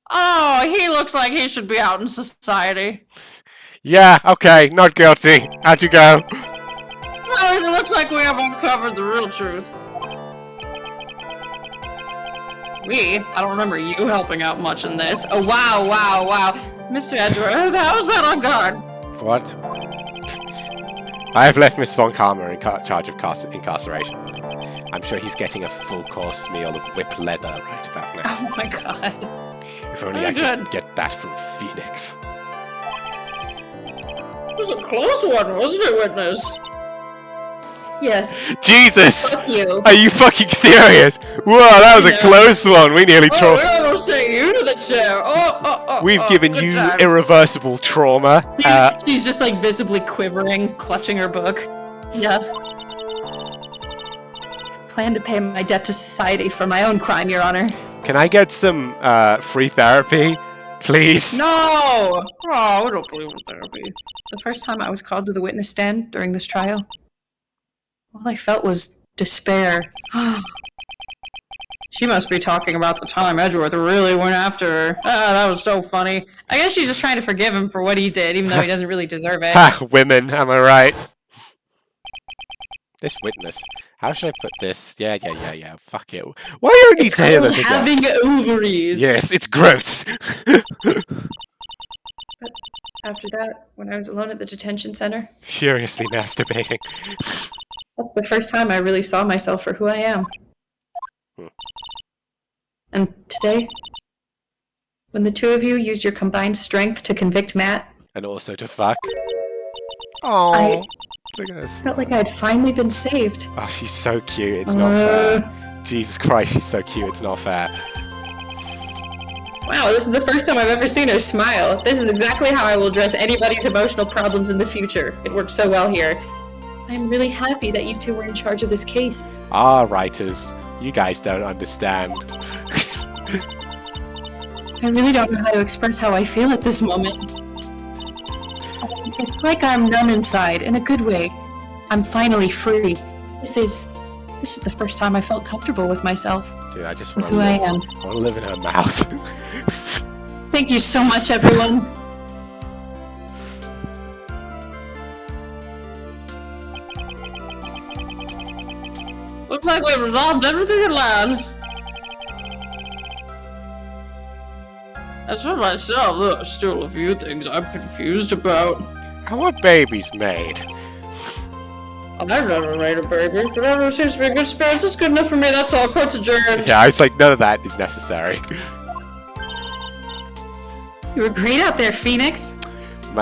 Oh, he looks like he should be out in society. Yeah, okay, not guilty. How'd you go? Oh, it looks like we have uncovered the real truth. I don't remember you helping out much in this. Oh, wow, wow, wow. Mr. Edgeworth, how was that on guard? What? I have left Miss Von Karma in charge of incarceration. I'm sure he's getting a full-course meal of whipped leather right about now. Oh my god. If only Very I could good. get that from Phoenix. It was a close one, wasn't it, witness? Yes, Jesus! fuck you. Are you fucking serious? Whoa, that was a Yeah. close one. We nearly Oh, we almost sent you to the chair. We've given good you times. irreversible trauma. She's just like visibly quivering, clutching her book. Yeah. Plan to pay my debt to society for my own crime, Your Honor. Can I get some free therapy, please? No! Oh, I don't believe in therapy. The first time I was called to the witness stand during this trial, all I felt was despair. She must be talking about the time Edgeworth really went after her. Ah, that was so funny. I guess she's just trying to forgive him for what he did, even though he doesn't really deserve it. Ha! Women, am I right? This witness. How should I put this? Yeah. Fuck it. Why do you need It's to hear called this again? having ovaries. Yes, it's gross. After that, when I was alone at the detention center, Furiously masturbating. that's the first time I really saw myself for who I am. And today, when the two of you used your combined strength to convict Matt, And also to fuck. Oh, I- look at this. felt like I had finally been saved. Oh, she's so cute. It's not fair. Jesus Christ, she's so cute. It's not fair. Wow, this is the first time I've ever seen her smile. This is exactly how I will address anybody's emotional problems in the future. It worked so well here. I'm really happy that you two were in charge of this case. Ah, writers, you guys don't understand. I really don't know how to express how I feel at this moment. It's like I'm numb inside, in a good way. I'm finally free. This is the first time I felt comfortable with myself, Dude, I just with want to who I live. am. I want to live in her mouth. Thank you so much, everyone. Looks like we've resolved everything at last. As for myself, there are still a few things I'm confused about. How are babies made? I've never made a baby, but everyone seems to be in good spirits. That's good enough for me, that's all. Court's adjourned. Yeah, I was like, none of that is necessary. You were great out there, Phoenix.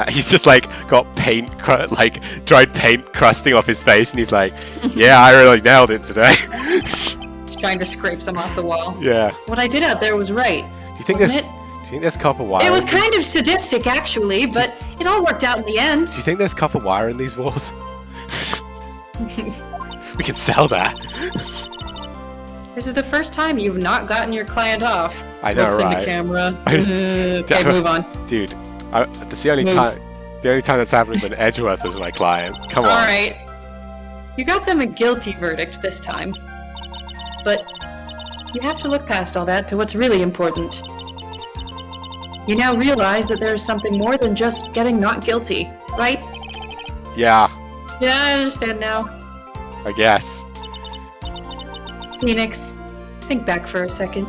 He's just like got paint, like dried paint crusting off his face, and he's like, "Yeah, I really nailed it today." Just trying to scrape some off the wall. Yeah. What I did out there was right, Do you think there's? wasn't Do it? you think there's copper wire? It was in these- kind of sadistic, actually, but it all worked out in the end. Do you think there's copper wire in these walls? We can sell that. This is the first time you've not gotten your client off. I know, Looks in the right? camera. I just- Okay, move on. Dude, that's the only Move. time. The only time that's happened when Edgeworth was my client. Come on. Alright. You got them a guilty verdict this time. But you have to look past all that to what's really important. You now realize that there is something more than just getting not guilty, right? Yeah, Yeah, I understand now. I guess. Phoenix, think back for a second.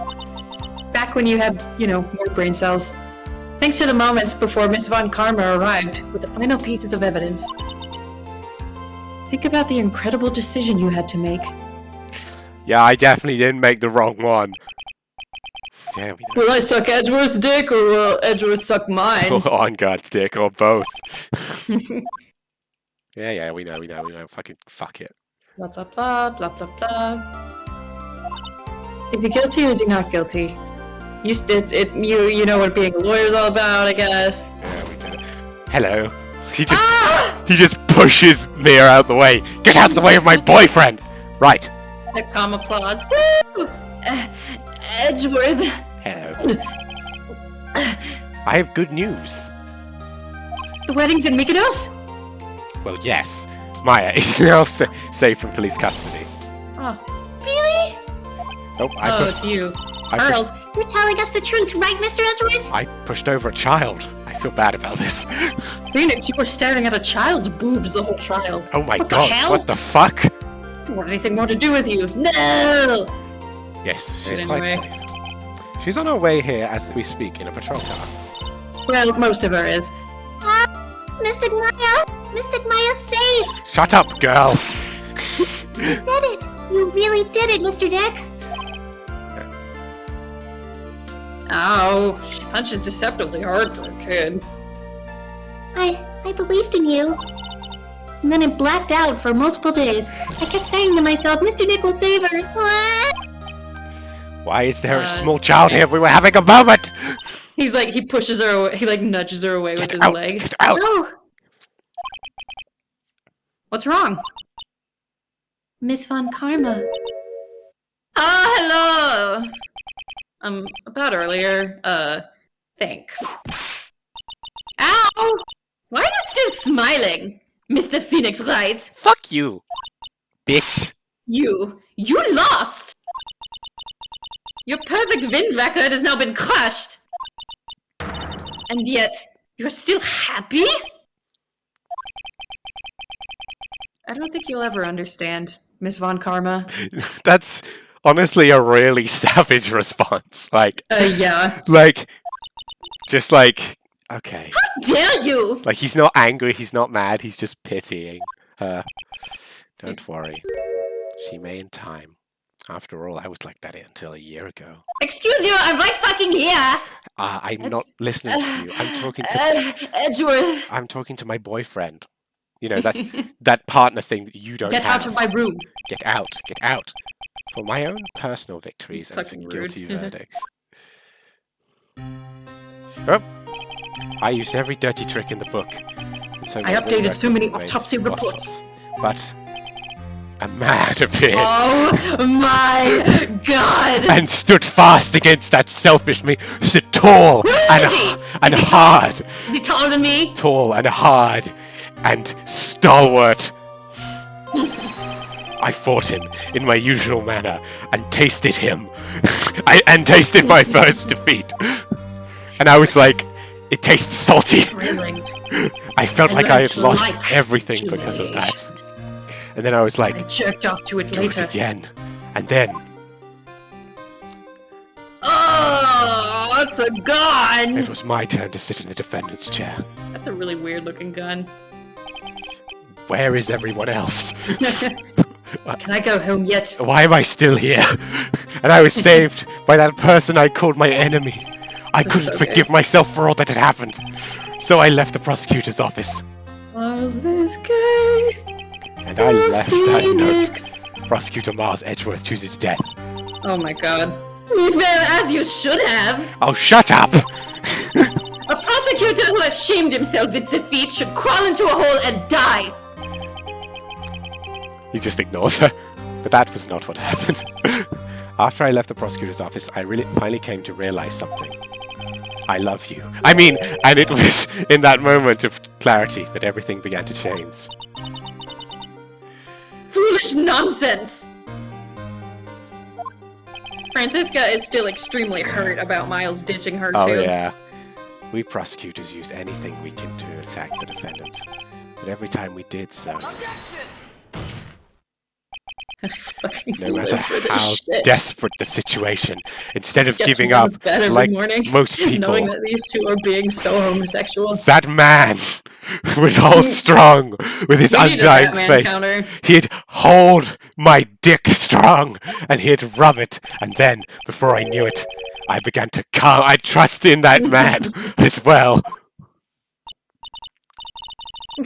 Back when you had, more brain cells. Think to the moments before Miss Von Karma arrived with the final pieces of evidence. Think about the incredible decision you had to make. Yeah, I definitely didn't make the wrong one. Yeah, we know. Will I suck Edgeworth's dick or will Edgeworth suck mine? On God's dick, or both. Yeah, we know. Fucking fuck it. Blah blah blah blah blah blah. Is he guilty or is he not guilty? You know what being a lawyer is all about, I guess. Yeah, we know. Hello. He just pushes Mia out the way. Get out of the way of my boyfriend. Right. A calm applause. Woo! Edgeworth. Hello. I have good news. The wedding's in Mykonos? Well, yes. Maya is now safe from police custody. Oh, Really? Oh, oh, it's you. Charles, you're telling us the truth, right, Mr. Edgeworth? I pushed over a child. I feel bad about this. Phoenix, you were staring at a child's boobs the whole trial. Oh my What the god, hell? what the fuck? What anything more to do with you? No! Yes, she's Right, quite anyway. safe. She's on her way here as we speak in a patrol car. Well, most of her is. Mystic Maya! Mystic Maya's safe! Shut up, girl! You did it! You really did it, Mr. Dick! Ow. She punches deceptively hard for a kid. I believed in you. And then it blacked out for multiple days. I kept saying to myself, Mr. Dick will save her. Why is there a Uh, small child here? We were having a moment! He pushes her away, he nudges her away with Get his out! leg. Get out! No! What's wrong? Miss Von Karma. Hello! About earlier, thanks. Ow! Why are you still smiling? Mr. Phoenix writes, Fuck you! Bitch! you lost! Your perfect wind record has now been crushed! And yet, you're still happy? I don't think you'll ever understand, Miss Von Karma. That's honestly a really savage response. Yeah. Just like, okay. Dare you! Like, he's not angry, he's not mad, he's just pitying her. Don't worry. She may in time. After all, I was like that until a year ago. Excuse you, I'm right fucking here. I'm not listening to you. I'm talking to Edgeworth. I'm talking to my boyfriend. You know, that partner thing that you don't Get have. out of my room! Get out. Get out. For my own personal victories and for Fucking rude. guilty verdicts. Oh, I used every dirty trick in the book. And so I my updated record so many remains autopsy reports. spotless. But a man appeared Oh my god. and stood fast against that selfish me. Stood tall and hard. Is he taller than me? Tall and hard and stalwart. I fought him in my usual manner and tasted him. and tasted my first defeat. And I was like, it tastes salty. Thrilling. I felt I like I learned had to lost like everything because of that. And then I was like, I jerked off to it do it later. again. And then Oh, it's a gun. it was my turn to sit in the defendant's chair. That's a really weird looking gun. Where is everyone else? Can I go home yet? Why am I still here? And I was saved by that person I called my enemy. I couldn't okay. forgive myself for all that had happened. So I left the prosecutor's office. Was this gay? And I left that note. Prosecutor Mars Edgeworth chooses death. Oh my god. Well, as you should have. Oh, shut up! A prosecutor who has shamed himself with defeat should crawl into a hole and die. He just ignores her. But that was not what happened. After I left the prosecutor's office, I finally came to realize something. I love you. I mean, and it was in that moment of clarity that everything began to change. Foolish nonsense. Francisca is still extremely hurt about Miles ditching her Oh too. yeah. We prosecutors use anything we can to attack the defendant. But every time we did so, no matter how desperate the situation, instead of Gets giving me out up, of bed every like morning, most knowing people, that these two are being so homosexual. that man would hold strong with his We need a undying Batman faith. counter. He'd hold my dick strong, and he'd rub it, and then, before I knew it, I began to calm. I trust in that man as well.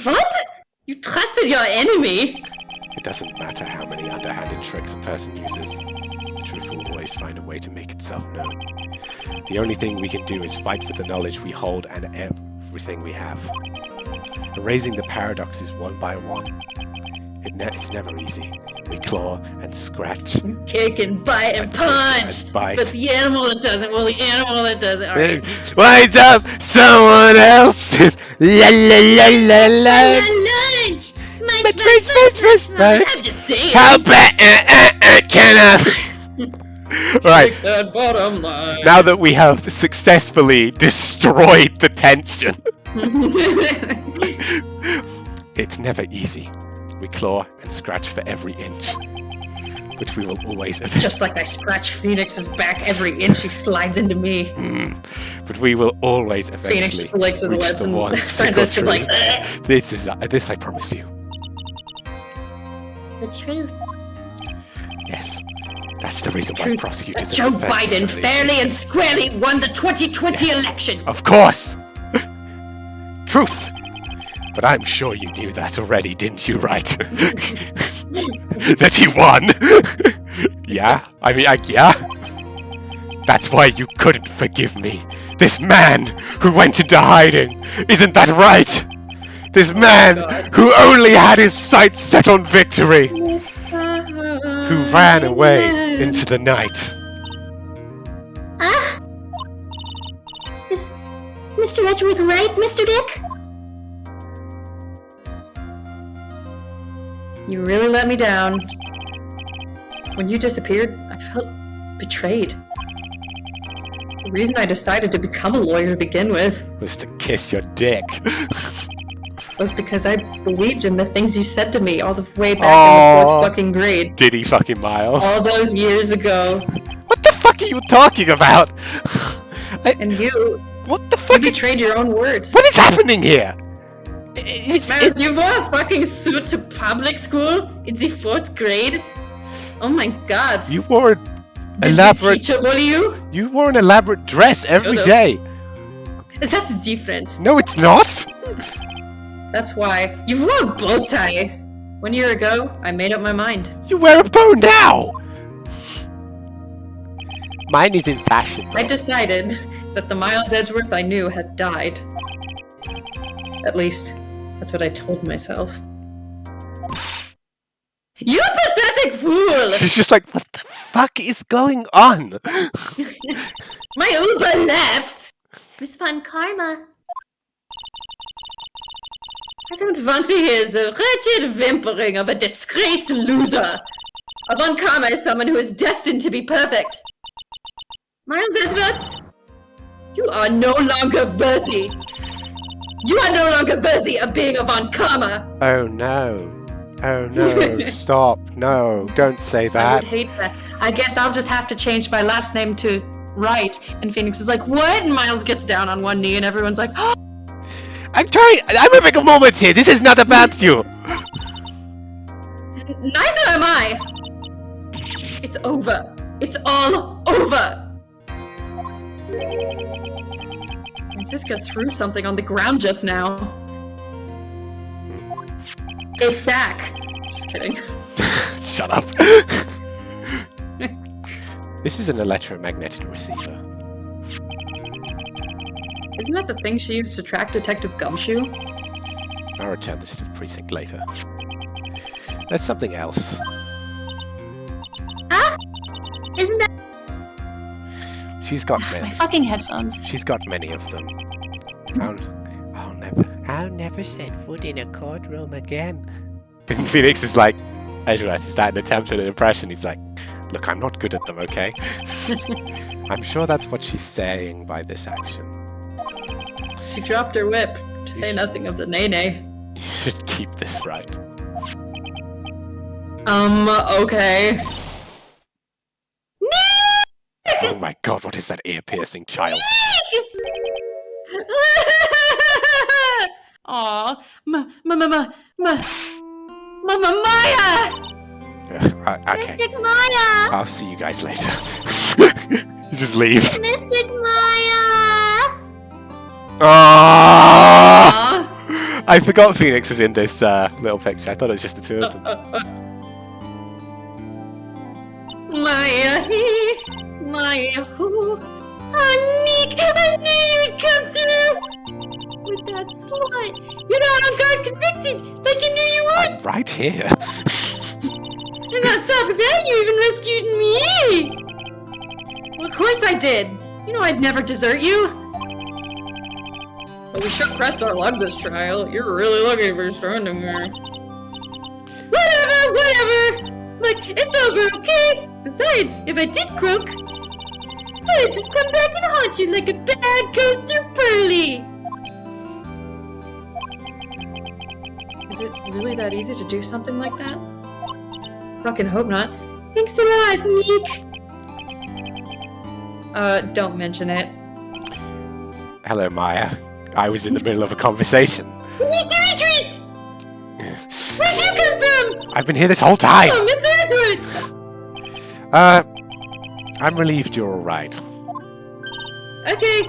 What? You trusted your enemy? It doesn't matter how many underhanded tricks a person uses. The truth will always find a way to make itself known. The only thing we can do is fight with the knowledge we hold and everything we have. Erasing the paradoxes one by one. It's never easy. We claw and scratch. Kick and bite and punch. And bite. But the animal that doesn't, well, the animal that doesn't. Alright. Winds up someone else's. La la la la la. Lunch! Munch, Munch. I have to say it. How bad can I? Right. That bottom line. Now that we have successfully destroyed the tension, it's never easy. We claw and scratch for every inch, but we will always eventually. Just like I scratch Phoenix's back every inch he slides into me. But we will always eventually Phoenix just licks his reach lips the and one single Francisca's like, truth. This I promise you. The truth. Yes, that's the reason why Truth. prosecutors Joe and defense Biden attorneys- fairly and squarely won the 2020 Yes. election. Of course! Truth! But I'm sure you knew that already, didn't you, right? That he won! Yeah? I mean, yeah? That's why you couldn't forgive me. This man who went into hiding! Isn't that right? This man who only had his sights set on victory! Who ran away into the night. Is Mr. Edgeworth right, Mr. Dick? you really let me down. When you disappeared, I felt betrayed. The reason I decided to become a lawyer to begin with Was to kiss your dick. was because I believed in the things you said to me all the way back in Aw. the 4th fucking grade. Diddy fucking Miles. All those years ago. What the fuck are you talking about? And you What the fuck? betrayed your own words. What is happening here? Miles, you wore a fucking suit to public school in the 4th grade? Oh my god. You wore an Did elaborate. the teacher bully you? You wore an elaborate dress every Shut up. day. That's different. No, it's not. That's why. You wore a bow tie. 1 year ago, I made up my mind. You wear a bow now. Mine is in fashion. I Bro. decided that the Miles Edgeworth I knew had died. At least, that's what I told myself. You pathetic fool! She's just like, what the fuck is going on? My Uber left! Miss Von Karma. I don't want to hear the wretched whimpering of a disgraced loser. A Von Karma is someone who is destined to be perfect. Miles Edgeworth, you are no longer worthy. You are no longer worthy of being a Von Karma. Oh no. Oh no. Stop. No. Don't say I that. would hate that. I guess I'll just have to change my last name to Wright. And Phoenix is like, what? And Miles gets down on one knee and everyone's like, oh! I'm trying. I'm having a moment here. This is not about you. Neither am I. It's over. It's all over. Francisca threw something on the ground just now. It's back. Just kidding. Shut up. This is an electromagnetic receiver. Isn't that the thing she used to track Detective Gumshoe? I'll return this to the precinct later. There's something else. Isn't that She's got my many. fucking headphones? She's got many of them. I'll never set foot in a courtroom again. And Phoenix is like, Edgeworth is that an attempt at an impression? He's like, look, I'm not good at them, okay? I'm sure that's what she's saying by this action. She dropped her whip, to say nothing of the nay-nay. You should keep this right. Okay. Oh my god, what is that ear-piercing child? Aw, Mama Maya! Okay, Mystic Maya! I'll see you guys later. He just leaves. Mystic Maya! Ah! I forgot Phoenix was in this little picture. I thought it was just the two of them. Maya, Maya, who? Oh, Nick, I knew you would come through with that slut. You're not on guard convicted, like I knew you would. I'm right here. And on top of that, you even rescued me. well, of course I did. You know I'd never desert you. But we sure pressed our luck this trial. You're really lucky for standing here. Whatever. Look, it's over, okay? Besides, if I did croak, I'd just come back and haunt you like a bad ghost through Pearly. Is it really that easy to do something like that? Fucking hope not. Thanks a lot, Nick. Don't mention it. Hello, Maya. I was in the middle of a conversation. Mr. Retreat! Where'd you come from? I've been here this whole time. Oh, Mr. Edgeworth! I'm relieved you're alright. Okay.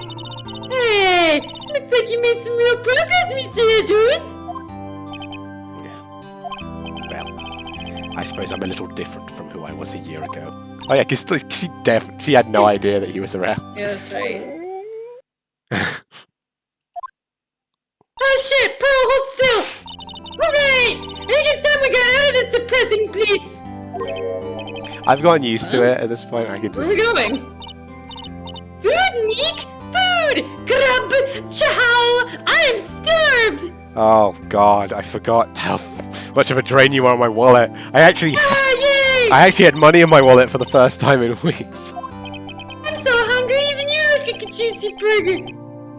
Hey, looks like you made some real progress, Mr. Edgeworth. Well, I suppose I'm a little different from who I was a year ago. Oh yeah, because she had no idea that he was around. Yeah, that's right. Oh shit, Pearl, hold still! Alright! I think it's time we got out of this depressing place! I've gotten used to it at this point. I could Where are we just... going? Food, Meek! Food! Grub! Chow! I am starved! Oh god, I forgot how much of a drain you are on my wallet. I actually Yay! had money in my wallet for the first time in weeks. I'm so hungry, even you look burger.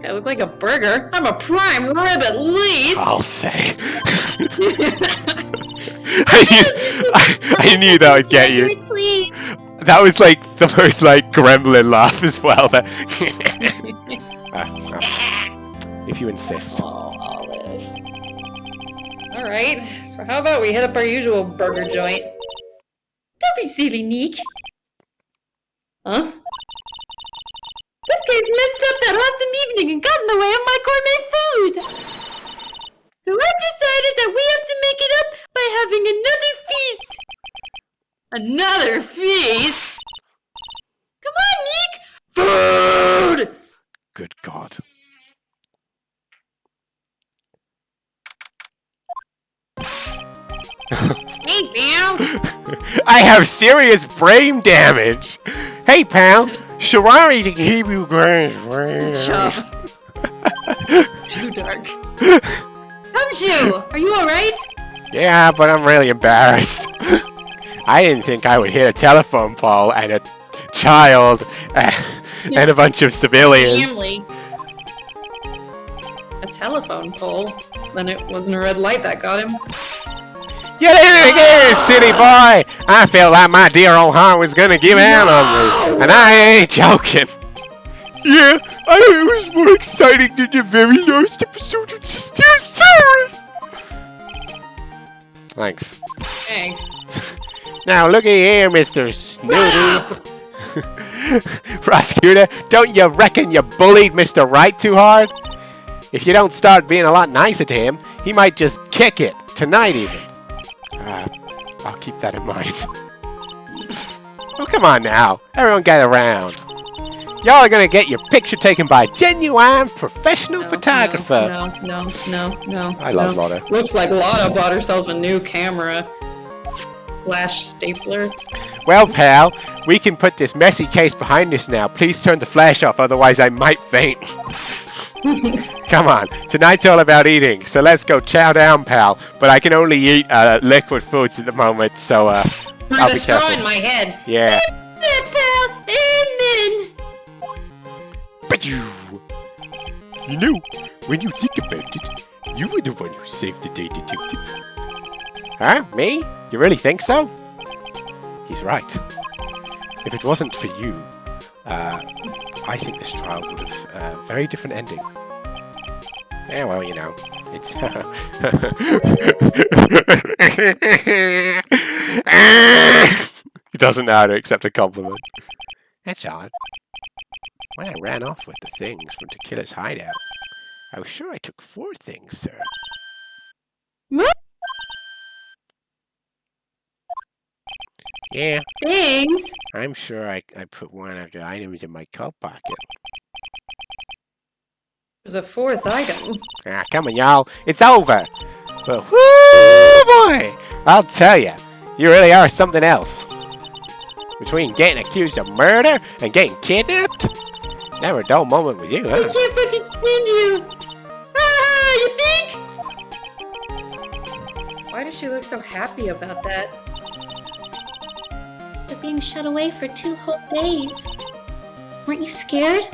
I look like a burger. I'm a prime rib at least. I'll say. I knew that would get you. Please. That was like the most like gremlin laugh as well. That if you insist. Oh, Olive. All right. So how about we hit up our usual burger joint? Don't be silly, Nick. Huh? This guy's messed up that awesome evening and got in the way of my gourmet food. So I've decided that we have to make it up by having another feast. Another feast? Come on, Nick. Food! Good God. Hey, pal. I have serious brain damage. Hey, pal. Sharari to keep you grand. Chop. Too dark. Hamshu, are you alright? Yeah, but I'm really embarrassed. I didn't think I would hit a telephone pole and a child and a bunch of civilians. Family. A telephone pole. Then it wasn't a red light that got him. You did it again, city boy! I felt like my dear old heart was gonna give out on me, and I ain't joking. Yeah, I know it was more exciting than the very last episode of Still Sorry! Thanks. Thanks. Now looky here, Mr. Snooty. Prosecutor, don't you reckon you bullied Mr. Right too hard? If you don't start being a lot nicer to him, he might just kick it, tonight even. I'll keep that in mind. Oh, come on now. Everyone get around. Y'all are gonna get your picture taken by a genuine professional photographer. No. I love Lotta. Looks like Lotta bought herself a new camera. Flash stapler. Well, pal, we can put this messy case behind us now. Please turn the flash off, otherwise I might faint. Come on, tonight's all about eating, so let's go chow down, pal. But I can only eat liquid foods at the moment, so I'll The be straw careful. in my head. Yeah. Pal, amen. But you know, when you think about it, you were the one who saved the day, detective. Huh? Me? You really think so? He's right. If it wasn't for you, I think this trial would have a very different ending. Yeah, well, you know, it's... He doesn't know how to accept a compliment. That's odd. When I ran off with the things from Tequila's hideout, I was sure I took 4 things, sir. What? Yeah, Things? I'm sure I put one of the items in my coat pocket. There's a 4th item. Ah, come on, y'all. It's over. But, whoo, boy, I'll tell you, you really are something else. Between getting accused of murder and getting kidnapped, never a dull moment with you, I huh? can't fucking stand you. Ah, you think? Why does she look so happy about that? We're being shut away for 2 whole days. Weren't you scared?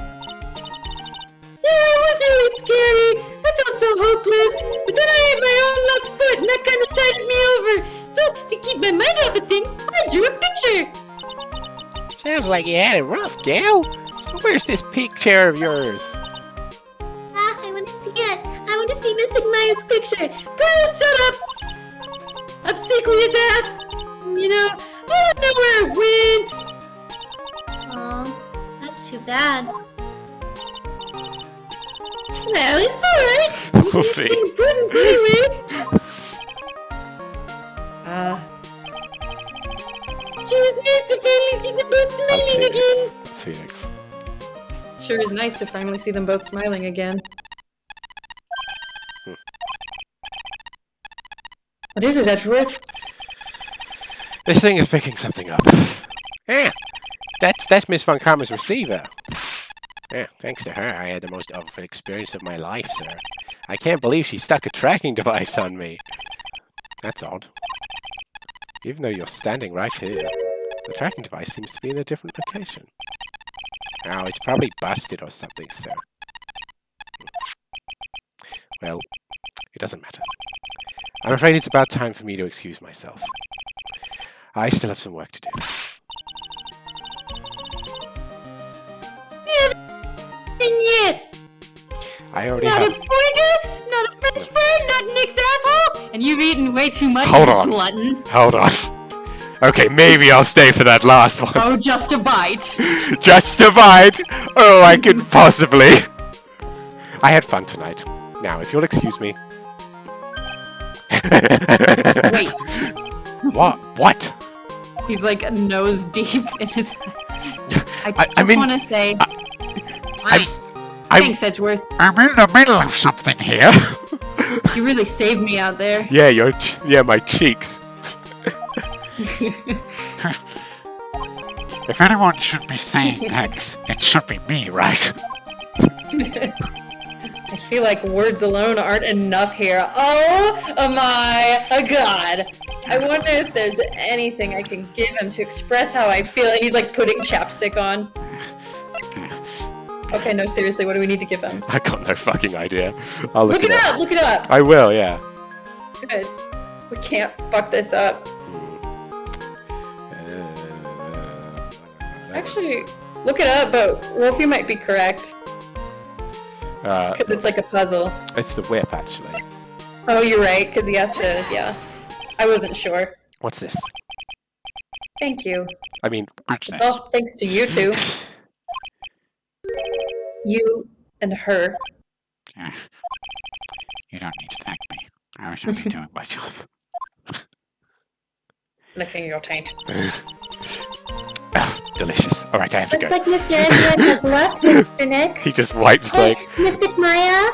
Yeah, I was really scary. I felt so hopeless. But then I ate my own left foot and that kind of tied me over. So, to keep my mind off of things, I drew a picture. Sounds like you had it rough, gal. So where's this picture of yours? Ah, I want to see it. I want to see Mystic Maya's picture. Bro, shut up. Obsequious ass. You know, I don't know where it went. Oh, that's too bad. Well, it's alright. Wolfie. It's important anyway. Sure is nice to finally see them both smiling again. That's Phoenix. Sure is nice to finally see them both smiling again. What is it, Edgeworth? This thing is picking something up. Yeah, that's Miss Von Karma's receiver. Yeah, thanks to her, I had the most awful experience of my life, sir. I can't believe she stuck a tracking device on me. That's odd. Even though you're standing right here, the tracking device seems to be in a different location. Oh, it's probably busted or something, so... Well, it doesn't matter. I'm afraid it's about time for me to excuse myself. I still have some work to do. Yet. I already Not a have... burger, not a French fry, not Nick's asshole, and you've eaten way too much. Hold you on. glutton. Hold on. Okay, maybe I'll stay for that last one. Oh, just a bite. Just a bite! Oh, I could possibly... I had fun tonight. Now, if you'll excuse me... Wait. What? What? He's like nose deep in his. I I just mean, want to say. I'm- Thanks, Edgeworth. I'm in the middle of something here. You really saved me out there. Yeah, my cheeks. If anyone should be saying thanks, it should be me, right? I feel like words alone aren't enough here. Oh my god! I wonder if there's anything I can give him to express how I feel. And he's like putting chapstick on. Okay, no, seriously, what do we need to give him? I got no fucking idea. I'll look Look it up! Look it up! I will, yeah. Good. We can't fuck this up. Actually, look it up, but Wolfie might be correct. Because it's like a puzzle. It's the whip, actually. Oh, you're right, because he has to, yeah. I wasn't sure. What's this? Thank you. I mean, what's this? Well, thanks to you two. You and her. You don't need to thank me. I was only doing my job. Licking your taint. Oh, delicious. Alright, I have to Looks go. like Mr. Edward has left, Mr. Nick. He just wipes, Hey, like... Mystic Maya?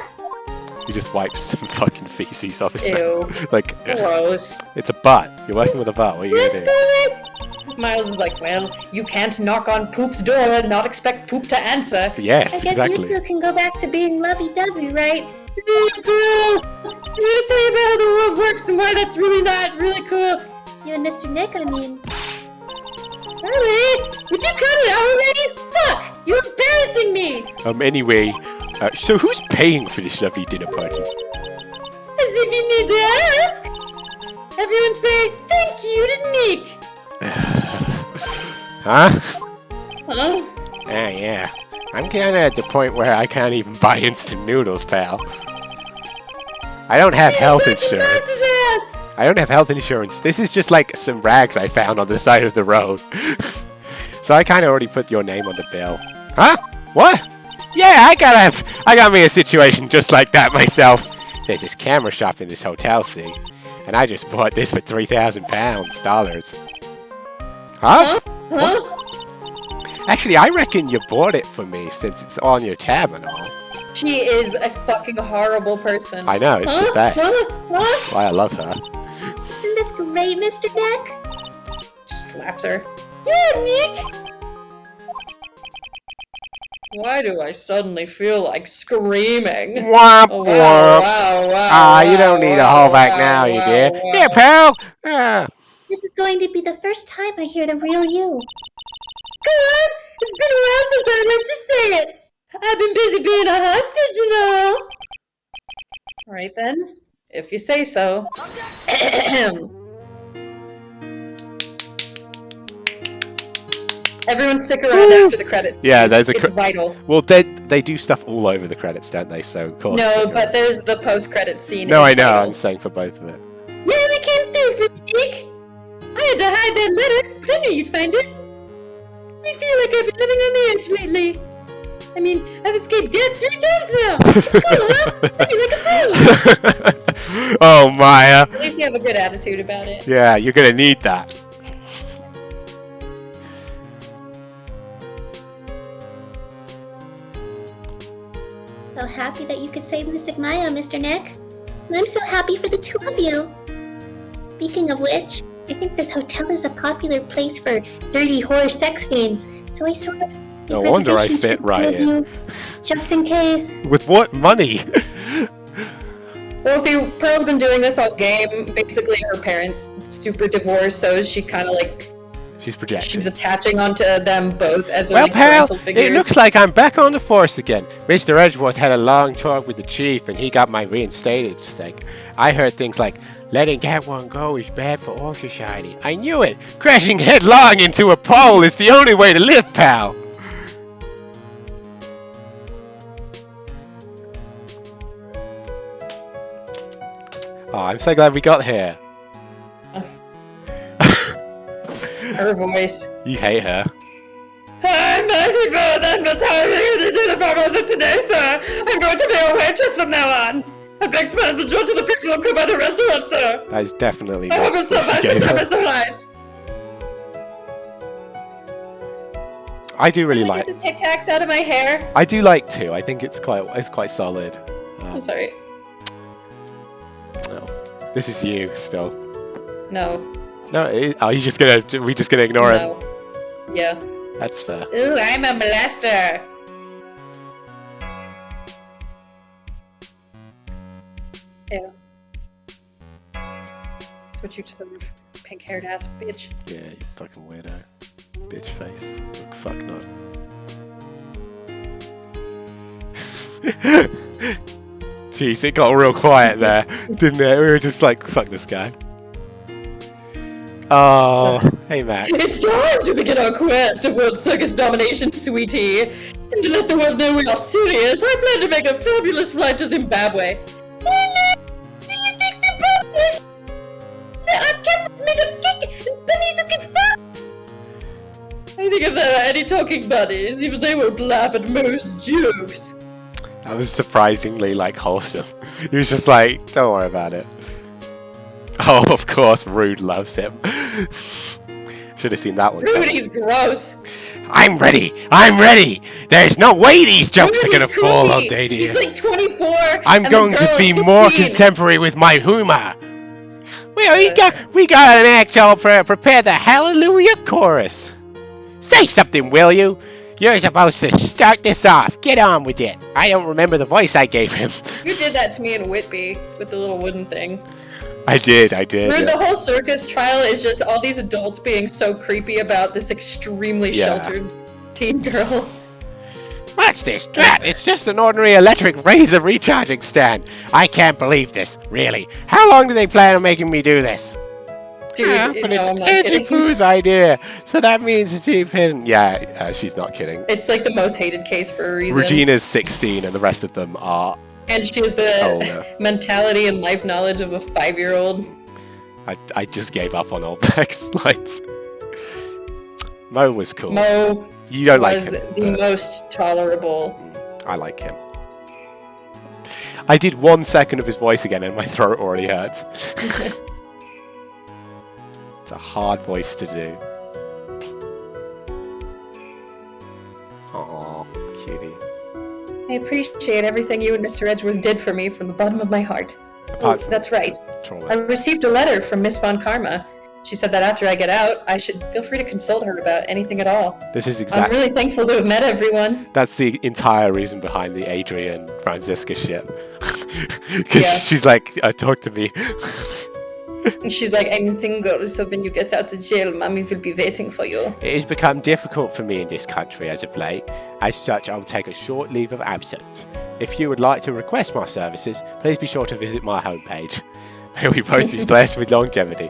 He just wipes some fucking feces off his Ew. mouth. Like, Gross. it's a butt. You're working with a butt. What are you gonna do? Miles is like, well, you can't knock on Poop's door and not expect Poop to answer. I Yes, guess exactly. you two can go back to being lovey-dovey, right? Cool. I'm gonna tell you about how the world works and why that's really not really cool. You and Mr. Nick, I mean. Really? Would you cut it out already? Fuck! You're embarrassing me! Anyway, so who's paying for this lovely dinner party? As if you need to ask! Everyone say thank you to Nick! Huh? Huh? Yeah. I'm kinda at the point where I can't even buy instant noodles, pal. I don't have health insurance. Ass. I don't have health insurance. This is just like some rags I found on the side of the road. So I kinda already put your name on the bill. Huh? What? Yeah, I got me a situation just like that myself. There's this camera shop in this hotel, see? And I just bought this for £3,000 dollars. Huh? Huh? Actually, I reckon you bought it for me since it's on your tab and all. She is a fucking horrible person. I know, it's the best. Huh? Why I love her. Isn't this great, Mr. Nick? Just slaps her. Yeah, Nick! Why do I suddenly feel like screaming? Womp Oh, womp. wow, You don't need to hold back now, you dear. Here, pal. Ah. This is going to be the first time I hear the real you. God, it's been a while since I let you say it. I've been busy being a hostage, you know. All right then, if you say so. Everyone stick around after the credits. Yeah, please. there's a It's vital. Well, they do stuff all over the credits, don't they? So of course. No, they're but gonna- there's the post-credit scene. No, is I know. vital. I'm saying for both of it. Really came through for Nick. I had to hide that letter, but I knew you'd find it. I feel like I've been living on the edge lately. I mean, I've escaped death 3 times now. Cool, huh? I feel like a fool. Oh, Maya. At least you have a good attitude about it. Yeah, you're gonna need that. So happy that you could save Mystic Maya, Mr. Nick. And I'm so happy for the two of you. Speaking of which, I think this hotel is a popular place for dirty whore sex fiends. So I sort of made No wonder I reservations fit for the right two of you, just in case. With what money? Well, if Pearl's been doing this all game, basically her parents super divorced, so she kind of like She's projecting. She's attaching onto them both as Well, like pal, parental figures. it looks like I'm back on the force again. Mr. Edgeworth had a long talk with the chief, and he got my reinstated. It's like, I heard things like, letting that one go is bad for all society. I knew it. Crashing headlong into a pole is the only way to live, pal. Oh, I'm so glad we got here. Her voice. You hate her. I'm Maggie Bone. I'm retiring as uniform as of today, sir. I'm going to be a waitress from now on. A big smile to joy to the people who come by the restaurant, sir. That is definitely I hope not it's so what she nice gave and her. time is so right. I do really Can I like. get the Tic Tacs out of my hair? I do like too. I think it's quite solid. I'm sorry. Oh, this is you still. No. No, are you just gonna? We just gonna ignore him? No. Yeah. That's fair. Ooh, I'm a molester. Ew. What you some pink-haired ass bitch. Yeah, you fucking weirdo. Bitch face. Look, fuck not. Jeez, it got real quiet there, didn't it? We were just like, fuck this guy. Oh, hey Max. It's time to begin our quest of World Circus domination, sweetie. And to let the world know we are serious, I plan to make a fabulous flight to Zimbabwe. Oh no! Do you think Zimbabwe? There are cats made of cake and bunnies who can talk! I think if there are any talking bunnies, even they won't laugh at most jokes. That was surprisingly like wholesome. He was just like, don't worry about it. Oh, of course, Rude loves him. Should have seen that one. Rudy's gross. I'm ready! I'm ready! There's no way these jokes are gonna Rudy's fall on creepy. Daddy. He's like 24. I'm and the going to girl be is more 15. contemporary with my humor. Well, we got an act all prepare the Hallelujah chorus. Say something, will you? You're supposed to start this off. Get on with it. I don't remember the voice I gave him. You did that to me in Whitby with the little wooden thing. I did. Where the whole circus trial is just all these adults being so creepy about this extremely Yeah. sheltered teen girl. What's this? Drat, it's just an ordinary electric razor recharging stand. I can't believe this, really. How long do they plan on making me do this? Dude, Yeah, you but know, it's I'm not Edgy kidding. Pooh's idea, so that means it's deep hidden. Yeah, she's not kidding. It's like the most hated case for a reason. Regina's 16 and the rest of them are And she has the older. mentality and life knowledge of a 5-year-old. I just gave up on old Beck's lines. Mo was cool. Mo You don't like was him. the but most tolerable. I like him. I did 1 second of his voice again and my throat already hurts. It's a hard voice to do. Aww, cutie. I appreciate everything you and Mr. Edgeworth did for me from the bottom of my heart. Apart from That's right. trauma. I received a letter from Miss Von Karma. She said that after I get out, I should feel free to consult her about anything at all. This is I'm exactly. really thankful to have met everyone. That's the entire reason behind the Adrian Franziska ship. Because Yeah. she's like, talk to me. And she's like, I'm single, so when you get out of jail, mommy will be waiting for you. It has become difficult for me in this country as of late. As such, I will take a short leave of absence. If you would like to request my services, please be sure to visit my homepage. May we both be blessed with longevity.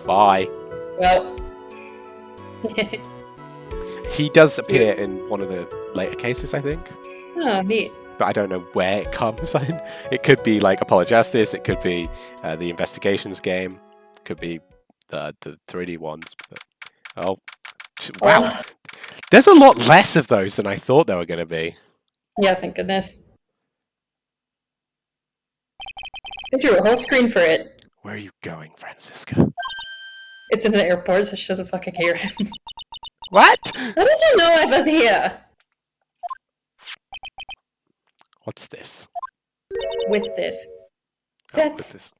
Bye. Well, He does appear in one of the later cases, I think. oh, neat. But I don't know where it comes in. It could be like Apollo Justice, it could be the Investigations game, it could be the 3D ones. But, oh, wow. Oh, There's a lot less of those than I thought there were going to be. yeah, thank goodness. I drew a whole screen for it. Where are you going, Franziska? It's in an airport, so she doesn't fucking hear him. What? How did you know I was here? What's this? With this. Oh, That's... what's this?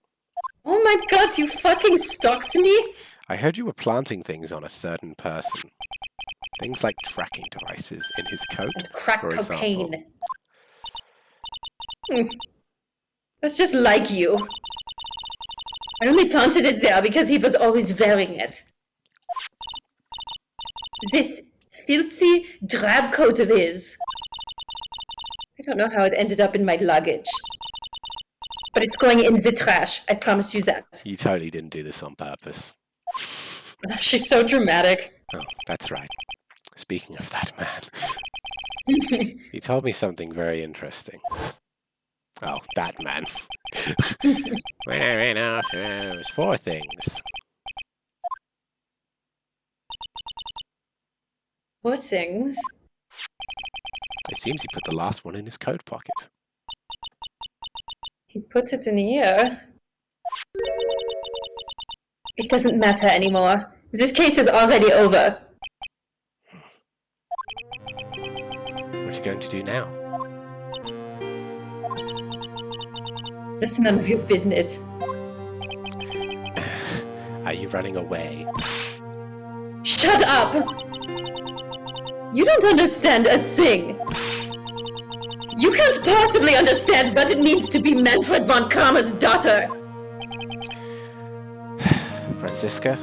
Oh my god, you fucking stalked me? I heard you were planting things on a certain person. Things like tracking devices in his coat. And crack for example. cocaine. That's just like you. I only planted it there because he was always wearing it. This filthy drab coat of his. I don't know how it ended up in my luggage. But it's going in the trash, I promise you that. You totally didn't do this on purpose. She's so dramatic. Oh, that's right. Speaking of that man, he told me something very interesting. Oh, that man. When I ran off, it was 4 things. What things? It seems he put the last one in his coat pocket. He put it in here. It doesn't matter anymore. This case is already over. What are you going to do now? That's none of your business. Are you running away? Shut up! You don't understand a thing. You can't possibly understand what it means to be Manfred von Karma's daughter. Franziska?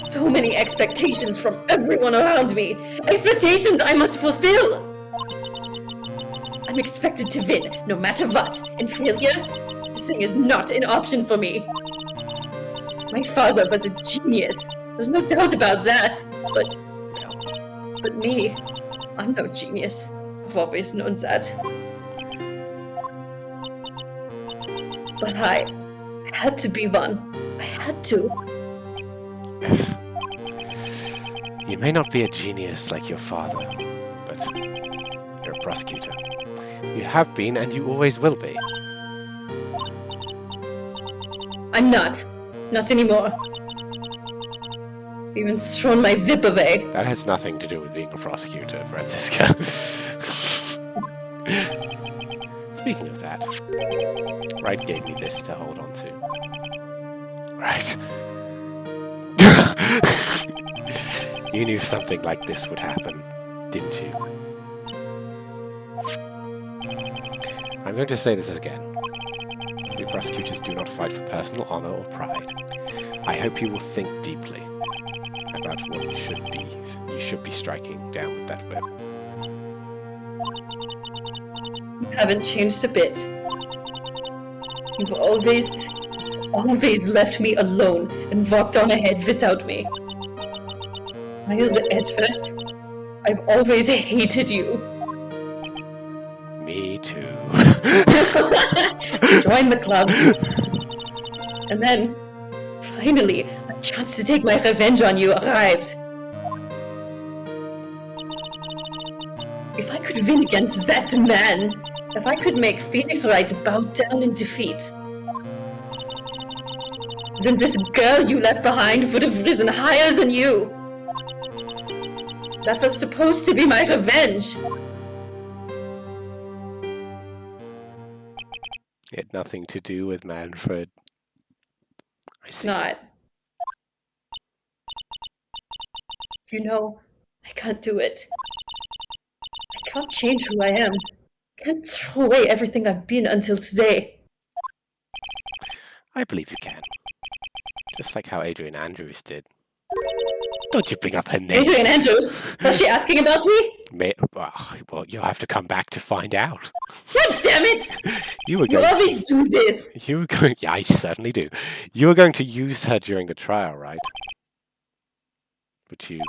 So many expectations from everyone around me. Expectations I must fulfill. I'm expected to win, no matter what. And failure? This thing is not an option for me. My father was a genius. There's no doubt about that. But me, I'm no genius. I've always known that. But I had to be one. I had to. You may not be a genius like your father, but you're a prosecutor. You have been, and you always will be. I'm not. Not anymore. I've even thrown my whip away. That has nothing to do with being a prosecutor, Franziska. Speaking of that, Wright gave me this to hold on to. Right. You knew something like this would happen, didn't you? I'm going to say this again. We prosecutors do not fight for personal honor or pride. I hope you will think deeply about what you should be striking down with that whip. You haven't changed a bit. You've always left me alone and walked on ahead without me. Miles Edgeworth, I've always hated you. Me too. Join the club. And then, finally, a chance to take my revenge on you arrived. If I could win against that man, if I could make Phoenix Wright bow down in defeat, then this girl you left behind would have risen higher than you. That was supposed to be my revenge. It had nothing to do with Manfred. I It's see. not. You know, I can't do it. I can't change who I am. I can't throw away everything I've been until today. I believe you can. Just like how Adrian Andrews did. Don't you bring up her name. Adrian Andrews, was she asking about me? Well, you'll have to come back to find out. God damn it! You were You going. always do this. You were going. Yeah, I certainly do. You were going to use her during the trial, right? But you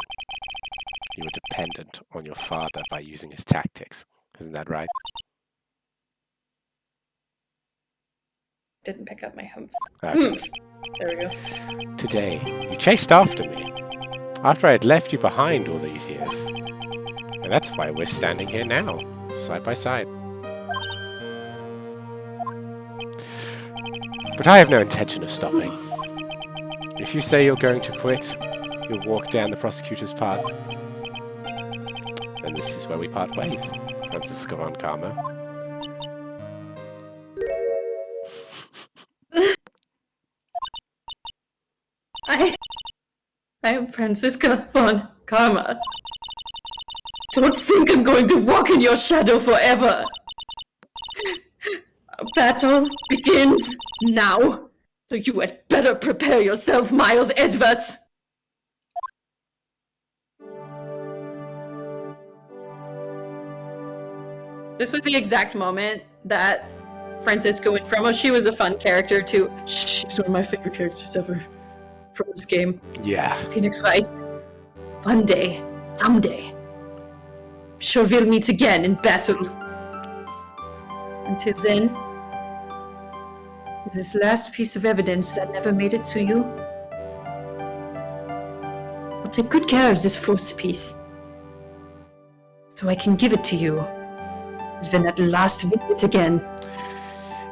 were dependent on your father by using his tactics. Isn't that right? Didn't pick up my humph. Okay. There we go. Today, you chased after me. After I had left you behind all these years. And that's why we're standing here now, side by side. But I have no intention of stopping. If you say you're going to quit, you'll walk down the prosecutor's path. Then this is where we part ways, Franziska von Karma. I am Franziska von Karma. Don't think I'm going to walk in your shadow forever. Our battle begins now. So you had better prepare yourself, Miles Edgeworth. This was the exact moment that Francisco went from, oh, she was a fun character, to, she's one of my favorite characters ever from this game. Yeah. Phoenix Wright. One day, someday, sure we'll meet again in battle. Until then, this last piece of evidence that never made it to you, I'll take good care of this fourth piece, so I can give it to you, even at last visit again.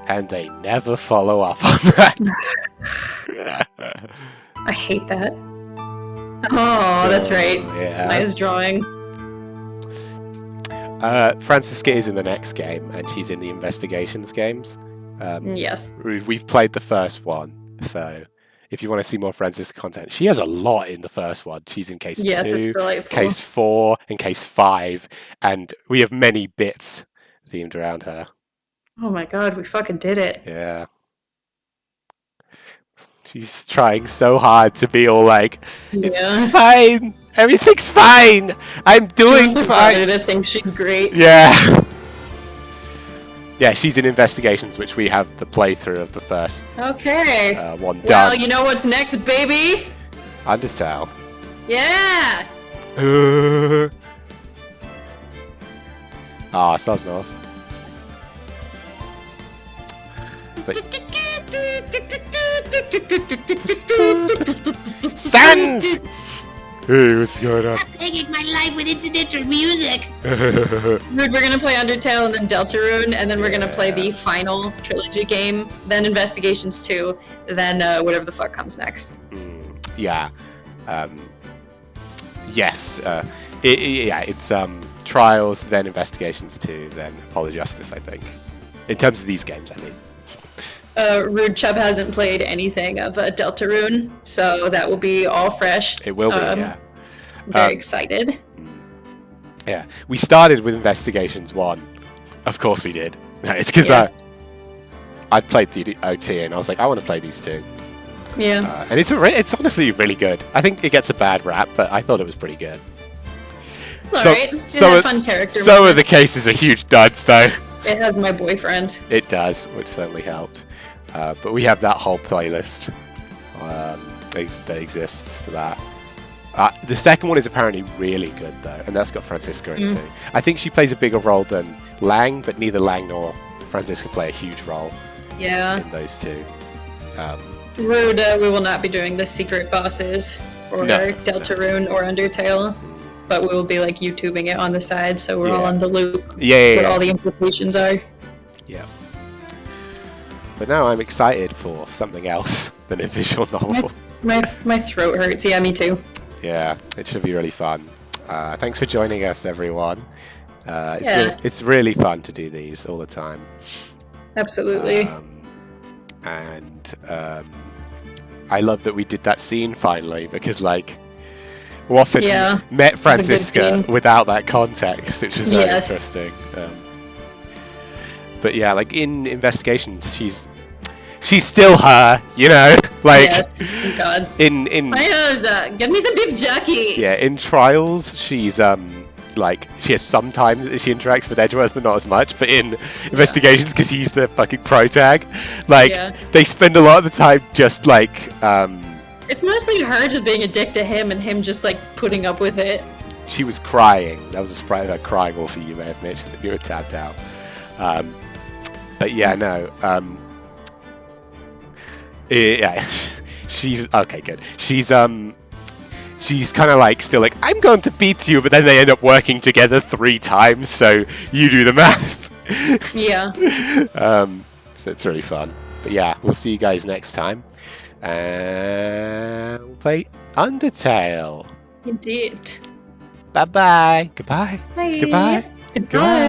And they never follow up on that. I hate that. Oh, that's right. Yeah. Maya's drawing. Francisca is in the next game, and she's in the investigations games. Yes. We've played the first one, so if you want to see more Francisca content, she has a lot in the first one. She's in case Yes, 2, it's delightful. case 4, and case 5, and we have many bits themed around her. Oh my god, we fucking did it. Yeah. She's trying so hard to be all like, it's Yeah. fine, everything's fine, I'm doing She wants her fine. brother to think she's great. Yeah. Yeah, she's in investigations, which we have the playthrough of the first Okay. one Well, done. you know what's next, baby? Undertale. Yeah! Stars North. But Sand! Hey, what's going on? Making my life with incidental music. We're gonna play Undertale and then Deltarune, and then we're gonna play the final trilogy game, then Investigations 2, then whatever the fuck comes next. Yeah. Yes. It's Trials, then Investigations 2, then Apollo Justice, I think. In terms of these games, I mean. Rude Chubb hasn't played anything of Deltarune, so that will be all fresh. It will be, yeah. Very excited. Yeah. We started with Investigations 1. Of course we did. No, it's because Yeah. I'd played the OT and I was like, I want to play these two. Yeah. And it's honestly really good. I think it gets a bad rap, but I thought it was pretty good. Alright. It some had of- fun character Some of the moments. cases are huge duds, though. It has my boyfriend. It does, which certainly helped. But we have that whole playlist that exists for that. The second one is apparently really good, though, and that's got Francisca in too. I think she plays a bigger role than Lang, but neither Lang nor Francisca play a huge role Yeah. in those two. Rude, we will not be doing the secret bosses or No. Deltarune or Undertale, but we will be like YouTubing it on the side, so we're all Yeah. on the loop. Yeah. What all the implications are. Yeah. But now I'm excited for something else than a visual novel. My throat hurts. Yeah, me too. Yeah, it should be really fun. Thanks for joining us, everyone. Yeah. It's really fun to do these all the time. Absolutely. I love that we did that scene finally, because like we often Yeah, met a good Francisca scene. without that context, which was very Yes. interesting. But yeah, like in Investigations, she's still her, you know. Like yes. Thank God. in Maya's, get me some beef jerky. yeah, in Trials, she's like she has sometimes she interacts with Edgeworth, but not as much. But in Investigations, because he's the fucking pro tag, like Yeah. they spend a lot of the time just like It's mostly her just being a dick to him and him just like putting up with it. she was crying. That was a surprise about crying all for you, may have mentioned if you were tapped out. But yeah, no. Yeah, she's okay. Good. She's kind of like still like I'm going to beat you, but then they end up working together 3 times. So you do the math. Yeah. So it's really fun. But yeah, we'll see you guys next time, and we'll play Undertale. Indeed. Bye bye. Goodbye. Bye. Goodbye. Goodbye.